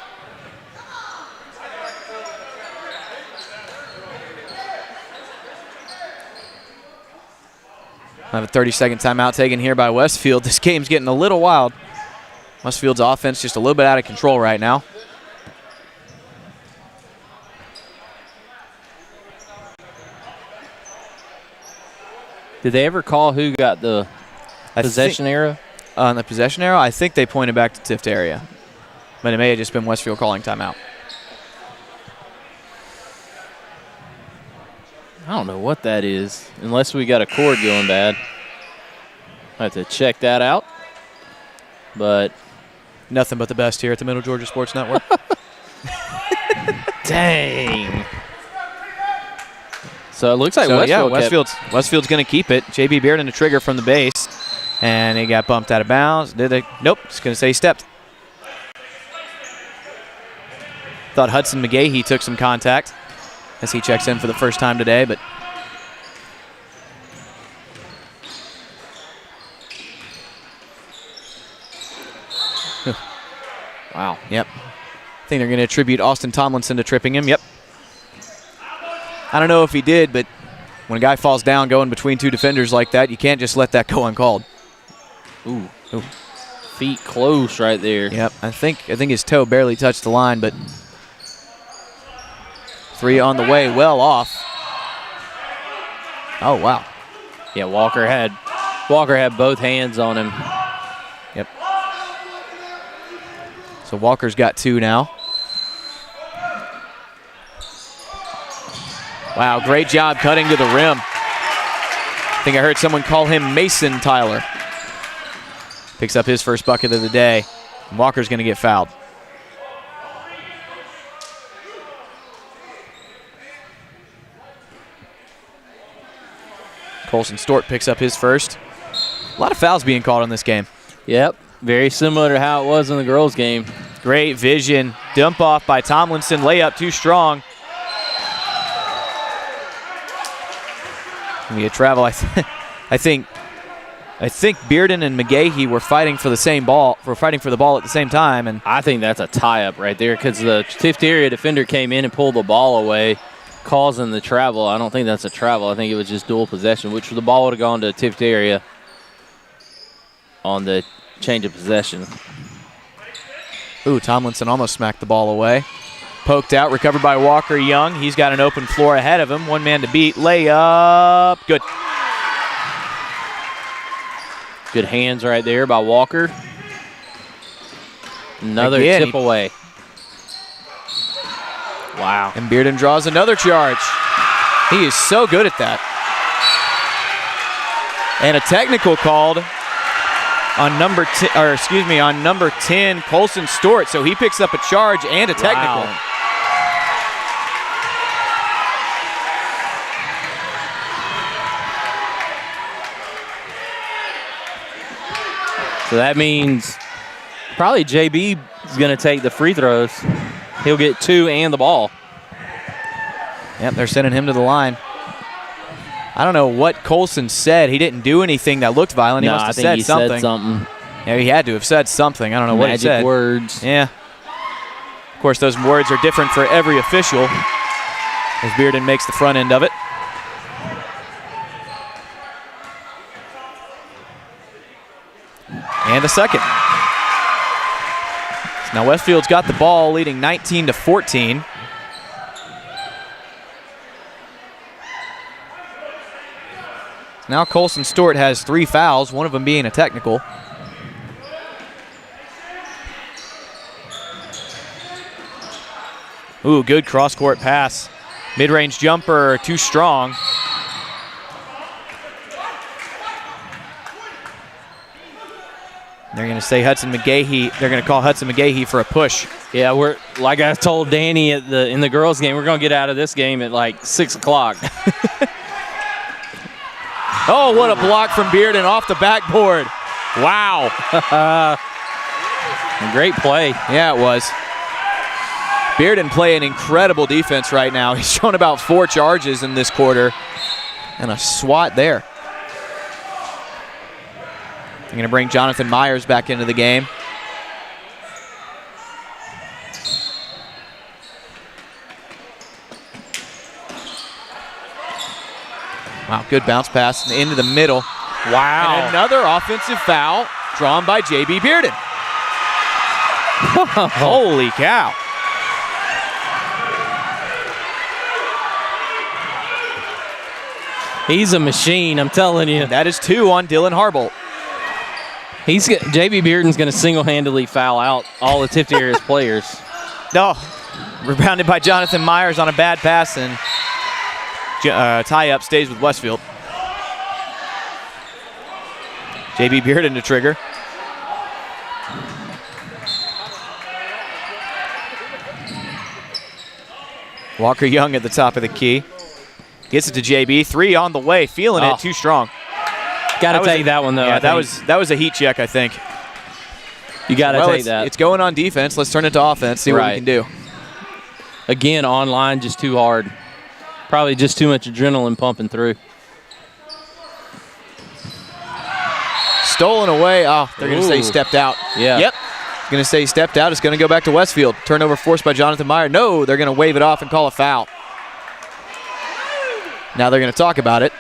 I have a 30-second timeout taken here by Westfield. This game's getting a little wild. Westfield's offense just a little bit out of control right now. Did they ever call who got the possession arrow? On the possession arrow, I think they pointed back to Tiftarea. But it may have just been Westfield calling timeout. I don't know what that is, unless we got a cord going bad. I have to check that out. But nothing but the best here at the Middle Georgia Sports Network. Dang. So it looks like Westfield's going to keep it. J.B. Bearden to trigger from the base. And he got bumped out of bounds. Did they? Nope, it's going to say he stepped. Thought Hudson McGahee took some contact as he checks in for the first time today, but wow. Yep. I think they're going to attribute Austin Tomlinson to tripping him. Yep. I don't know if he did, but When a guy falls down going between two defenders like that, you can't just let that go uncalled. Ooh. Feet close right there. Yep, I think his toe barely touched the line, but 3 on the way, well off. Oh, wow. Yeah, Walker had both hands on him. Yep. So Walker's got 2 now. Wow, great job cutting to the rim. I think I heard someone call him Mason Tyler. Picks up his first bucket of the day. And Walker's going to get fouled. Colson Stewart picks up his first. A lot of fouls being called in this game. Yep, very similar to how it was in the girls' game. Great vision. Dump off by Tomlinson. Layup too strong. We had travel. I think Bearden and McGahee were fighting for the same ball, fighting for the ball at the same time, and I think that's a tie-up right there because the Tiftarea defender came in and pulled the ball away, causing the travel. I don't think that's a travel. I think it was just dual possession, which the ball would have gone to Tiftarea on the change of possession. Ooh, Tomlinson almost smacked the ball away. Poked out, recovered by Walker Young. He's got an open floor ahead of him. One man to beat. Layup. Good. Good hands right there by Walker. Another Again, tip away. Wow. And Bearden draws another charge. He is so good at that. And a technical called on number 10, Colson Stewart. So he picks up a charge and a technical. Wow. So that means probably JB is going to take the free throws. He'll get 2 and the ball. Yep, they're sending him to the line. I don't know what Colson said. He didn't do anything that looked violent. He must have said something. Said something. Yeah, he had to have said something. I don't know what he said. Magic words. Yeah. Of course, those words are different for every official as Bearden makes the front end of it. And the second. So now Westfield's got the ball, leading 19-14. Now Colson Stewart has 3 fouls, one of them being a technical. Ooh, good cross-court pass. Mid-range jumper, too strong. They're going to say Hudson McGahee. They're going to call Hudson McGahee for a push. Yeah, we're like I told Danny in the girls' game, we're going to get out of this game at like 6 o'clock. Oh, what a block from Bearden off the backboard. Wow. Great play. Yeah, it was. Bearden playing incredible defense right now. He's shown about 4 charges in this quarter and a swat there. They're going to bring Jonathan Myers back into the game. Wow, good bounce pass into the middle. Wow. And another offensive foul drawn by J.B. Bearden. Holy cow. He's a machine, I'm telling you. That is 2 on Dylan Harbolt. J.B. Bearden's going to single-handedly foul out all of Tiftera's players. No, rebounded by Jonathan Myers on a bad pass, and tie-up stays with Westfield. J.B. Bearden to trigger. Walker Young at the top of the key. Gets it to JB. 3 on the way. Feeling it. Too strong. Got to take that one, though. Yeah, that was a heat check, I think. You got to take that. It's going on defense. Let's turn it to offense, see what we can do. Again, online, just too hard. Probably just too much adrenaline pumping through. Stolen away. Oh, they're going to say he stepped out. Yeah. Yep. Going to say he stepped out. It's going to go back to Westfield. Turnover forced by Jonathan Meyer. No, they're going to wave it off and call a foul. Now they're going to talk about it.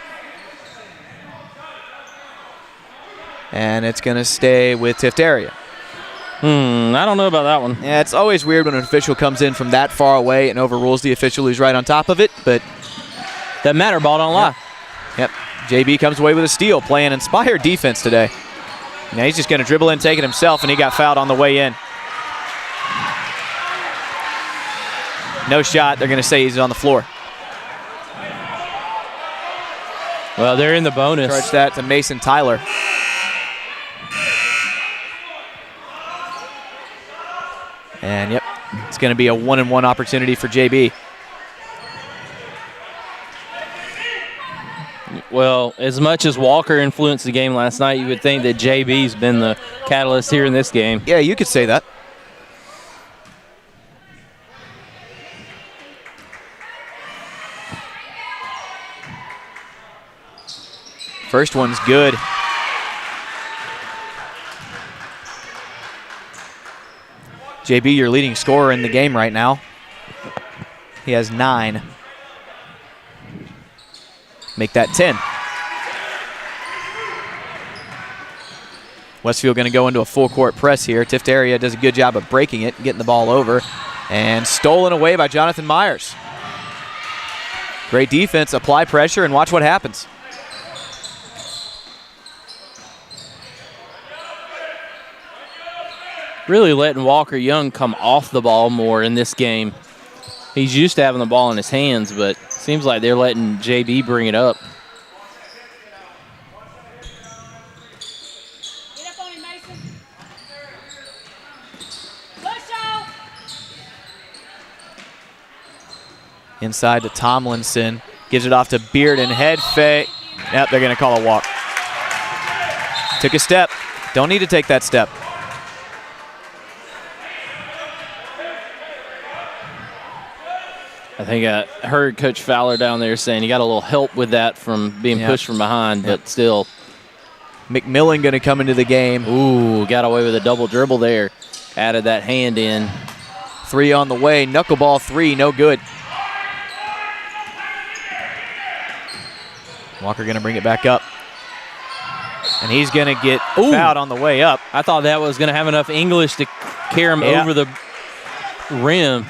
And it's going to stay with Tiftarea. I don't know about that one. Yeah, it's always weird when an official comes in from that far away and overrules the official who's right on top of it, but doesn't matter, ball don't lie. Yep. JB comes away with a steal, playing inspired defense today. Now he's just going to dribble in, take it himself, and he got fouled on the way in. No shot. They're going to say he's on the floor. Well, they're in the bonus. Charge that to Mason Tyler. And, yep, it's going to be a 1-and-1 opportunity for JB. Well, as much as Walker influenced the game last night, you would think that JB's been the catalyst here in this game. Yeah, you could say that. First one's good. JB, your leading scorer in the game right now. He has 9. Make that 10. Westfield going to go into a full court press here. Tiftarea does a good job of breaking it, getting the ball over, and stolen away by Jonathan Myers. Great defense, apply pressure, and watch what happens. Really letting Walker Young come off the ball more in this game. He's used to having the ball in his hands, but seems like they're letting JB bring it up. Inside to Tomlinson. Gives it off to Bearden. Head fake. Yep, they're going to call a walk. Took a step. Don't need to take that step. I think I heard Coach Fowler down there saying he got a little help with that from being pushed from behind, but still. McMillan going to come into the game. Ooh, got away with a double dribble there. Added that hand in. 3 on the way. Knuckleball 3, no good. Walker going to bring it back up. And he's going to get fouled on the way up. I thought that was going to have enough English to carry him over the rim.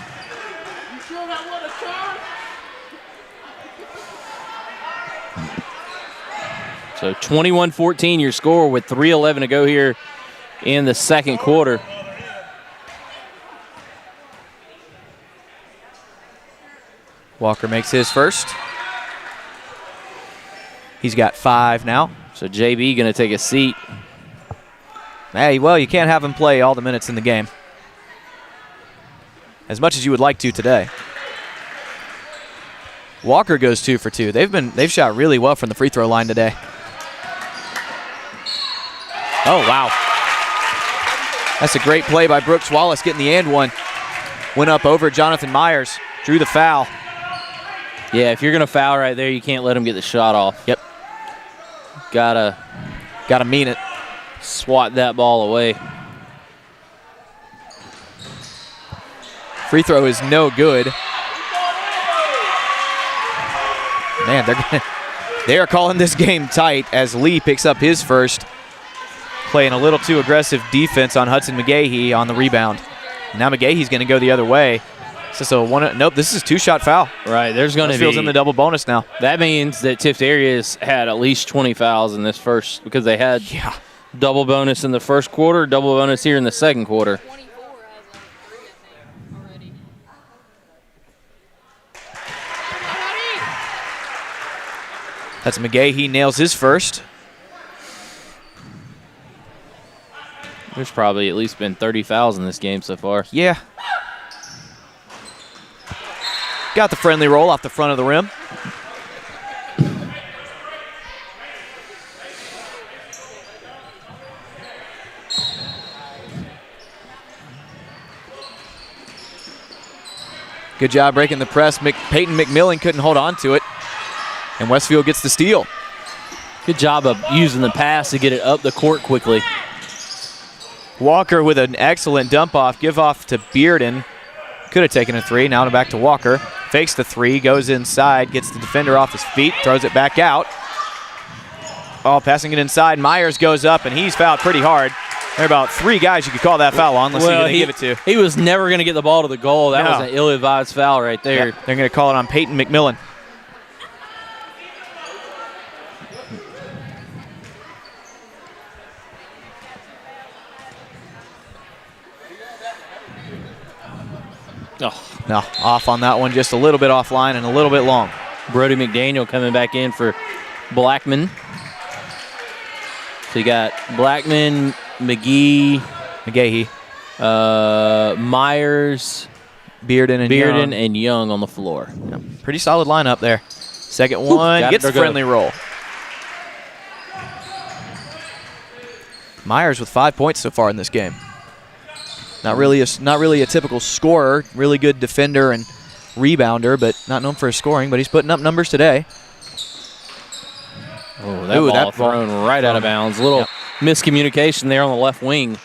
So 21-14 your score with 3:11 to go here in the second quarter. Walker makes his first. He's got 5 now. So JB going to take a seat. Hey, well, you can't have him play all the minutes in the game. As much as you would like to today. Walker goes 2 for 2. They've shot really well from the free throw line today. Oh, wow. That's a great play by Brooks Wallace, getting the and one. Went up over Jonathan Myers, drew the foul. Yeah, if you're going to foul right there, you can't let him get the shot off. Yep. Gotta mean it. Swat that ball away. Free throw is no good. Man, they are calling this game tight as Lee picks up his first. Playing a little too aggressive defense on Hudson McGahee on the rebound. Now McGahee's going to go the other way. Nope, this is a 2-shot foul. Right, there's going to be. Westfield's in the double bonus now. That means that Tiftera's had at least 20 fouls in this first, because they had double bonus in the first quarter, double bonus here in the second quarter. That's McGahee nails his first. There's probably at least been 30 fouls in this game so far. Yeah. Got the friendly roll off the front of the rim. Good job breaking the press. Peyton McMillan couldn't hold on to it. And Westfield gets the steal. Good job of using the pass to get it up the court quickly. Walker with an excellent dump off. Give off to Bearden. Could have taken a 3. Now back to Walker. Fakes the three, goes inside, gets the defender off his feet, throws it back out. Oh, passing it inside. Myers goes up, and he's fouled pretty hard. There are about 3 guys you could call that foul on. Let's see who they give it to. He was never going to get the ball to the goal. That was an ill-advised foul right there. Yep, they're going to call it on Peyton McMillan. Oh. No, off on that one, just a little bit offline and a little bit long. Brody McDaniel coming back in for Blackman. So you got Blackman, McGahee, Myers, Bearden and Young on the floor. Yep. Pretty solid lineup there. Second one gets the friendly roll. Myers with 5 points so far in this game. Not really a typical scorer. Really good defender and rebounder, but not known for his scoring. But he's putting up numbers today. Oh, that ball thrown right out of bounds. A little miscommunication there on the left wing.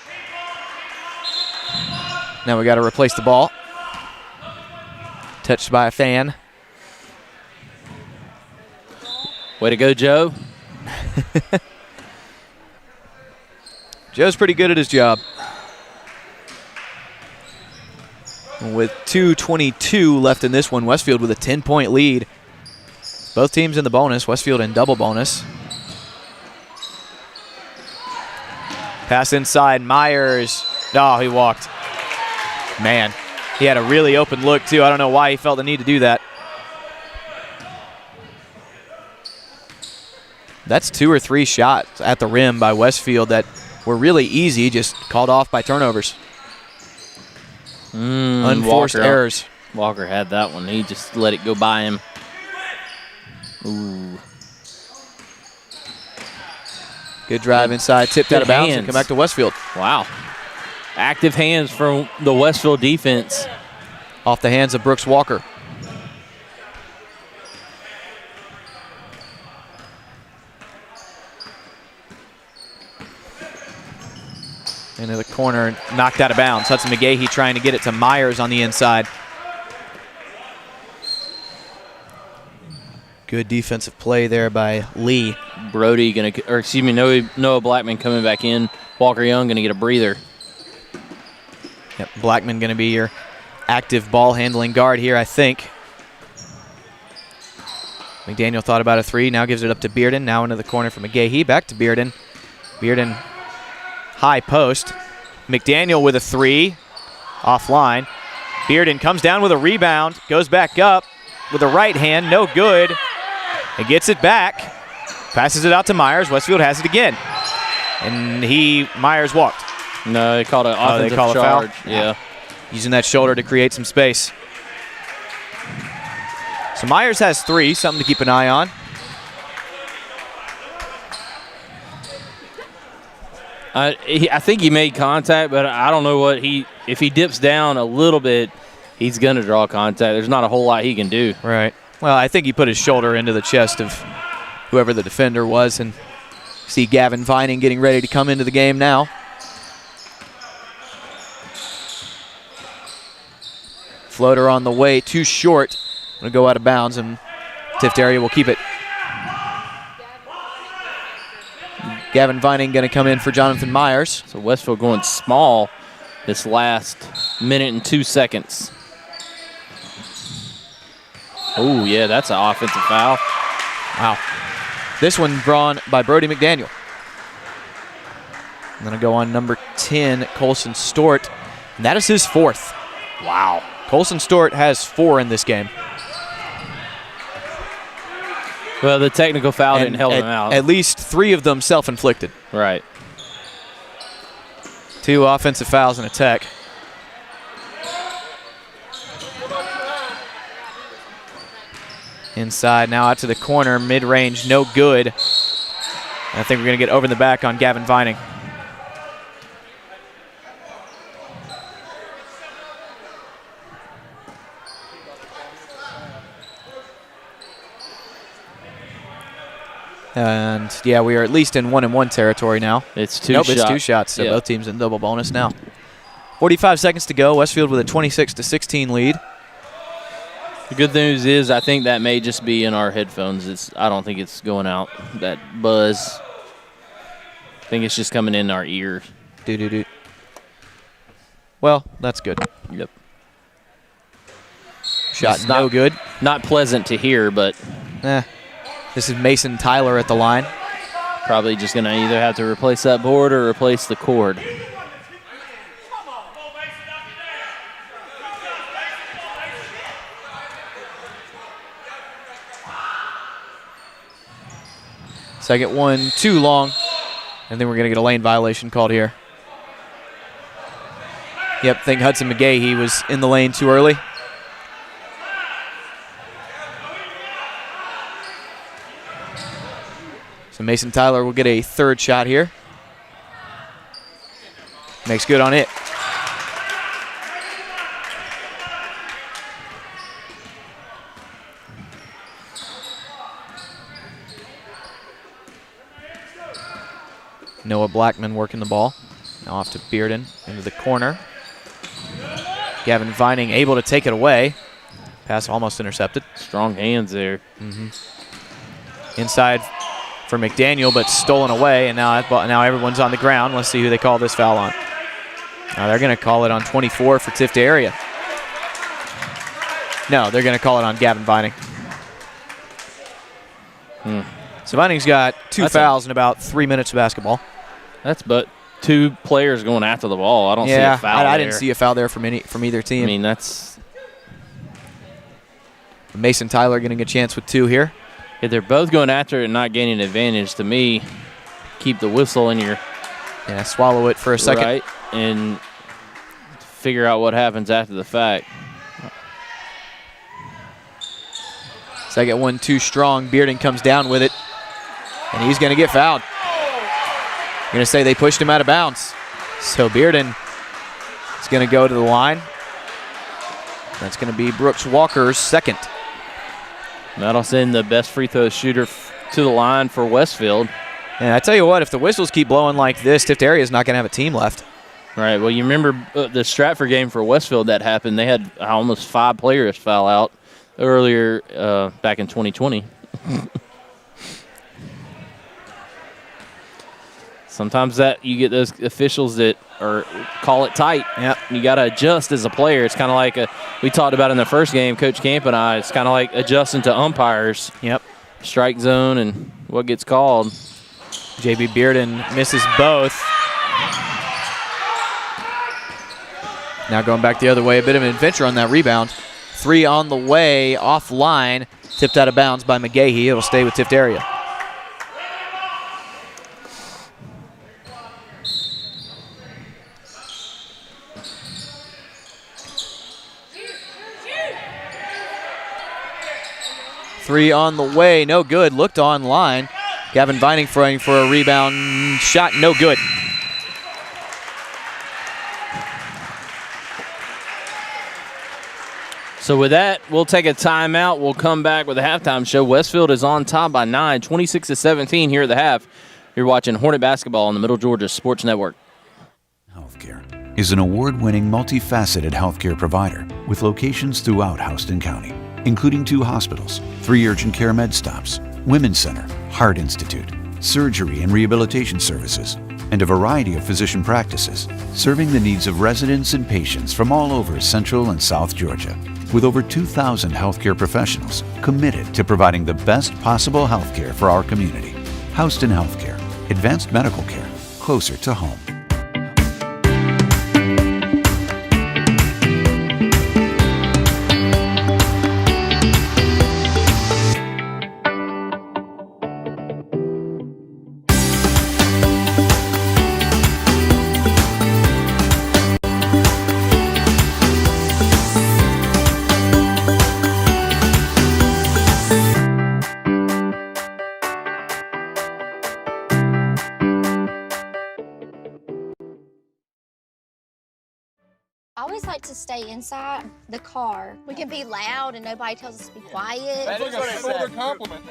Now we got to replace the ball. Touched by a fan. Way to go, Joe. Joe's pretty good at his job. With 2:22 left in this one, Westfield with a 10-point lead. Both teams in the bonus, Westfield in double bonus. Pass inside, Myers. Oh, he walked. Man, he had a really open look, too. I don't know why he felt the need to do that. That's 2 or 3 shots at the rim by Westfield that were really easy, just called off by turnovers. Unforced errors. Walker had that one. He just let it go by him. Ooh. Good drive inside, tipped out of bounds and come back to Westfield. Wow. Active hands from the Westfield defense. Off the hands of Brooks Walker. Into the corner, knocked out of bounds. Hudson McGahee trying to get it to Myers on the inside. Good defensive play there by Lee. Brody Noah Blackman coming back in. Walker Young gonna get a breather. Yep, Blackman gonna be your active ball handling guard here, I think. McDaniel thought about a 3, now gives it up to Bearden. Now into the corner for McGahee, back to Bearden. Bearden, high post. McDaniel with a 3, offline. Bearden comes down with a rebound, goes back up with the right hand, no good. He gets it back, passes it out to Myers. Westfield has it again. And Myers walked. No, they called an offensive charge. Foul? Yeah. Using that shoulder to create some space. So Myers has 3, something to keep an eye on. I think he made contact, but I don't know if he dips down a little bit, he's going to draw contact. There's not a whole lot he can do. Right. Well, I think he put his shoulder into the chest of whoever the defender was, and see Gavin Vining getting ready to come into the game now. Floater on the way, too short. Going to go out of bounds, and Tiftarea will keep it. Gavin Vining going to come in for Jonathan Myers. So Westfield going small this last minute and 2 seconds. Oh, yeah, that's an offensive foul. Wow. This one drawn by Brody McDaniel. I'm going to go on number 10, Colson Stewart. And that is his 4th. Wow. Colson Stewart has 4 in this game. Well, the technical foul didn't help him out. At least 3 of them self-inflicted. Right. 2 offensive fouls and a tech. Inside, now out to the corner, mid-range, no good. I think we're going to get over the back on Gavin Vining. And, yeah, we are at least in 1-1 territory now. It's 2 shots. It's 2 shots, so both teams in double bonus now. 45 seconds to go. Westfield with a 26-16 lead. The good news is I think that may just be in our headphones. I don't think it's going out, that buzz. I think it's just coming in our ears. Do. Well, that's good. Yep. Shot no good. Not pleasant to hear, but this is Mason Tyler at the line. Probably just going to either have to replace that board or replace the cord. Second one too long, and then we're going to get a lane violation called here. Yep, I think Hudson McGahee was in the lane too early. So Mason Tyler will get a third shot here. Makes good on it. Noah Blackman working the ball. Now off to Bearden into the corner. Gavin Vining able to take it away. Pass almost intercepted. Strong hands there. Inside for McDaniel, but stolen away, and now everyone's on the ground. Let's see who they call this foul on. They're going to call it on 24 for Tiftarea. No, they're going to call it on Gavin Vining. So Vining's got two fouls in about 3 minutes of basketball. That's but two players going after the ball. I don't see a foul there. I didn't see a foul there from either team. I mean, that's... Mason Tyler getting a chance with two here. If they're both going after it and not gaining advantage, to me, keep the whistle in your... Yeah, swallow it for a second. Right, and figure out what happens after the fact. Second one too strong. Bearden comes down with it, and he's going to get fouled. Going to say they pushed him out of bounds. So Bearden is going to go to the line. That's going to be Brooks Walker's second. That'll send the best free throw shooter to the line for Westfield. And I tell you what, if the whistles keep blowing like this, Tiftarea is not going to have a team left. Right. Well, you remember the Stratford game for Westfield that happened. They had almost 5 players foul out earlier back in 2020. Sometimes that you get those officials that call it tight. Yep. You got to adjust as a player. It's kind of like we talked about in the first game, Coach Camp and I. It's kind of like adjusting to umpires. Yep. Strike zone and what gets called. JB Bearden misses both. Now going back the other way, a bit of an adventure on that rebound. 3 on the way, offline, tipped out of bounds by McGahee. It'll stay with Tiftarea. Three on the way, no good. Looked online. Gavin Vining throwing for a rebound. Shot, no good. So with that, we'll take a timeout. We'll come back with a halftime show. Westfield is on top by 9, 26-17 here at the half. You're watching Hornet basketball on the Middle Georgia Sports Network. Healthcare is an award-winning, multifaceted healthcare provider with locations throughout Houston County, including 2 hospitals, 3 urgent care med stops, Women's Center, Heart Institute, surgery and rehabilitation services, and a variety of physician practices, serving the needs of residents and patients from all over Central and South Georgia. With over 2,000 healthcare professionals committed to providing the best possible healthcare for our community. Houston Healthcare, advanced medical care, closer to home. I always like to stay inside the car. We can be loud and nobody tells us to be quiet. That is a shoulder compliment.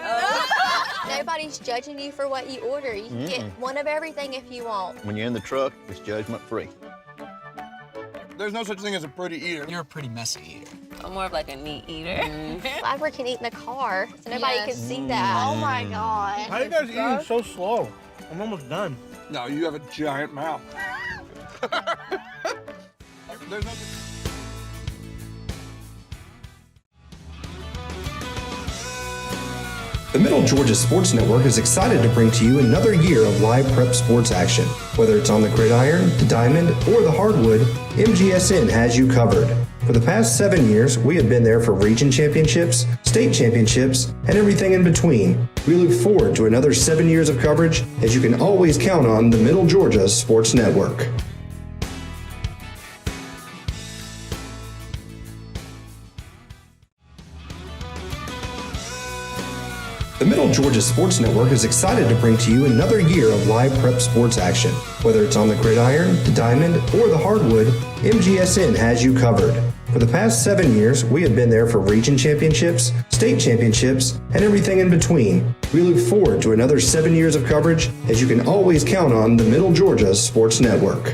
Nobody's judging you for what you order. You can get one of everything if you want. When you're in the truck, it's judgment free. There's no such thing as a pretty eater. You're a pretty messy eater. I'm more of like a neat eater. Flagler can eat in the car, so nobody can see that. Oh my God. How are you guys eating so slow? I'm almost done. No, you have a giant mouth. There's no... The Middle Georgia Sports Network is excited to bring to you another year of live prep sports action. Whether it's on the gridiron, the diamond, or the hardwood, MGSN has you covered. For the past 7 years, we have been there for region championships, state championships, and everything in between. We look forward to another 7 years of coverage, as you can always count on the Middle Georgia Sports Network. The Middle Georgia Sports Network is excited to bring to you another year of live prep sports action. Whether it's on the gridiron, the diamond, or the hardwood, MGSN has you covered. For the past 7 years, we have been there for region championships, state championships, and everything in between. We look forward to another 7 years of coverage, as you can always count on the Middle Georgia Sports Network.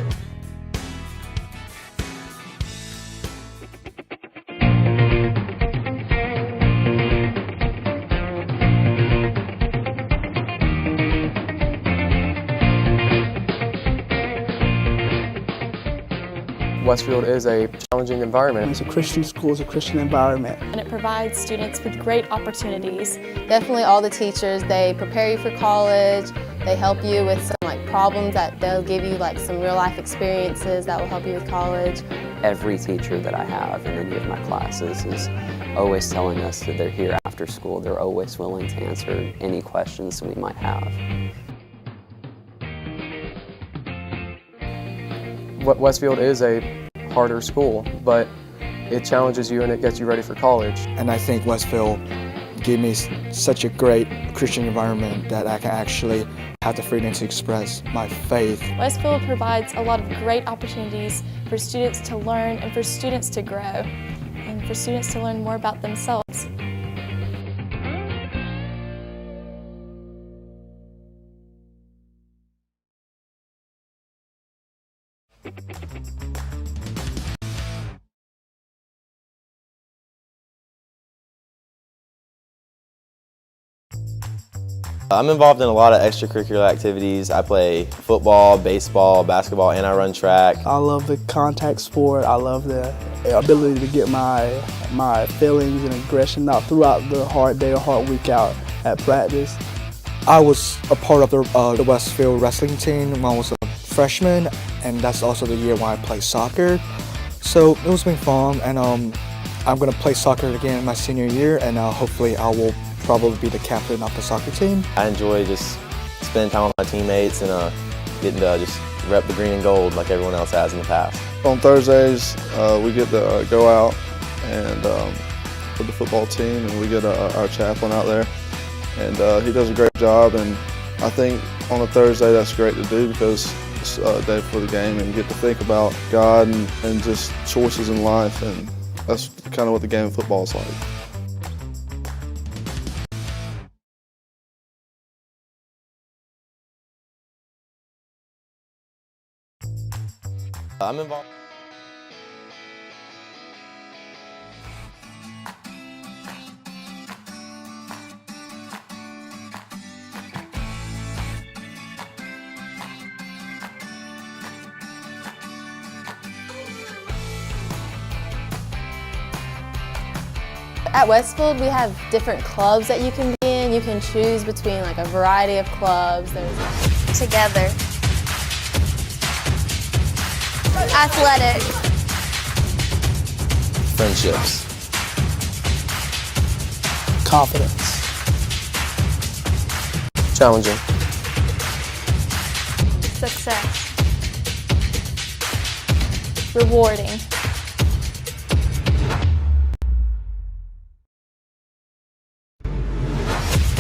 Westfield is a challenging environment. It's a Christian school, it's a Christian environment. And it provides students with great opportunities. Definitely all the teachers, they prepare you for college, they help you with some problems that they'll give you some real life experiences that will help you with college. Every teacher that I have in any of my classes is always telling us that they're here after school. They're always willing to answer any questions we might have. Westfield is a harder school, but it challenges you and it gets you ready for college. And I think Westfield gave me such a great Christian environment that I can actually have the freedom to express my faith. Westfield provides a lot of great opportunities for students to learn and for students to grow and for students to learn more about themselves. I'm involved in a lot of extracurricular activities. I play football, baseball, basketball, and I run track. I love the contact sport. I love the ability to get my feelings and aggression out throughout the hard day or hard week out at practice. I was a part of the Westfield wrestling team when I was a freshman, and that's also the year when I played soccer. So it was been fun, and I'm going to play soccer again in my senior year, and hopefully I will probably be the captain of the soccer team. I enjoy just spending time with my teammates and getting to just rep the green and gold like everyone else has in the past. On Thursdays, we get to go out and with the football team, and we get our chaplain out there, and he does a great job. And I think on a Thursday that's great to do because it's a day before the game, and you get to think about God and just choices in life, and that's kind of what the game of football is like. I'm involved. At Westfield, we have different clubs that you can be in. You can choose between a variety of clubs. There's Together. Athletic. Friendships. Confidence. Challenging. Success. Rewarding.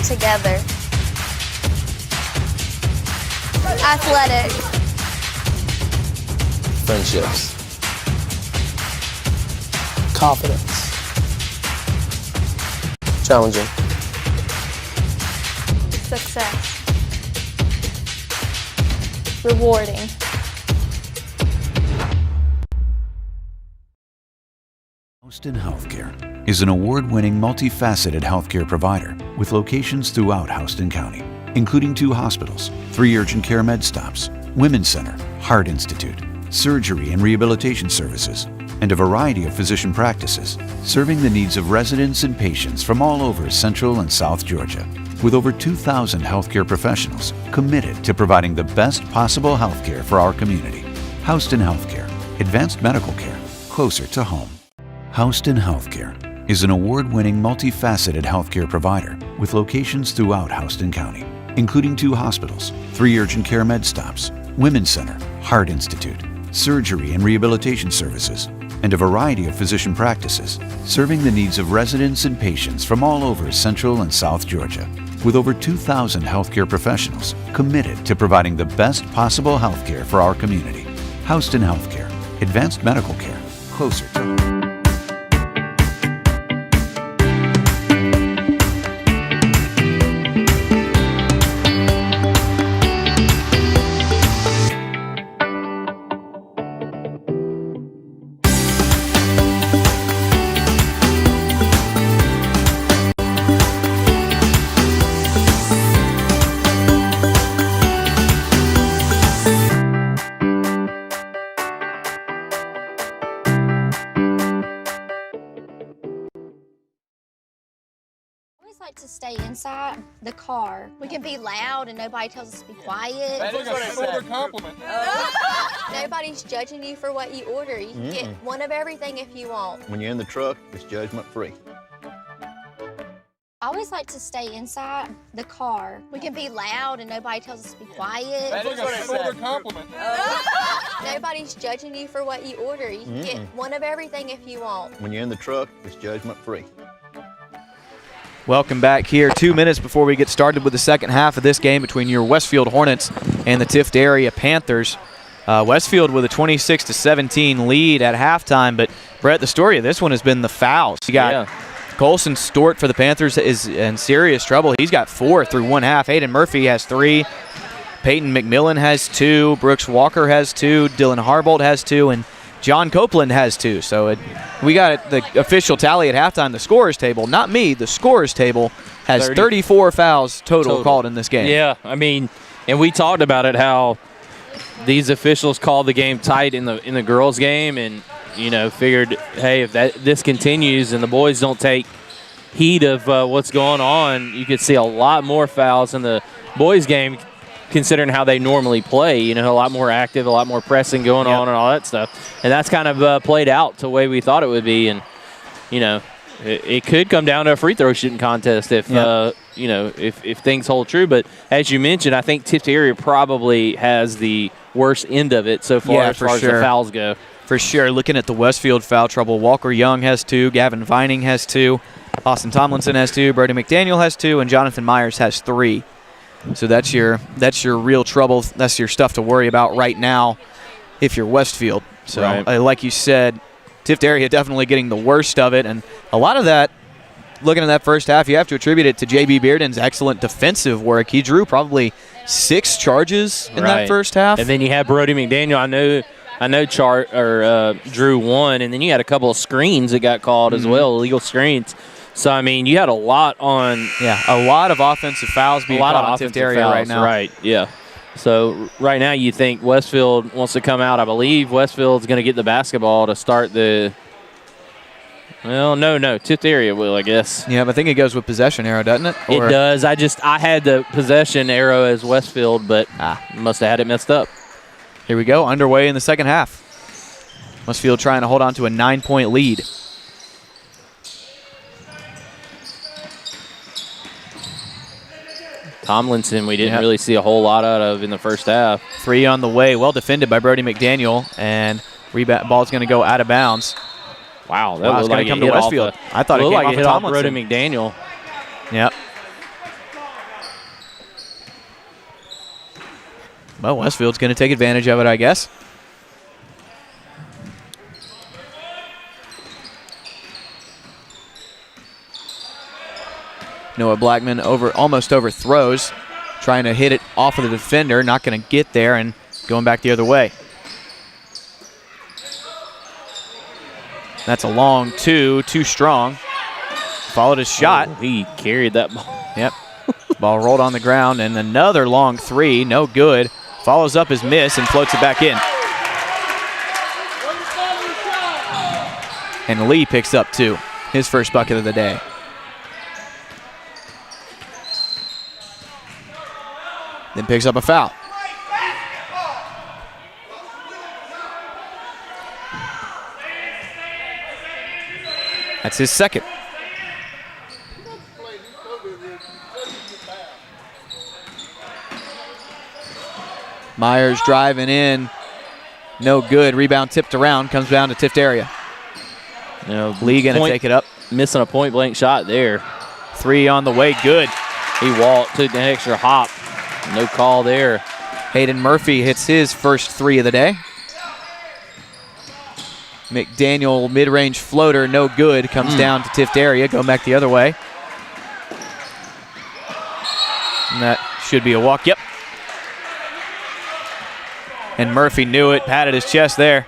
Together. Athletic. Friendships. Confidence. Challenging. Success. Rewarding. Houston Healthcare is an award-winning multifaceted healthcare provider with locations throughout Houston County, including 2 hospitals, 3 urgent care med stops, Women's Center, Heart Institute, surgery and rehabilitation services, and a variety of physician practices, serving the needs of residents and patients from all over Central and South Georgia, with over 2,000 healthcare professionals committed to providing the best possible healthcare for our community. Houston Healthcare, advanced medical care, closer to home. Houston Healthcare is an award-winning multifaceted healthcare provider with locations throughout Houston County, including 2 hospitals, 3 urgent care med stops, Women's Center, Heart Institute, surgery and rehabilitation services, and a variety of physician practices, serving the needs of residents and patients from all over Central and South Georgia, with over 2,000 healthcare professionals committed to providing the best possible healthcare for our community. Houston Healthcare, advanced medical care, closer to home. Like to stay inside the car. We can be loud and nobody tells us to be quiet. That is a shoulder compliment. Nobody's judging you for what you order. You can get one of everything if you want. When you're in the truck, it's judgment free. I always like to stay inside the car. We can be loud and nobody tells us to be quiet. That is a shoulder compliment. Nobody's judging you for what you order. You can get one of everything if you want. When you're in the truck, it's judgment free. Welcome back here. 2 minutes before we get started with the second half of this game between your Westfield Hornets and the Tiftarea Panthers. Westfield with a 26-17 lead at halftime, but Brett, the story of this one has been the fouls. You got Colson Stewart for the Panthers is in serious trouble. He's got 4 through one half. Hayden Murphy has 3. Peyton McMillan has 2. Brooks Walker has 2. Dylan Harbolt has 2. And John Copeland has 2. So we got the official tally at halftime. The scorers table, not me, the scorers table has 34 fouls total called in this game. Yeah, I mean, and we talked about it, how these officials called the game tight in the girls' game, and figured, hey, if this continues and the boys don't take heed of what's going on, you could see a lot more fouls in the boys' game, considering how they normally play, a lot more active, a lot more pressing going on and all that stuff. And that's kind of played out the way we thought it would be. And, it could come down to a free throw shooting contest if, if things hold true. But as you mentioned, I think Tiftarea probably has the worst end of it so far as the fouls go. For sure. Looking at the Westfield foul trouble, Walker Young has 2, Gavin Vining has 2, Austin Tomlinson has 2, Brody McDaniel has 2, and Jonathan Myers has 3. So that's your real trouble. That's your stuff to worry about right now if you're Westfield. So like you said, Tiftarea definitely getting the worst of it. And a lot of that, looking at that first half, you have to attribute it to J.B. Bearden's excellent defensive work. He drew probably 6 charges in that first half. And then you had Brody McDaniel. I know drew 1, and then you had a couple of screens that got called as well, illegal screens. So, I mean, you had a lot on. Yeah, a lot of offensive fouls being called on Tiftarea right now. Right, yeah. So, right now you think Westfield wants to come out. I believe Westfield's going to get the basketball to start the – well, no, Tiftarea will, I guess. Yeah, but I think it goes with possession arrow, doesn't it? It does. I had the possession arrow as Westfield, but must have had it messed up. Here we go, underway in the second half. Westfield trying to hold on to a 9-point lead. Tomlinson, we didn't really see a whole lot out of in the first half. 3 on the way, well defended by Brody McDaniel, and ball's going to go out of bounds. Wow, that was going to come to Westfield. I thought it came off hit of off Brody McDaniel. Yep. Well, Westfield's going to take advantage of it, I guess. Noah Blackman almost overthrows, trying to hit it off of the defender, not going to get there, and going back the other way. That's a long two, too strong. Followed his shot. Oh, he carried that ball. Yep. Ball rolled on the ground, and another long three, no good. Follows up his miss and floats it back in. And Lee picks up two, his first bucket of the day. Then picks up a foul. That's his second. Myers driving in, no good. Rebound tipped around, comes down to Tiftarea. You know, Lee gonna take it up. Missing a point-blank shot there. Three on the way, good. He walked, took an extra hop. No call there. Hayden Murphy hits his first three of the day. McDaniel mid-range floater, no good. Comes down to Tiftarea, going back the other way. And that should be a walk, yep. And Murphy knew it, patted his chest there.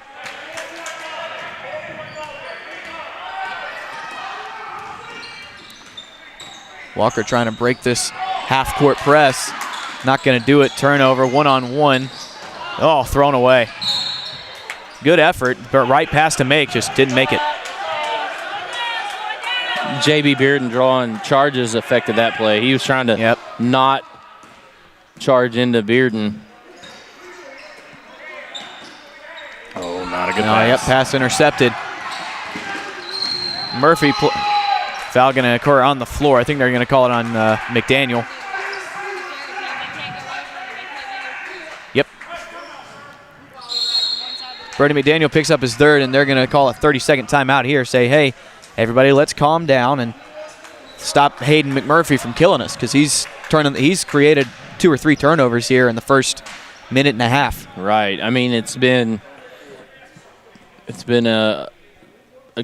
Walker trying to break this half-court press. Not going to do it. Turnover, one-on-one. Oh, thrown away. Good effort, but right pass to make, just didn't make it. J.B. Bearden drawing charges affected that play. He was trying to not charge into Bearden. Oh, not a good pass. Yep, pass intercepted. Murphy, foul going to occur on the floor. I think they're going to call it on McDaniel. Yep. Brady McDaniel picks up his third, and they're going to call a 30-second timeout here. Say, hey, everybody, let's calm down and stop Hayden McMurphy from killing us, because he's created 2 or 3 turnovers here in the first minute and a half. Right. I mean, it's been a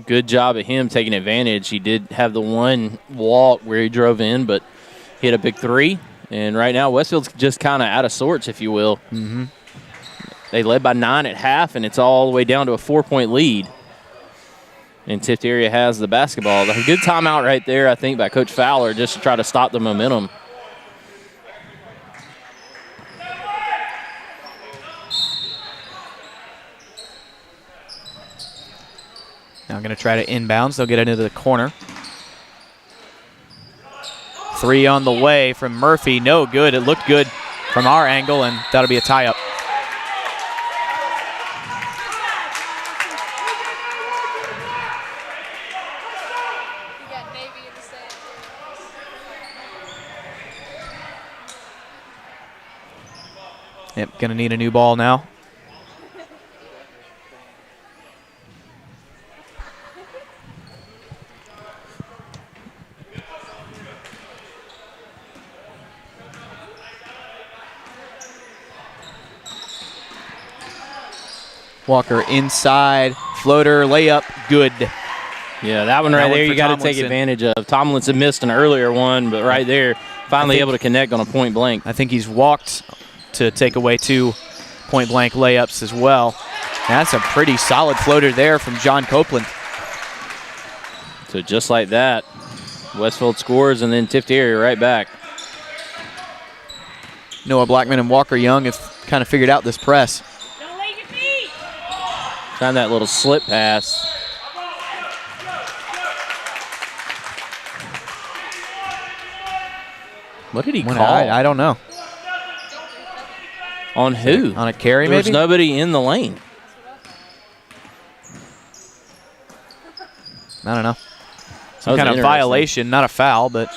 good job of him taking advantage. He did have the one walk where he drove in, but hit a big three. And right now, Westfield's just kind of out of sorts, if you will. Mm-hmm. They led by 9 at half, and it's all the way down to a 4-point lead. And Tiftarea has the basketball. A good timeout right there, I think, by Coach Fowler, just to try to stop the momentum. Now I'm going to try to inbounds. They'll get it into the corner. 3 on the way from Murphy. No good. It looked good from our angle, and that'll be a tie-up. Yep, going to need a new ball now. Walker inside, floater, layup, good. Yeah, that one right there you got to take advantage of. Tomlinson missed an earlier one, but right there, finally able to connect on a point blank. I think he's walked to take away 2 point blank layups as well. That's a pretty solid floater there from John Copeland. So just like that, Westfield scores, and then Tiftarea right back. Noah Blackman and Walker Young have kind of figured out this press. Trying that little slip pass. What did he call? I don't know. On who? On a carry, maybe? There's maybe? nobody in the lane. I don't know. Some kind of violation, not a foul, but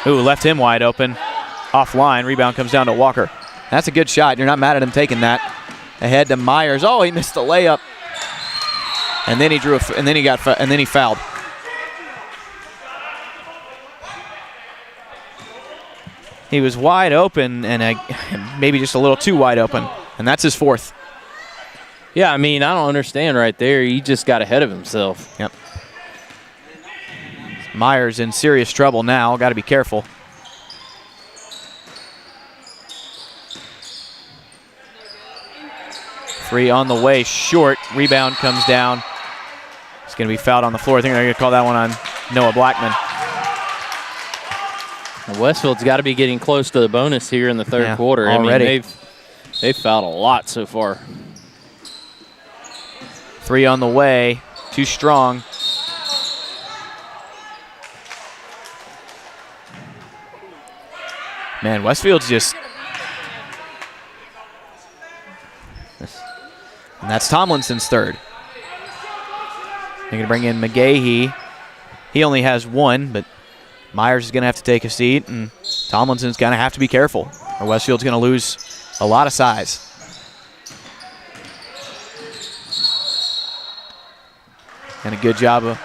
ooh, left him wide open. Offline, rebound comes down to Walker. That's a good shot. You're not mad at him taking that. Ahead to Myers. Oh, he missed the layup. And then he drew and then he fouled. He was wide open and maybe just a little too wide open, and that's his 4th. Yeah, I mean, I don't understand right there. He just got ahead of himself. Yep. Myers in serious trouble now. Got to be careful. Three on the way, short. Rebound comes down. going to be fouled on the floor. I think they're going to call that one on Noah Blackman. Westfield's got to be getting close to the bonus here in the third quarter. Already. I mean, they've fouled a lot so far. 3 on the way. Too strong. Man, Westfield's just... And that's Tomlinson's third. They're going to bring in McGahee. He only has 1, but Myers is going to have to take a seat, and Tomlinson's going to have to be careful, or Westfield's going to lose a lot of size. And a good job of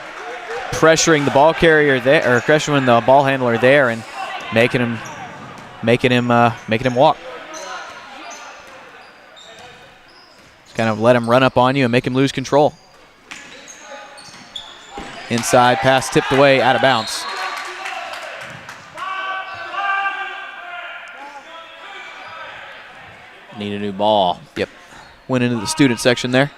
pressuring the ball carrier there, or pressuring the ball handler there, and making him walk. Just kind of let him run up on you and make him lose control. Inside pass tipped away, out of bounds. Need a new ball. Yep. Went into the student section there.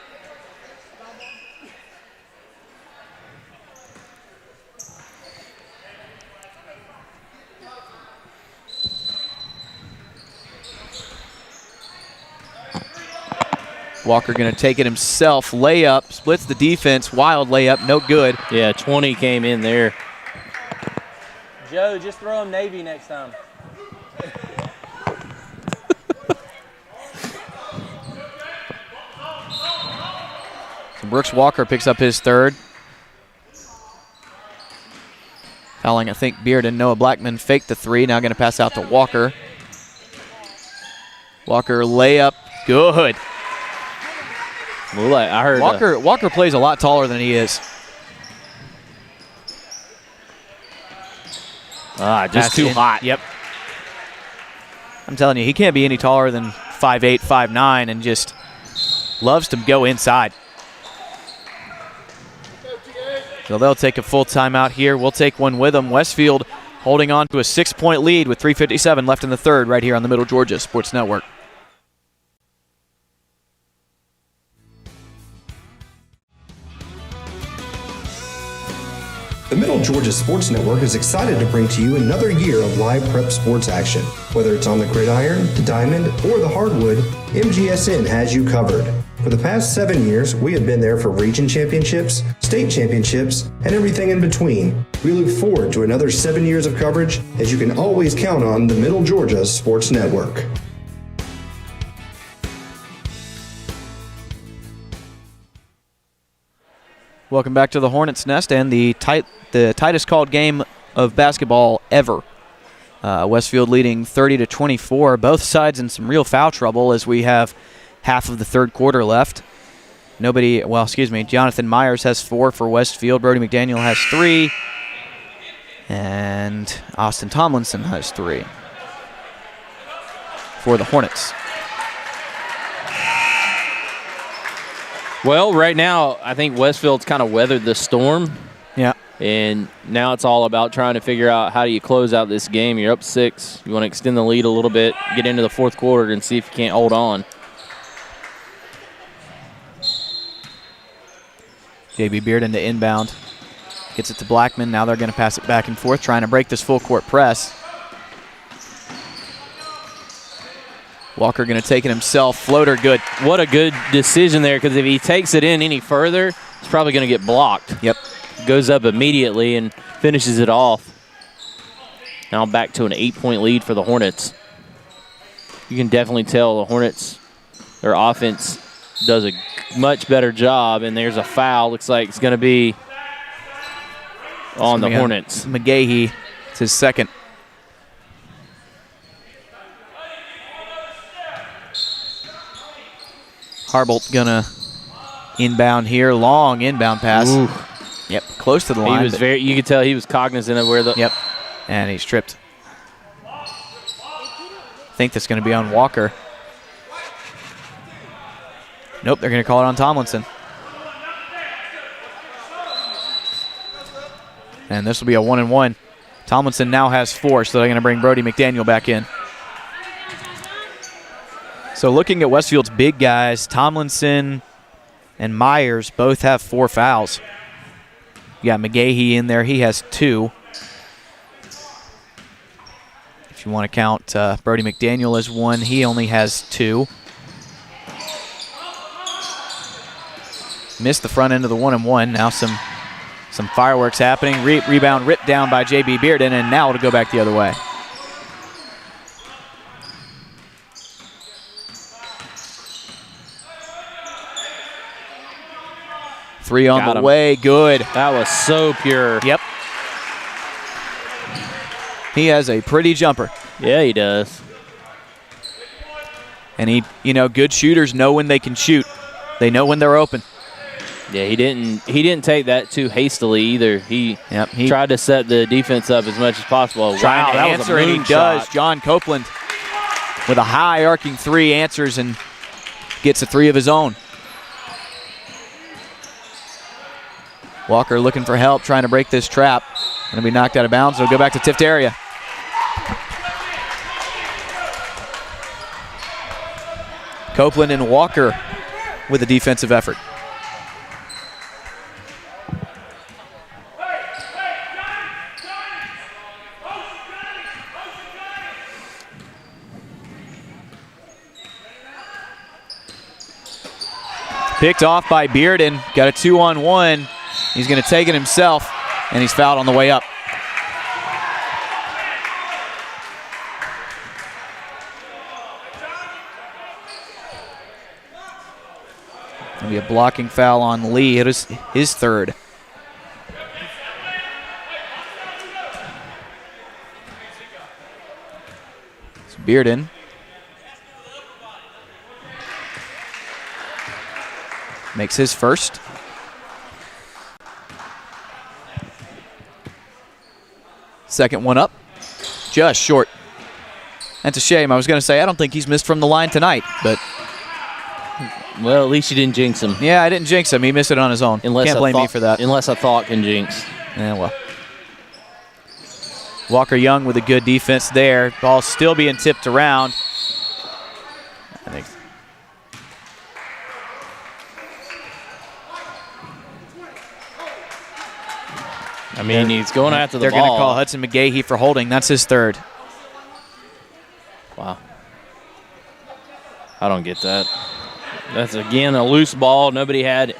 Walker going to take it himself. Layup, splits the defense. Wild layup, no good. Yeah, 20 came in there. Joe, just throw him Navy next time. So Brooks Walker picks up his third. Fouling, I think, Beard and Noah Blackman faked the 3. Now going to pass out to Walker. Walker layup, good. Well, I heard Walker plays a lot taller than he is. Just too hot. Yep. I'm telling you, he can't be any taller than 5'8", 5'9", and just loves to go inside. So they'll take a full timeout here. We'll take one with them. Westfield holding on to a 6-point lead with 3:57 left in the third right here on the Middle Georgia Sports Network. The Middle Georgia Sports Network is excited to bring to you another year of live prep sports action. Whether it's on the gridiron, the diamond, or the hardwood, MGSN has you covered. For the past 7 years, we have been there for region championships, state championships, and everything in between. We look forward to another 7 years of coverage, as you can always count on the Middle Georgia Sports Network. Welcome back to the Hornets' Nest and the tightest called game of basketball ever. Westfield leading 30-24. Both sides in some real foul trouble as we have half of the third quarter left. Jonathan Myers has 4 for Westfield. Brody McDaniel has 3. And Austin Tomlinson has 3 for the Hornets. Well, right now, I think Westfield's kind of weathered the storm. Yeah. And now it's all about trying to figure out how do you close out this game. You're up 6. You want to extend the lead a little bit, get into the fourth quarter, and see if you can't hold on. J.B. Bearden to inbound. Gets it to Blackman. Now they're going to pass it back and forth, trying to break this full court press. Walker going to take it himself. Floater good. What a good decision there, because if he takes it in any further, it's probably going to get blocked. Yep. Goes up immediately and finishes it off. Now back to an 8-point lead for the Hornets. You can definitely tell the Hornets, their offense does a much better job, and there's a foul. Looks like it's going to be on the Hornets. McGahee, it's his second. Harbolt gonna inbound here. Long inbound pass. Ooh. Yep, close to the line. He was you could tell he was cognizant of where the. Yep, and he's tripped. I think that's going to be on Walker. Nope, they're going to call it on Tomlinson. And this will be a 1-and-1. Tomlinson now has 4, so they're going to bring Brody McDaniel back in. So looking at Westfield's big guys, Tomlinson and Myers both have 4 fouls. You got McGahee in there. He has 2. If you want to count Brody McDaniel as 1, he only has 2. Missed the front end of the 1-and-1. Now some fireworks happening. Rebound ripped down by J.B. Bearden, and now it'll go back the other way. Three on the way, good. That was so pure. Yep. He has a pretty jumper. Yeah, he does. And good shooters know when they can shoot. They know when they're open. Yeah, he didn't take that too hastily either. He tried to set the defense up as much as possible. Trying to that answer, was a and he does. John Copeland with a high arcing 3 answers and gets a 3 of his own. Walker looking for help, trying to break this trap. Going to be knocked out of bounds. It'll go back to Tiftarea. Copeland and Walker with a defensive effort. Picked off by Bearden. Got a 2-on-1. He's going to take it himself, and he's fouled on the way up. Going to be a blocking foul on Lee. It is his 3rd. It's Bearden. Makes his 1st. Second one up. Just short. That's a shame. I was going to say, I don't think he's missed from the line tonight, but. Well, at least you didn't jinx him. Yeah, I didn't jinx him. He missed it on his own. Can't blame me for that. Unless a thought can jinx. Yeah, well. Walker Young with a good defense there. Ball still being tipped around. I think. I mean, he's going after the They're ball. going to call Hudson McGahee for holding. That's his 3rd. Wow. I don't get that. That's, again, a loose ball. Nobody had it.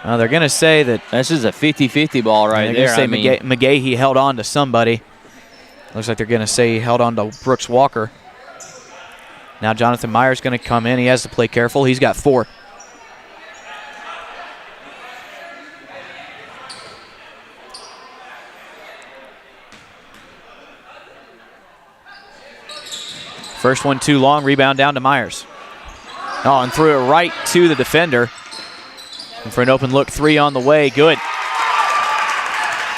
They're going to say that. That's just a 50-50 ball right there. They're going to say McGahee held on to somebody. Looks like they're going to say he held on to Brooks Walker. Now Jonathan Myers going to come in. He has to play careful. He's got 4. First one too long, rebound down to Myers. Oh, and threw it right to the defender. And for an open look, 3 on the way, good.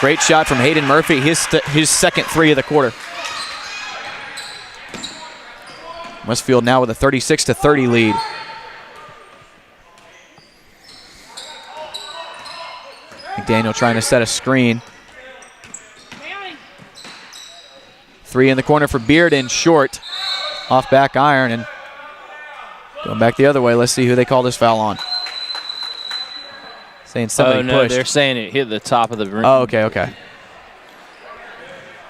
Great shot from Hayden Murphy, his second 3 of the quarter. Westfield now with a 36-30 lead. McDaniel trying to set a screen. 3 in the corner for Bearden, short. Off back iron and going back the other way. Let's see who they call this foul on. Saying somebody pushed. They're saying it hit the top of the rim. Oh, okay.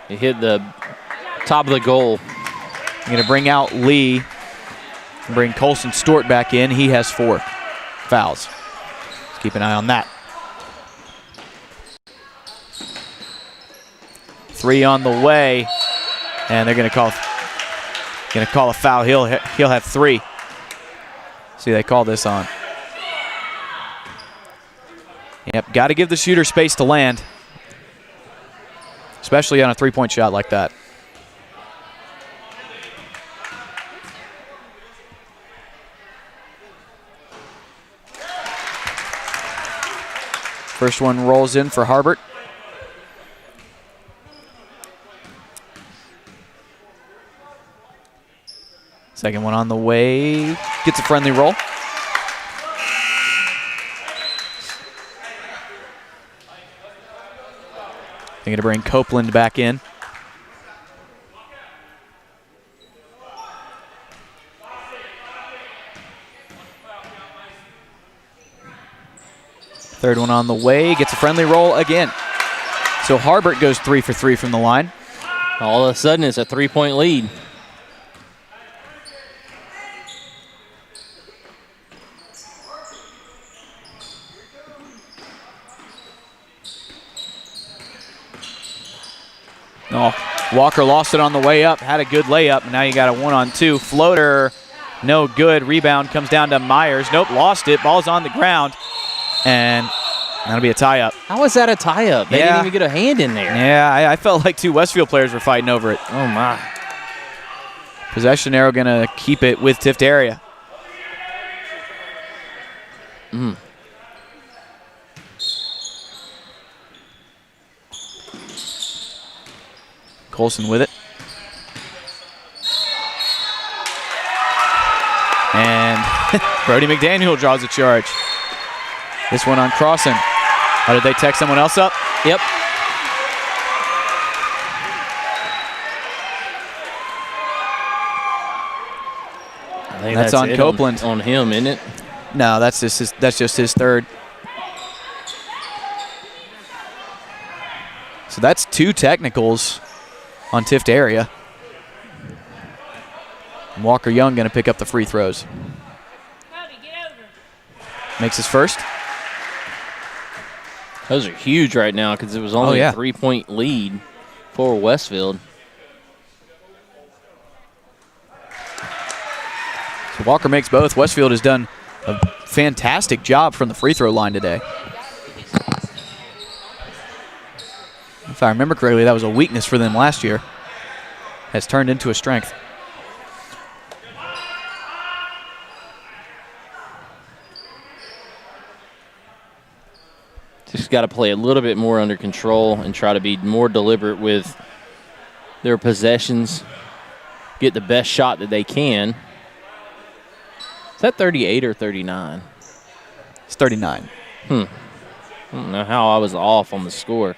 It hit the top of the goal. I'm going to bring out Lee and bring Colson Stewart back in. He has 4 fouls. Let's keep an eye on that. 3 on the way, and they're going to call a foul. He'll have 3. See, they call this on. Yep, got to give the shooter space to land, especially on a 3-point shot like that. First one rolls in for Harbert. Second one on the way. Gets a friendly roll. They're going to bring Copeland back in. Third one on the way, gets a friendly roll again. So Harbert goes 3 for 3 from the line. All of a sudden, it's a 3-point lead. Oh, Walker lost it on the way up, had a good layup, and now you got a 1-on-2. Floater, no good. Rebound comes down to Myers. Nope, lost it. Ball's on the ground, and that'll be a tie-up. How was that a tie-up? They didn't even get a hand in there. Yeah, I felt like 2 Westfield players were fighting over it. Oh, my. Possession arrow going to keep it with Tiftarea. Colson with it. And Brody McDaniel draws a charge. This one on crossing. Oh, did they text someone else up? Yep. I think that's on Copeland. On him, isn't it? No, that's just his third. So that's 2 technicals on Tiftarea. Walker Young going to pick up the free throws. Makes his first. Those are huge right now because it was only a 3-point lead for Westfield. So Walker makes both. Westfield has done a fantastic job from the free throw line today. If I remember correctly, that was a weakness for them last year. Has turned into a strength. Just got to play a little bit more under control and try to be more deliberate with their possessions. Get the best shot that they can. Is that 38 or 39? It's 39. I don't know how I was off on the score.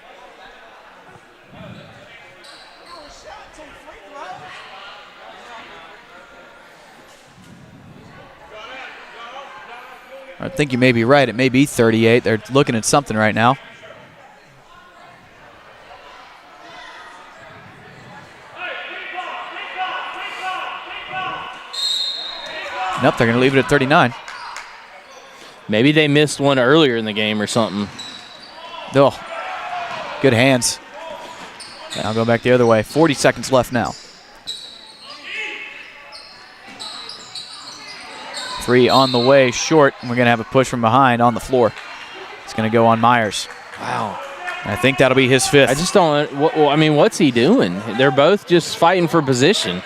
I think you may be right. It may be 38. They're looking at something right now. Nope, they're going to leave it at 39. Maybe they missed one earlier in the game or something. Oh, good hands. I'll go back the other way. 40 seconds left now. 3 on the way, short. We're going to have a push from behind on the floor. It's going to go on Myers. Wow. I think that'll be his 5th. I just don't, I mean, what's he doing? They're both just fighting for position.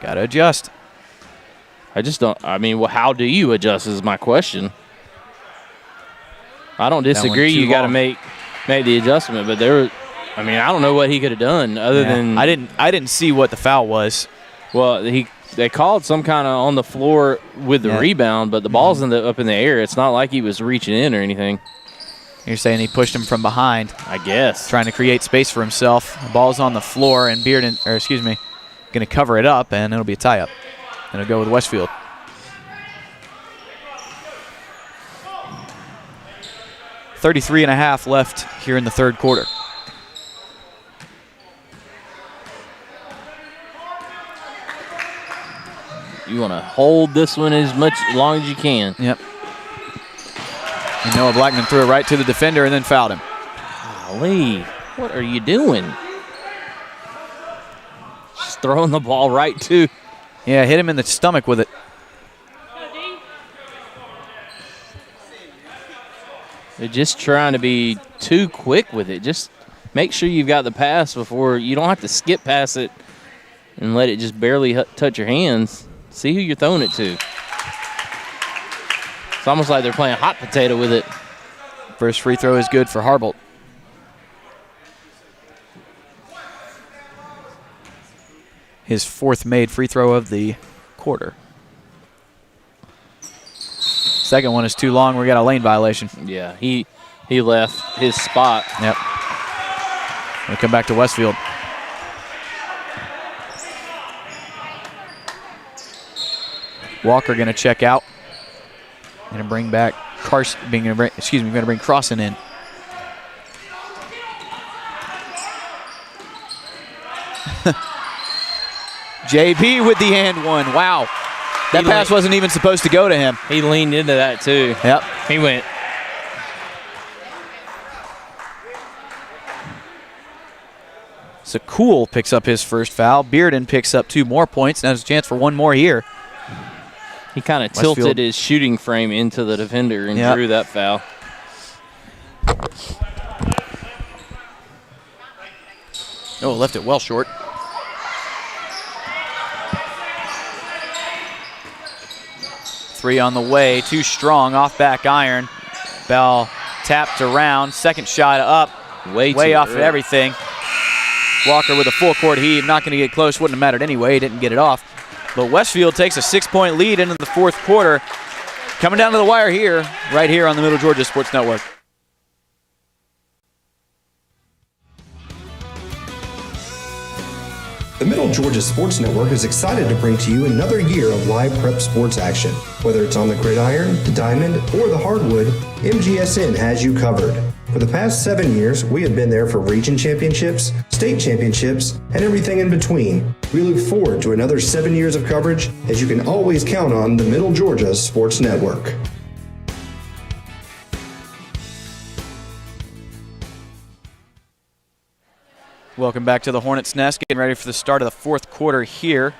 Got to adjust. I just don't, I mean, well, how do you adjust is my question. I don't disagree. You got to make the adjustment, but I mean, I don't know what he could have done other than. I didn't see what the foul was. Well, they called some kind of on the floor with the rebound, but the ball's up in the air. It's not like he was reaching in or anything. You're saying he pushed him from behind. I guess. Trying to create space for himself. The ball's on the floor, and going to cover it up, and it'll be a tie-up. And it'll go with Westfield. .33.5 left here in the third quarter. You want to hold this one as long as you can. Yep. And Noah Blackman threw it right to the defender and then fouled him. Golly, what are you doing? Just throwing the ball right to. Yeah, hit him in the stomach with it. They're just trying to be too quick with it. Just make sure you've got the pass before you don't have to skip past it and let it just barely touch your hands. See who you're throwing it to. It's almost like they're playing hot potato with it. First free throw is good for Harbolt. His 4th made free throw of the quarter. Second one is too long. We got a lane violation. Yeah, he left his spot. Yep. We'll come back to Westfield. Walker going to check out. Going to bring back going to bring Crossan in. JB with the and one. Wow. That pass wasn't even supposed to go to him. He leaned into that too. Yep. He went. So Cool picks up his first foul. Bearden picks up 2 more points. Now there's a chance for 1 more here. He kind of tilted his shooting frame into the defender and drew that foul. Oh, left it well short. Three on the way, too strong, off back iron. Bell tapped around, second shot up, way off of everything. Walker with a full court heave, not going to get close, wouldn't have mattered anyway, he didn't get it off. But Westfield takes a 6-point lead into the fourth quarter. Coming down to the wire here, right here on the Middle Georgia Sports Network. The Middle Georgia Sports Network is excited to bring to you another year of live prep sports action. Whether it's on the gridiron, the diamond, or the hardwood, MGSN has you covered. For the past 7 years, we have been there for region championships, state championships, and everything in between. We look forward to another 7 years of coverage, as you can always count on the Middle Georgia Sports Network. Welcome back to the Hornets' Nest, getting ready for the start of the fourth quarter here.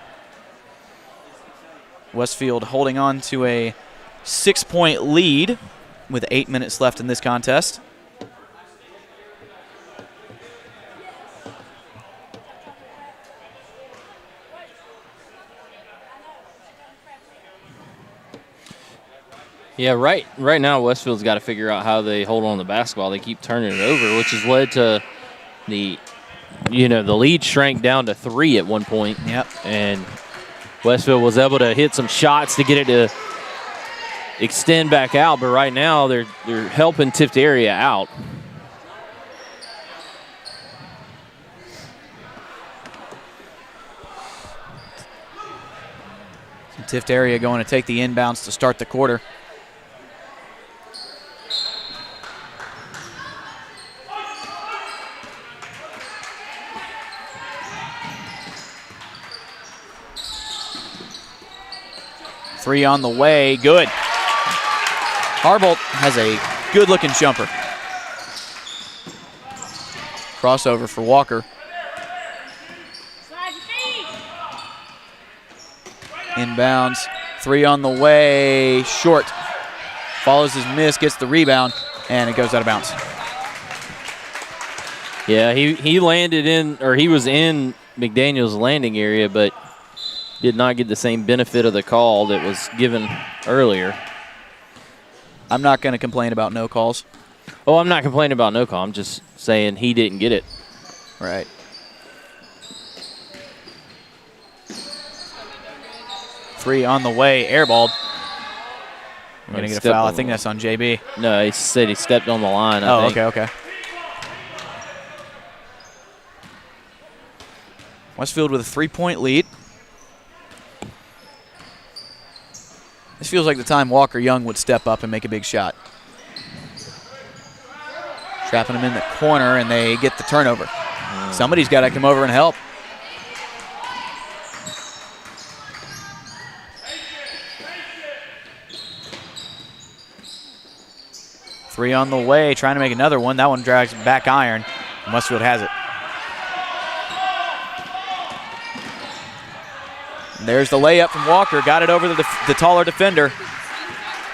Westfield holding on to a 6-point lead with 8 minutes left in this contest. Yeah, right now Westfield's got to figure out how they hold on to the basketball. They keep turning it over, which has led to the lead shrank down to 3 at one point. Yep. And Westfield was able to hit some shots to get it to extend back out, but right now they're helping Tiftarea out. Tiftarea going to take the inbounds to start the quarter. Three on the way, good. Harbolt has a good-looking jumper. Crossover for Walker. Inbounds, 3 on the way, short. Follows his miss, gets the rebound, and it goes out of bounds. Yeah, he landed in, or he was in McDaniel's landing area, but did not get the same benefit of the call that was given earlier. I'm not going to complain about no calls. Oh, I'm not complaining about no call. I'm just saying he didn't get it. Right. Three on the way, airballed. We're going to get a foul. I think that's on JB. No, he said he stepped on the line, I think. Okay. Westfield with a 3-point lead. This feels like the time Walker Young would step up and make a big shot. Trapping him in the corner, and they get the turnover. Somebody's got to come over and help. Three on the way, trying to make another one. That one drags back iron. Westfield has it. There's the layup from Walker. Got it over the taller defender.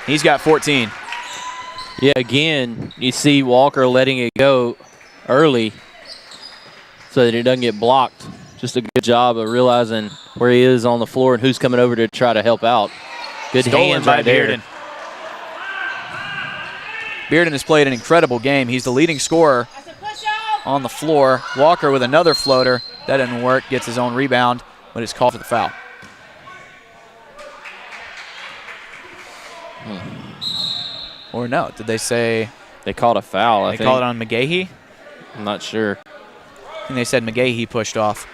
He's got 14. Yeah, again, you see Walker letting it go early so that it doesn't get blocked. Just a good job of realizing where he is on the floor and who's coming over to try to help out. Good hands right there. Bearden. Bearden has played an incredible game. He's the leading scorer on the floor. Walker with another floater. That didn't work. Gets his own rebound, but it's called for the foul. Or no, did they say? They called a foul, I think. They called it on McGahee? I'm not sure. I think they said McGahee pushed off.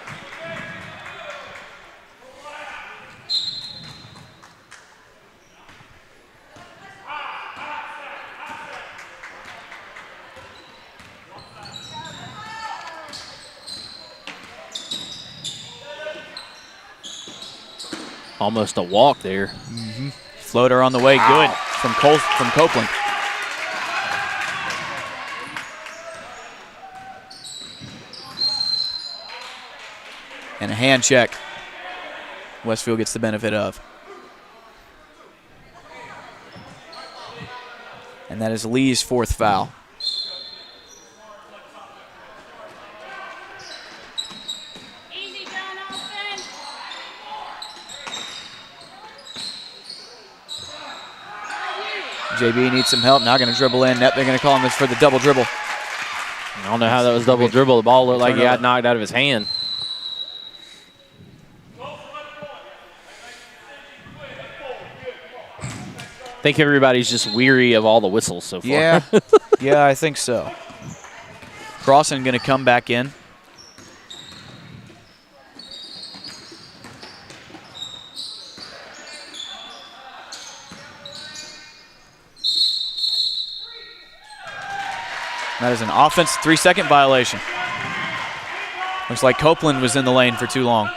Almost a walk there. Floater on the way, good from Copeland. And a hand check. Westfield gets the benefit of. And that is Lee's 4th foul. JB needs some help. Now going to dribble in. They're going to call him this for the double dribble. I don't know how that was double dribble. The ball looked like he got knocked out of his hand. I think everybody's just weary of all the whistles so far. Yeah, yeah, I think so. Crossan going to come back in. That is an offense 3-second violation. Looks like Copeland was in the lane for too long.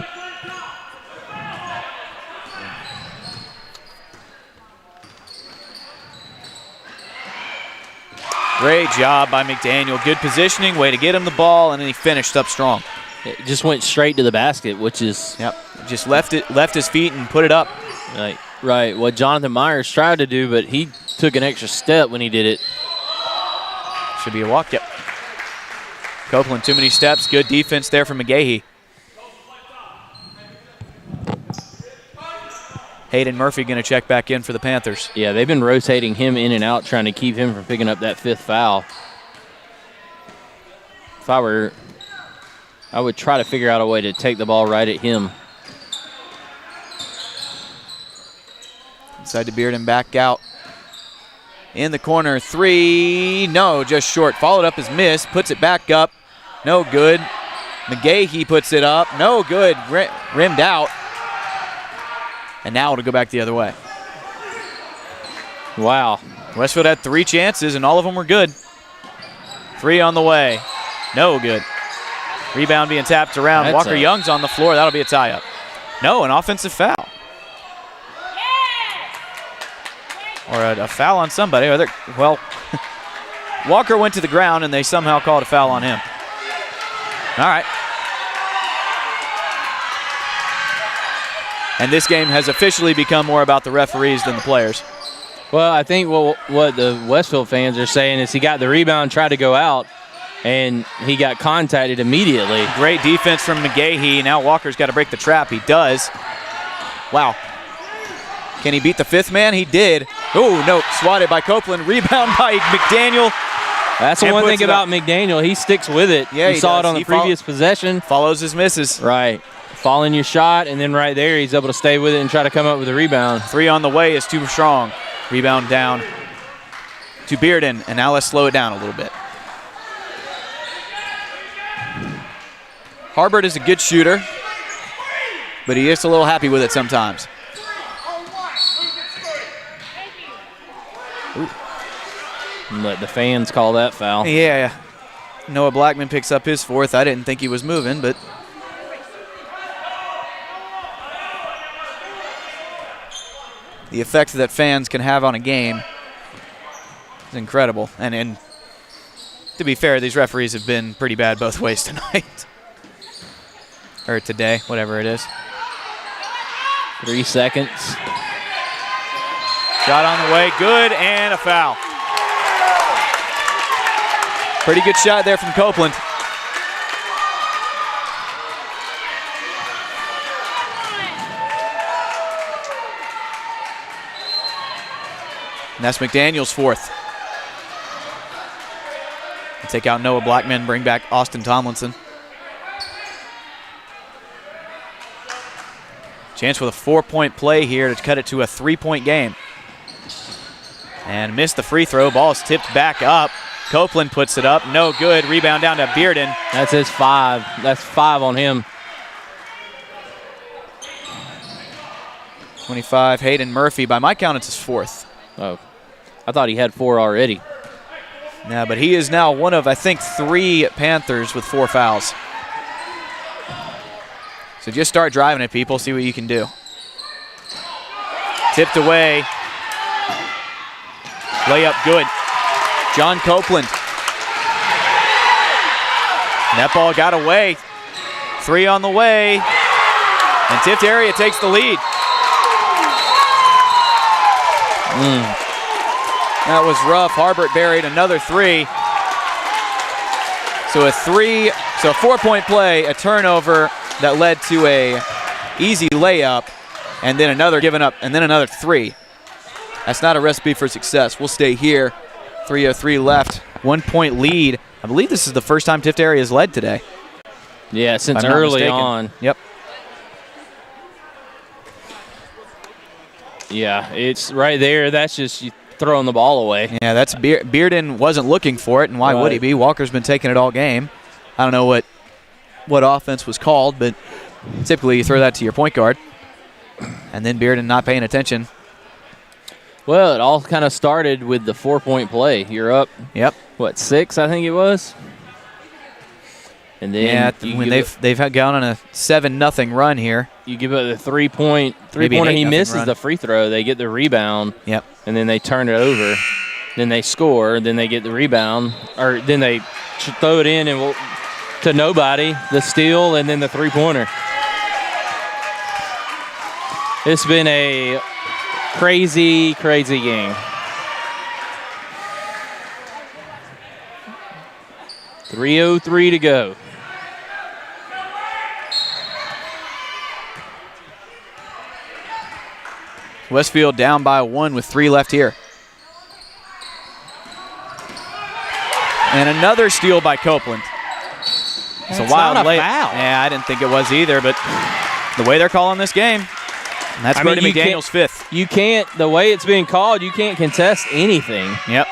Great job by McDaniel. Good positioning, way to get him the ball, and then he finished up strong. It just went straight to the basket, which is... Yep, just left his feet and put it up. Right, what Jonathan Myers tried to do, but he took an extra step when he did it. Should be a walk, yep. Copeland, too many steps. Good defense there from McGahee. Hayden Murphy going to check back in for the Panthers. Yeah, they've been rotating him in and out, trying to keep him from picking up that 5th foul. If I were, I would try to figure out a way to take the ball right at him. Inside to Bearden, back out. In the corner, 3, no, just short. Followed up his miss, puts it back up, no good. McGahee puts it up, no good, rimmed out. And now it'll go back the other way. Wow. Westfield had 3 chances and all of them were good. 3 on the way, no good. Rebound being tapped around. Walker Young's on the floor, that'll be a tie-up. No, an offensive foul. Or a foul on somebody. Well, Walker went to the ground and they somehow called a foul on him. All right. And this game has officially become more about the referees than the players. Well, I think what the Westfield fans are saying is he got the rebound, tried to go out, and he got contacted immediately. Great defense from McGahee. Now Walker's got to break the trap. He does. Wow. Can he beat the 5th man? He did. Oh, no, swatted by Copeland. Rebound by McDaniel. That's the one thing about McDaniel. He sticks with it. Yeah, you saw it on the previous possession. Follows his misses. Right. Following your shot, and then right there, he's able to stay with it and try to come up with a rebound. 3 on the way is too strong. Rebound down to Bearden, and now let's slow it down a little bit. Harbert is a good shooter, but he is a little happy with it sometimes. Let the fans call that foul. Yeah. Noah Blackman picks up his 4th. I didn't think he was moving, but the effect that fans can have on a game is incredible. And to be fair, these referees have been pretty bad both ways tonight. Or today, whatever it is. 3 seconds. Shot on the way, good, and a foul. Pretty good shot there from Copeland. And that's McDaniel's 4th. We'll take out Noah Blackman, bring back Austin Tomlinson. Chance with a 4-point play here to cut it to a 3-point game. And missed the free throw. Ball is tipped back up. Copeland puts it up. No good. Rebound down to Bearden. That's his 5. That's 5 on him. 25, Hayden Murphy. By my count, it's his 4th. Oh, I thought he had 4 already. Yeah, but he is now one of, I think, 3 Panthers with 4 fouls. So just start driving it, people. See what you can do. Tipped away. Layup good. John Copeland. And that ball got away. 3 on the way. And Tiftarea takes the lead. That was rough. Harbert buried another 3. So a 4-point play, a turnover that led to a easy layup, and then another given up, and then another 3. That's not a recipe for success. We'll stay here. 3:03 left. 1-point lead. I believe this is the first time Tiftarea has led today. Yeah, since if I'm not early mistaken. on. Yep. Yeah, it's right there. That's just you throwing the ball away. Yeah, that's Bearden wasn't looking for it, and why would he be? Walker's been taking it all game. I don't know what offense was called, but typically you throw that to your point guard. And then Bearden not paying attention. Well, it all kind of started with the 4-point play. You're up. Yep. What, 6? I think it was. And then when they've gone on a 7-0 run here. You give up the three-pointer. He misses run. The free throw. They get the rebound. Yep. And then they turn it over. Then they score. Then they get the rebound, or then they throw it in and to nobody. The steal and then the three-pointer. It's been a crazy, crazy game. 3:03 to go. Westfield down by 1 with 3 left here. And another steal by Copeland. It's a wild not a layup. foul. Yeah, I didn't think it was either, but the way they're calling this game, and that's Brady McDaniel's 5th. You can't, the way it's being called, you can't contest anything. Yep.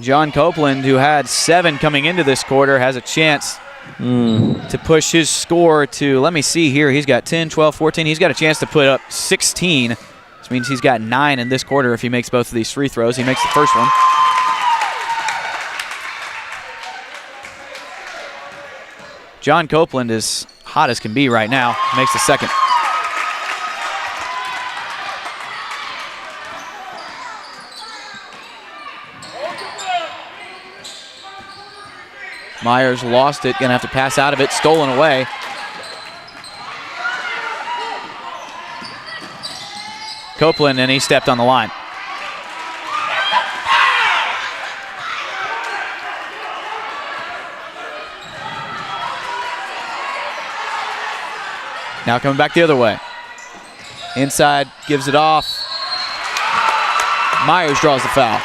John Copeland, who had 7 coming into this quarter, has a chance to push his score to, let me see here, he's got 10, 12, 14. He's got a chance to put up 16. This means he's got 9 in this quarter if he makes both of these free throws. He makes the first one. John Copeland is hot as can be right now. Makes the second. Myers lost it, gonna have to pass out of it, stolen away. Copeland, and he stepped on the line. Now coming back the other way. Inside, gives it off. Myers draws the foul.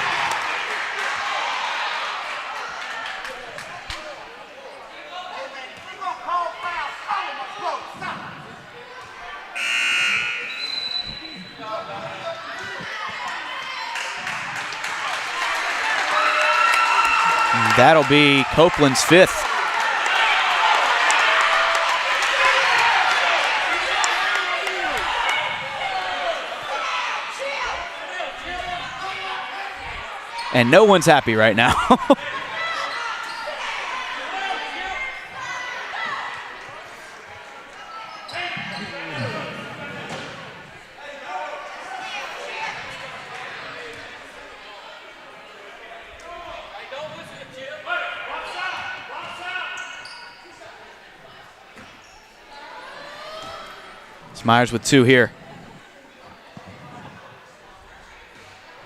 That'll be Copeland's 5th. And no one's happy right now. Myers with 2 here.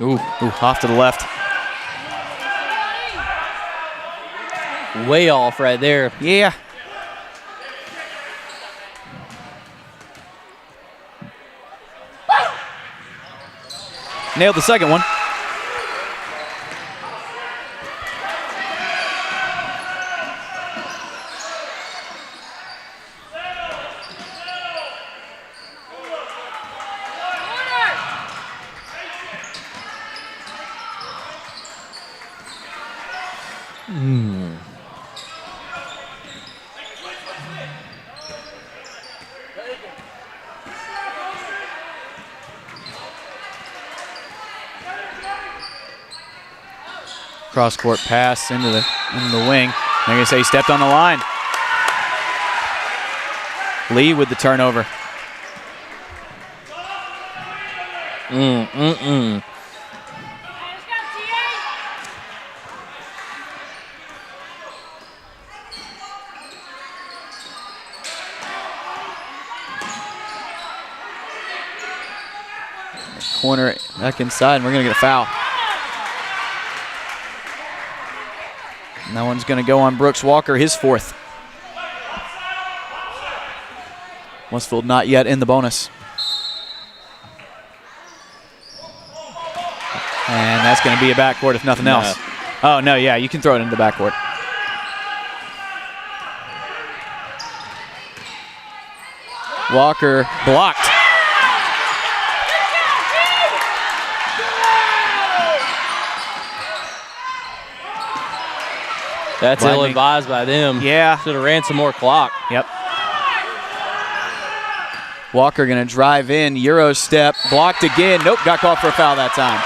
Ooh, off to the left. Way off right there. Yeah. Nailed the second one. Cross-court pass into the wing. They're going to say he stepped on the line. Lee with the turnover. Corner back inside, and we're going to get a foul. And that one's going to go on Brooks Walker, his 4th. Westfield not yet in the bonus. And that's going to be a backcourt if nothing else. Oh, no, yeah, you can throw it into the backcourt. Walker blocked. That's ill-advised by them. Yeah. Should have ran some more clock. Yep. Walker going to drive in, Euro step, blocked again. Nope, got called for a foul that time.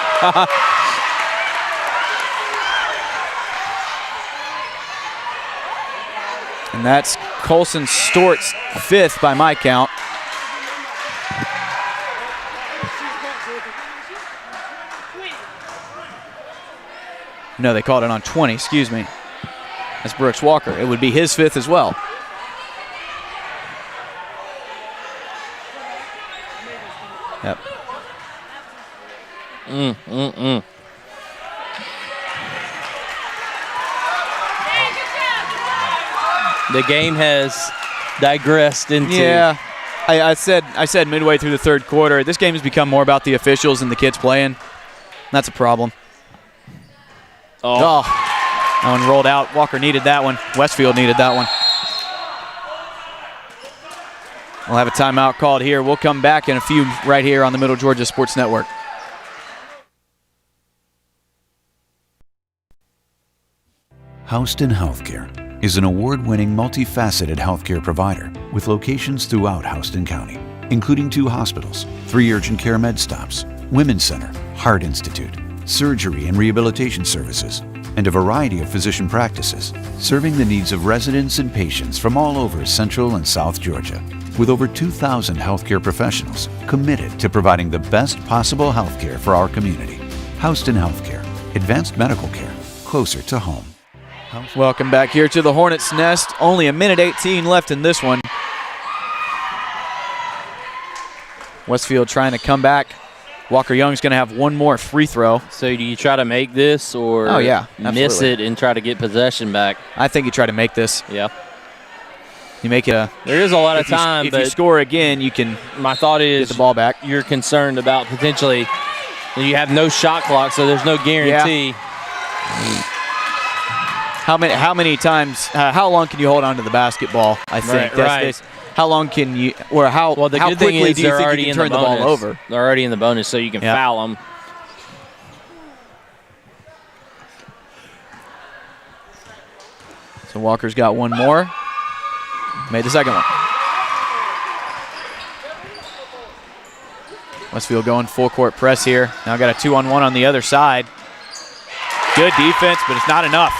And that's Colson Stort's 5th by my count. No, they called it on 20, excuse me. That's Brooks Walker. It would be his 5th as well. Yep. The game has digressed into. Yeah, I said midway through the 3rd quarter, this game has become more about the officials and the kids playing. That's a problem. Oh. That one rolled out. Walker needed that one. Westfield needed that one. We'll have a timeout called here. We'll come back in a few right here on the Middle Georgia Sports Network. Houston Healthcare is an award-winning multifaceted healthcare provider with locations throughout Houston County, including 2 hospitals, 3 urgent care med stops, Women's Center, Heart Institute, surgery and rehabilitation services, and a variety of physician practices, serving the needs of residents and patients from all over Central and South Georgia, with over 2,000 healthcare professionals committed to providing the best possible healthcare for our community. Houston Healthcare, advanced medical care, closer to home. Welcome back here to the Hornets' Nest. Only a minute 18 left in this one. Westfield trying to come back. Walker Young's going to have one more free throw. So do you try to make this or miss it and try to get possession back? I think you try to make this. Yeah. You make it there is a lot of time. If you score again, you can my thought is get the ball back. You're concerned about potentially you have no shot clock, so there's no guarantee. Yeah. How many times, how long can you hold on to the basketball, I think. Right. How long can you, or how the how good thing quickly is do you they're think already you in can turn the ball over? They're already in the bonus, so you can foul them. So Walker's got one more. Made the second one. Westfield going full court press here. Now got a 2-on-1 on the other side. Good defense, but it's not enough.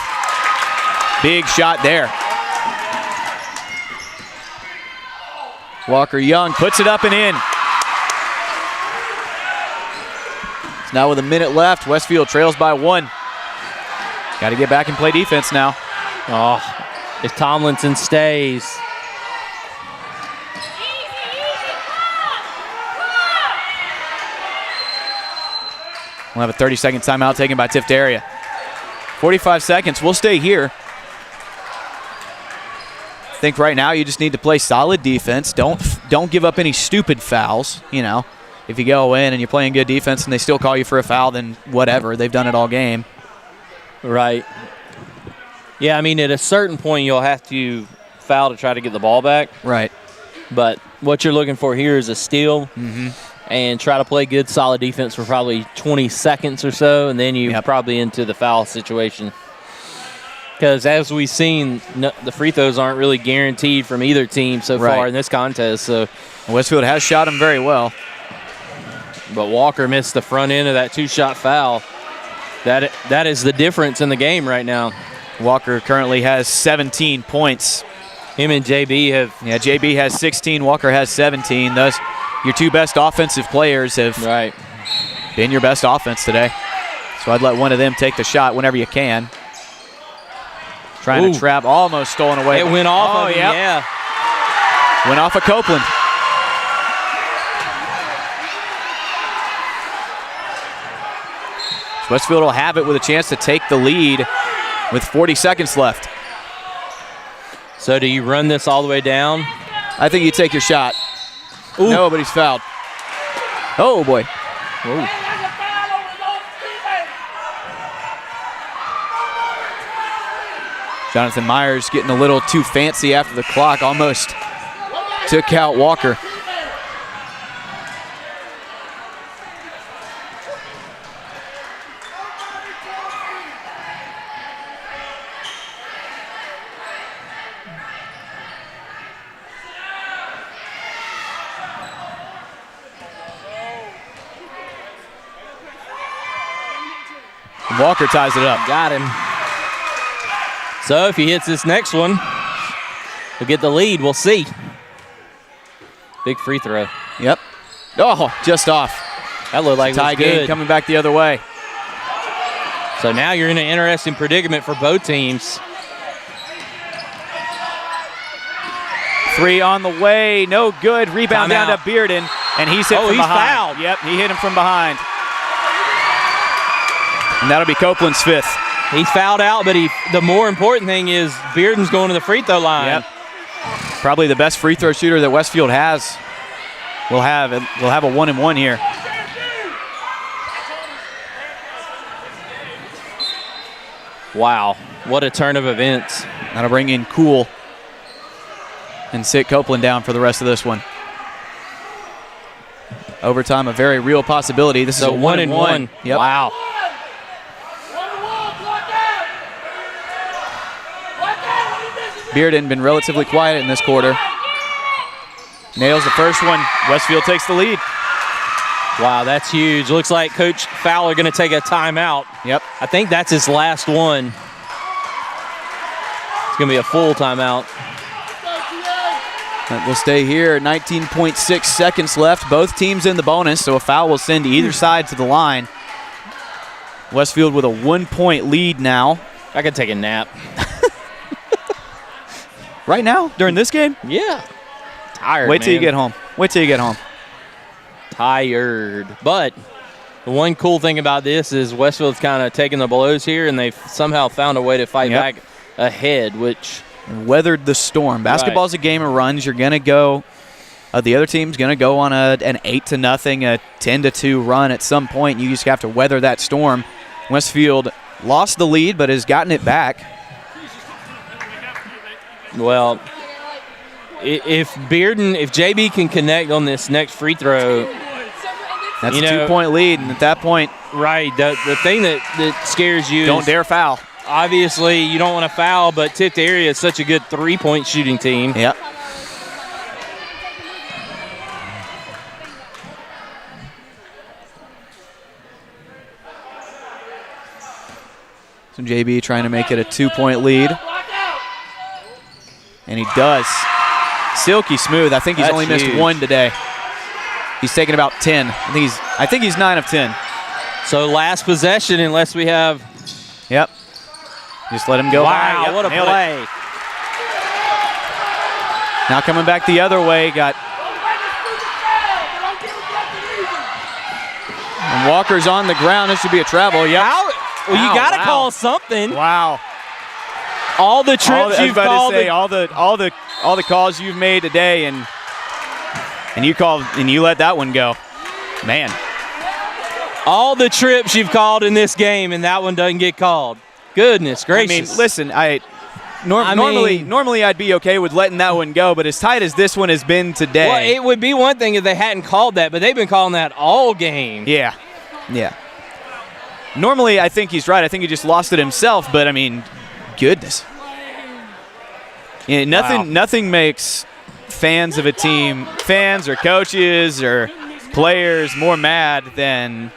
Big shot there. Walker Young puts it up and in. So now with a minute left, Westfield trails by 1. Got to get back and play defense now. Oh, if Tomlinson stays. We'll have a 30-second timeout taken by Tiftarea. 45 seconds. We'll stay here. I think right now you just need to play solid defense. Don't give up any stupid fouls. You know, if you go in and you're playing good defense and they still call you for a foul, then whatever. They've done it all game. Right. Yeah, I mean, at a certain point you'll have to foul to try to get the ball back. Right. But what you're looking for here is a steal. Mm-hmm. And try to play good, solid defense for probably 20 seconds or so, and then you're probably into the foul situation. Because as we've seen, the free throws aren't really guaranteed from either team so far in this contest. So Westfield has shot them very well. But Walker missed the front end of that 2-shot foul. That is the difference in the game right now. Walker currently has 17 points. Him and JB have. Yeah, JB has 16. Walker has 17. Thus, your 2 best offensive players have been your best offense today. So I'd let one of them take the shot whenever you can. Trying to trap, almost stolen away. It went off of him, yeah. Went off of Copeland. Westfield will have it with a chance to take the lead with 40 seconds left. So do you run this all the way down? I think you take your shot. Ooh. No, but he's fouled. Oh, boy. Whoa. Jonathan Myers getting a little too fancy after the clock, almost took out Walker. Walker ties it up. Got him. So if he hits this next one, he'll get the lead. We'll see. Big free throw. Yep. Oh, just off. That looked like tie it was good. game coming back the other way. So now you're in an interesting predicament for both teams. 3 on the way, no good. Rebound down to Bearden, and he's hit from behind. Fouled. Yep, he hit him from behind. And that'll be Copeland's 5th. He's fouled out, but the more important thing is Bearden's going to the free throw line. Yep. Probably the best free throw shooter that Westfield has. We'll have a 1-and-1 here. Wow, what a turn of events. That'll bring in Cool and sit Copeland down for the rest of this one. Overtime, a very real possibility. This is a 1-and-1. Yep. Wow. Bearden been relatively quiet in this quarter. Nails the first one. Westfield takes the lead. Wow, that's huge. Looks like Coach Fowler going to take a timeout. Yep. I think that's his last one. It's going to be a full timeout. That will stay here. 19.6 seconds left. Both teams in the bonus, so a foul will send either side to the line. Westfield with a 1-point lead now. I could take a nap. Right now? During this game? Yeah. Tired, Wait till man. you get home. Wait till you get home. Tired. But the one cool thing about this is Westfield's kind of taking the blows here, and they've somehow found a way to fight back ahead, which weathered the storm. Basketball's a game of runs. You're going to go the other team's going to go on an 8-0, a 10-2 run at some point. You just have to weather that storm. Westfield lost the lead but has gotten it back. Well, if JB can connect on this next free throw, that's a 2-point lead, and at that point, right, the thing that scares you don't is dare foul. Obviously, you don't want to foul, but Tiftarea is such a good three-point shooting team. Yep. So JB trying to make it a 2-point lead. And he does. Silky smooth. I think he's only missed one today. He's taken about 10. I think he's 9 of 10. So last possession, unless we have. Yep. Just let him go. Wow, yep, what a play. Now coming back the other way, got. And Walker's on the ground. This should be a travel. Yep. Well, you got to call something. Wow. All the trips you've called. All the calls you've made today, and you called and you let that one go, man. All the trips you've called in this game, and that one doesn't get called. Goodness gracious. I mean, listen, normally I'd be okay with letting that one go, but as tight as this one has been today. Well, it would be one thing if they hadn't called that, but they've been calling that all game. Yeah. Normally, I think he's right. I think he just lost it himself, but I mean, goodness. Yeah, nothing makes fans of a team, fans or coaches or players more mad than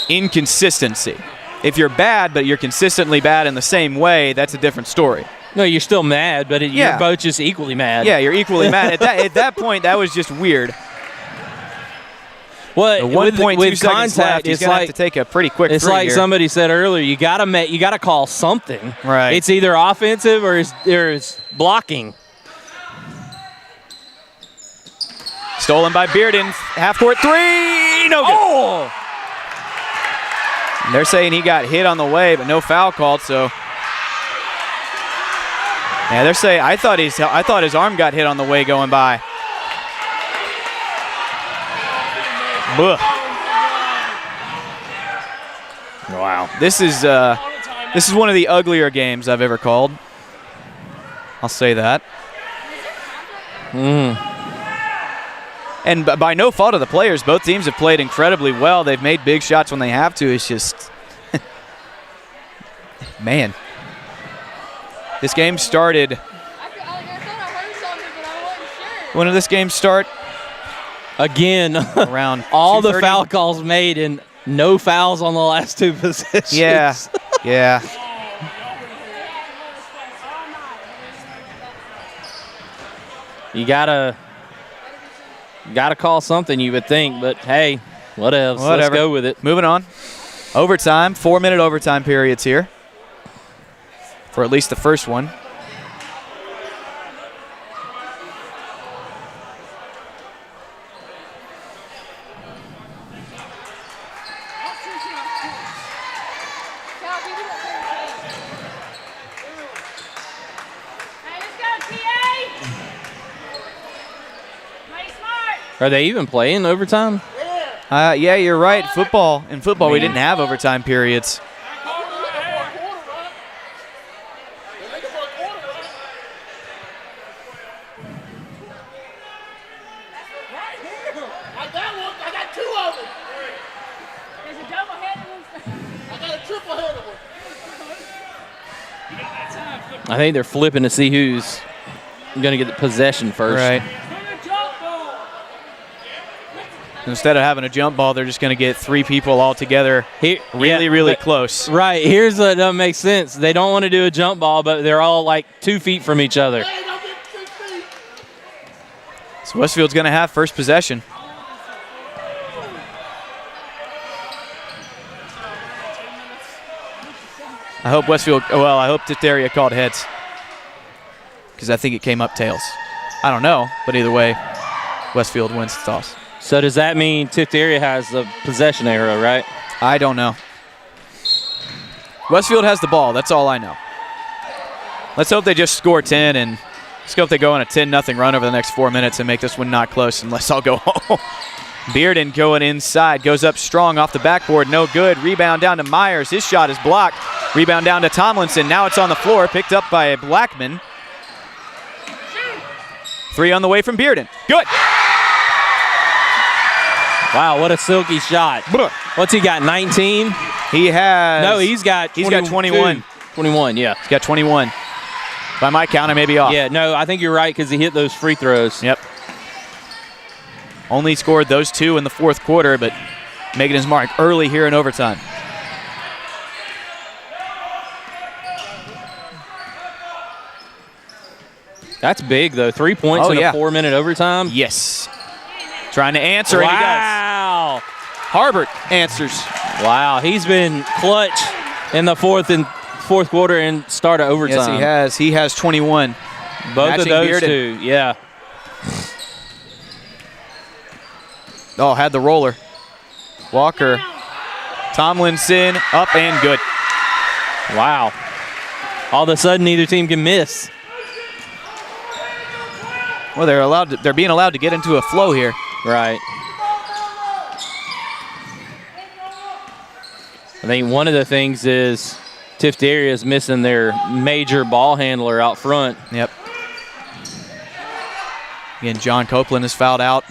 inconsistency. If you're bad, but you're consistently bad in the same way, that's a different story. No, you're still mad, but you're both just equally mad. Yeah, you're equally mad. At that point, that was just weird. Well, The 1.2 with seconds contact, left, he's it's going to like have to take a pretty quick it's free like here. somebody said earlier. You gotta call something. Right. It's either offensive or it's blocking. Stolen by Bearden. Half-court three. No good. Oh! And they're saying he got hit on the way, but no foul called, so. Yeah, they're saying I thought his arm got hit on the way going by. Ugh. Wow. This is one of the uglier games I've ever called. I'll say that. And by no fault of the players, both teams have played incredibly well. They've made big shots when they have to. It's just, man. This game started. When did this game start? Again, around all the 2:30? foul calls made and no fouls on the last two possessions. Yeah, yeah. You gotta call something, you would think, but hey, whatever. Let's go with it. Moving on. Overtime, 4-minute overtime periods here for at least the first one. Are they even playing overtime? Yeah, you're right. In football, we didn't have overtime periods. I think they're flipping to see who's going to get the possession first. Right. Instead of having a jump ball, they're just going to get three people all together really close. Right. Here's what doesn't make sense. They don't want to do a jump ball, but they're all like 2 feet from each other. So Westfield's going to have first possession. I hope Tiftarea called heads because I think it came up tails. I don't know, but either way, Westfield wins the toss. So does that mean Tiftarea has the possession arrow, right? I don't know. Westfield has the ball. That's all I know. Let's hope they just score 10, and let's hope they go on a 10-0 run over the next 4 minutes and make this one not close, and let's all go home. Bearden going inside, goes up strong off the backboard, no good. Rebound down to Myers. His shot is blocked. Rebound down to Tomlinson. Now it's on the floor, picked up by Blackman. 3 on the way from Bearden. Good. Wow, what a silky shot. What's he got, 19? He has. No, he's got 21. 21, yeah. He's got 21. By my count, I may be off. Yeah, no, I think you're right because he hit those free throws. Yep. Only scored those 2 in the fourth quarter, but making his mark early here in overtime. That's big, though. 3 points in a 4-minute overtime. Yes. Trying to answer, and he does. Wow. Harbert answers. Wow, he's been clutch in the fourth quarter and start of overtime. Yes, he has. He has 21. Both Matching of those Bearden. two, yeah. Oh, had the roller. Walker. Tomlinson up and good. Wow. All of a sudden, neither team can miss. Well, they're being allowed to get into a flow here. Right. I think one of the things is Tiftarea is missing their major ball handler out front. Yep. Again, John Copeland is fouled out.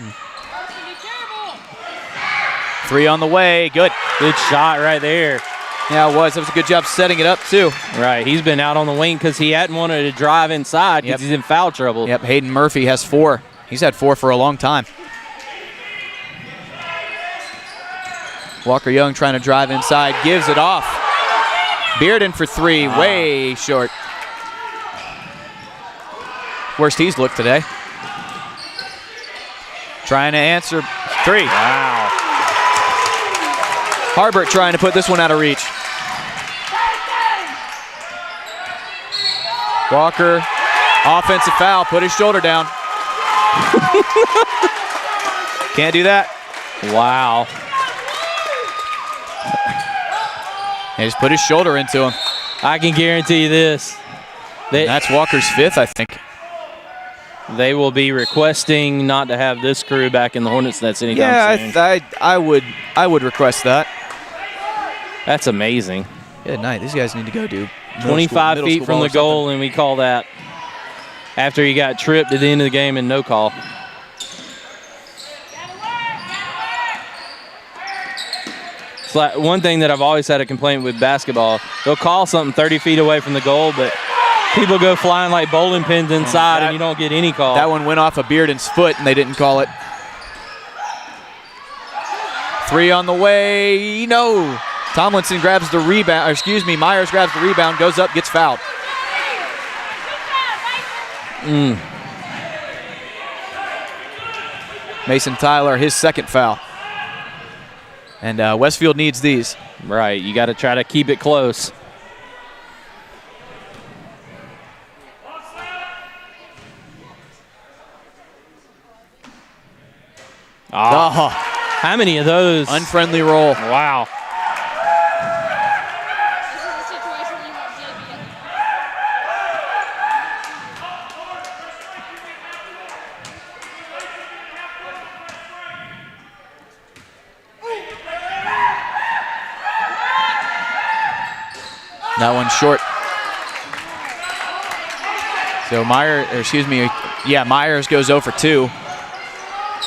3 on the way. Good. Good shot right there. Yeah, it was. That was a good job setting it up, too. Right. He's been out on the wing because he hadn't wanted to drive inside because he's in foul trouble. Yep. Hayden Murphy has 4. He's had 4 for a long time. Walker Young trying to drive inside. Gives it off. Bearden for 3. Way short. Worst he's looked today. Trying to answer 3. Wow. Harbert trying to put this one out of reach. Walker, offensive foul, put his shoulder down. Can't do that. Wow. He just put his shoulder into him. I can guarantee you this. That's Walker's fifth, I think. They will be requesting not to have this crew back in the Hornets nets anytime soon. I would request that. That's amazing. Good night. These guys need to go do 25 feet from the goal, and we call that after he got tripped at the end of the game and no call. It's like one thing that I've always had a complaint with basketball. They'll call something 30 feet away from the goal, but people go flying like bowling pins inside, and you don't get any call. That one went off of Bearden's foot, and they didn't call it. 3 on the way. No. Tomlinson grabs the rebound, or excuse me, Myers grabs the rebound, goes up, gets fouled. Mason Tyler, his second foul. And Westfield needs these. Right, you got to try to keep it close. Oh. How many of those? Unfriendly roll. Wow. That one's short. So Myers goes 0 for 2.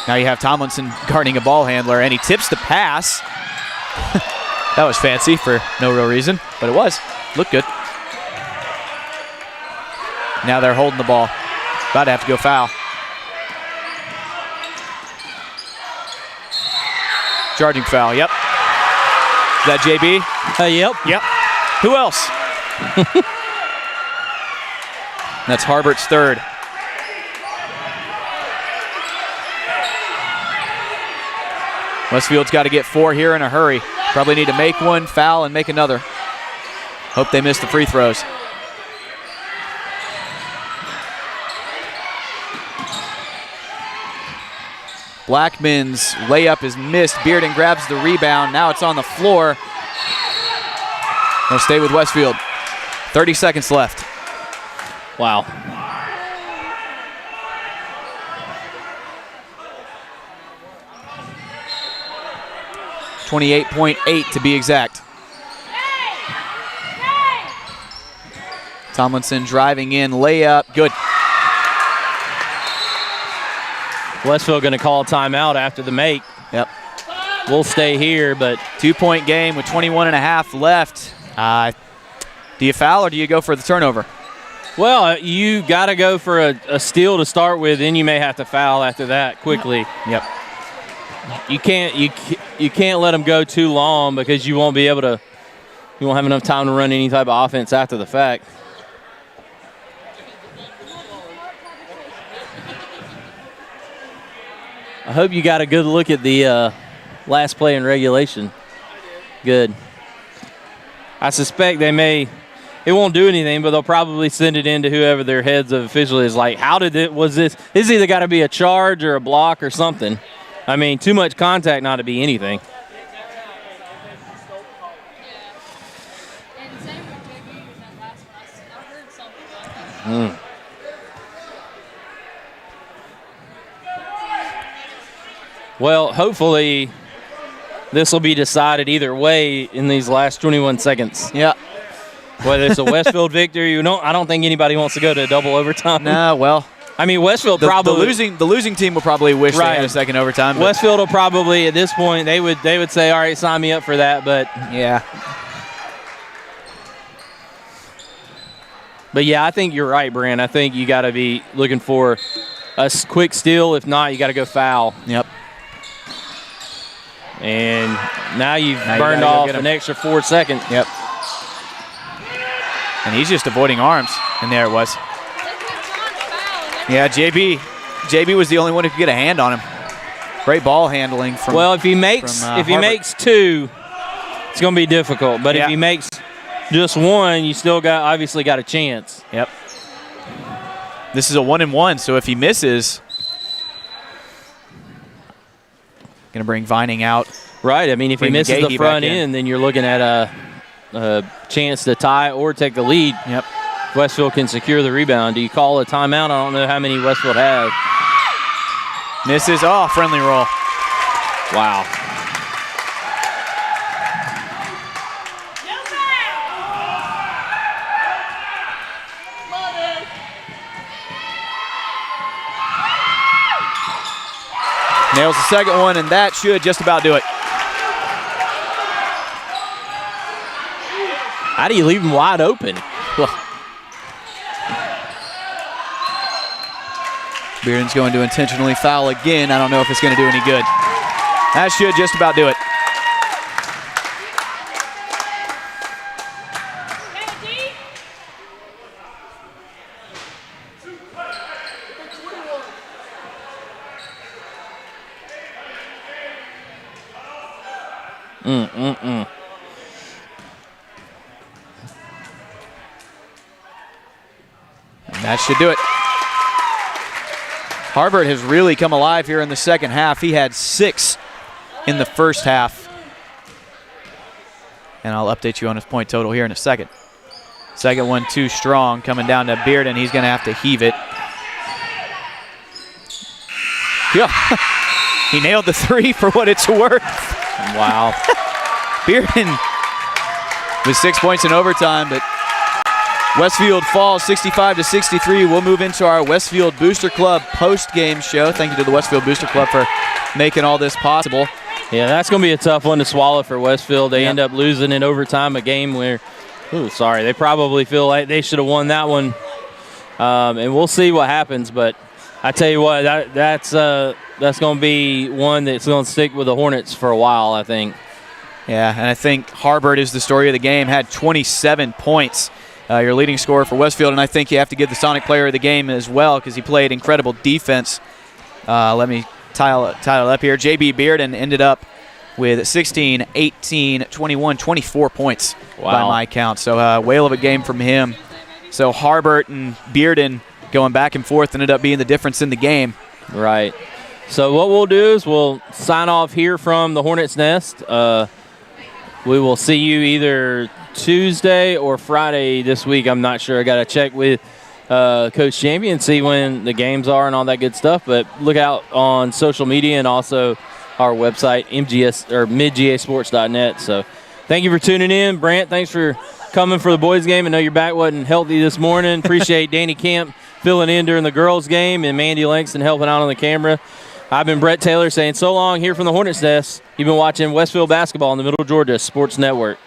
Now you have Tomlinson guarding a ball handler, and he tips the pass. That was fancy for no real reason, but it was. Looked good. Now they're holding the ball. About to have to go foul. Charging foul, yep. Is that JB? Yep. Yep. Who else? That's Harbert's third. Westfield's got to get 4 here in a hurry. Probably need to make one, foul, and make another. Hope they miss the free throws. Blackman's layup is missed. Bearden grabs the rebound. Now it's on the floor. They'll stay with Westfield. 30 seconds left. Wow. .8 to be exact. Tomlinson driving in, layup, good. Westfield going to call a timeout after the make. Yep. We'll stay here, but 2-point game with 21.5 left. Do you foul or do you go for the turnover? Well, you got to go for a steal to start with, then you may have to foul after that quickly. Yep. You can't let them go too long because you won't be able to. You won't have enough time to run any type of offense after the fact. I hope you got a good look at the last play in regulation. Good. I suspect they may. It won't do anything, but they'll probably send it in to whoever their heads of official is. Like, how did it? Was this? It's either got to be a charge or a block or something. I mean, too much contact not to be anything. Well, hopefully this will be decided either way in these last 21 seconds. Yeah. Whether it's a Westfield victory, I don't think anybody wants to go to double overtime. Nah, well. I mean, Westfield probably the losing team will probably wish they had a second overtime. Westfield will probably at this point they would say, all right, sign me up for that. But yeah. But yeah, I think you're right, Brand. I think you got to be looking for a quick steal. If not, you got to go foul. Yep. And now you've burned off an extra 4 seconds. Yep. And he's just avoiding arms. And there it was. Yeah, JB was the only one who could get a hand on him. Great ball handling from. Well, if he makes 2, It's going to be difficult, but if he makes just one, you still obviously got a chance. Yep. This is a 1-and-1, so if he misses, going to bring Vining out. Right. I mean, if he misses the front end, then you're looking at a chance to tie or take the lead. Yep. Westfield can secure the rebound. Do you call a timeout? I don't know how many Westfield has. Misses. Oh, friendly roll. Wow. Nails the second one, and that should just about do it. How do you leave him wide open? Bearden's going to intentionally foul again. I don't know if it's going to do any good. That should just about do it. That should do it. Harbert has really come alive here in the second half. He had 6 in the first half. And I'll update you on his point total here in a second. Second one too strong, coming down to Bearden. He's going to have to heave it. Yeah. He nailed the 3 for what it's worth. Wow. Bearden with 6 points in overtime, but Westfield falls 65-63. We'll move into our Westfield Booster Club post-game show. Thank you to the Westfield Booster Club for making all this possible. Yeah, that's going to be a tough one to swallow for Westfield. They end up losing in overtime, a game where, they probably feel like they should have won that one. And we'll see what happens. But I tell you what, that's going to be one that's going to stick with the Hornets for a while, I think. Yeah, and I think Harbert is the story of the game. Had 27 points. Your leading scorer for Westfield, and I think you have to give the Sonic player of the game as well because he played incredible defense. Let me tile it up here. J.B. Bearden ended up with 16, 18, 21, 24 points by my count. So whale of a game from him. So Harbert and Bearden going back and forth ended up being the difference in the game. Right. So what we'll do is we'll sign off here from the Hornets Nest. We will see you either Tuesday or Friday this week. I'm not sure. I got to check with Coach Champion, see when the games are and all that good stuff. But look out on social media and also our website, midgasports.net. So thank you for tuning in. Brant, thanks for coming for the boys' game. I know your back wasn't healthy this morning. Appreciate Danny Camp filling in during the girls' game and Mandy Langston helping out on the camera. I've been Brett Taylor saying so long here from the Hornets Nest. You've been watching Westfield basketball on the Middle Georgia Sports Network.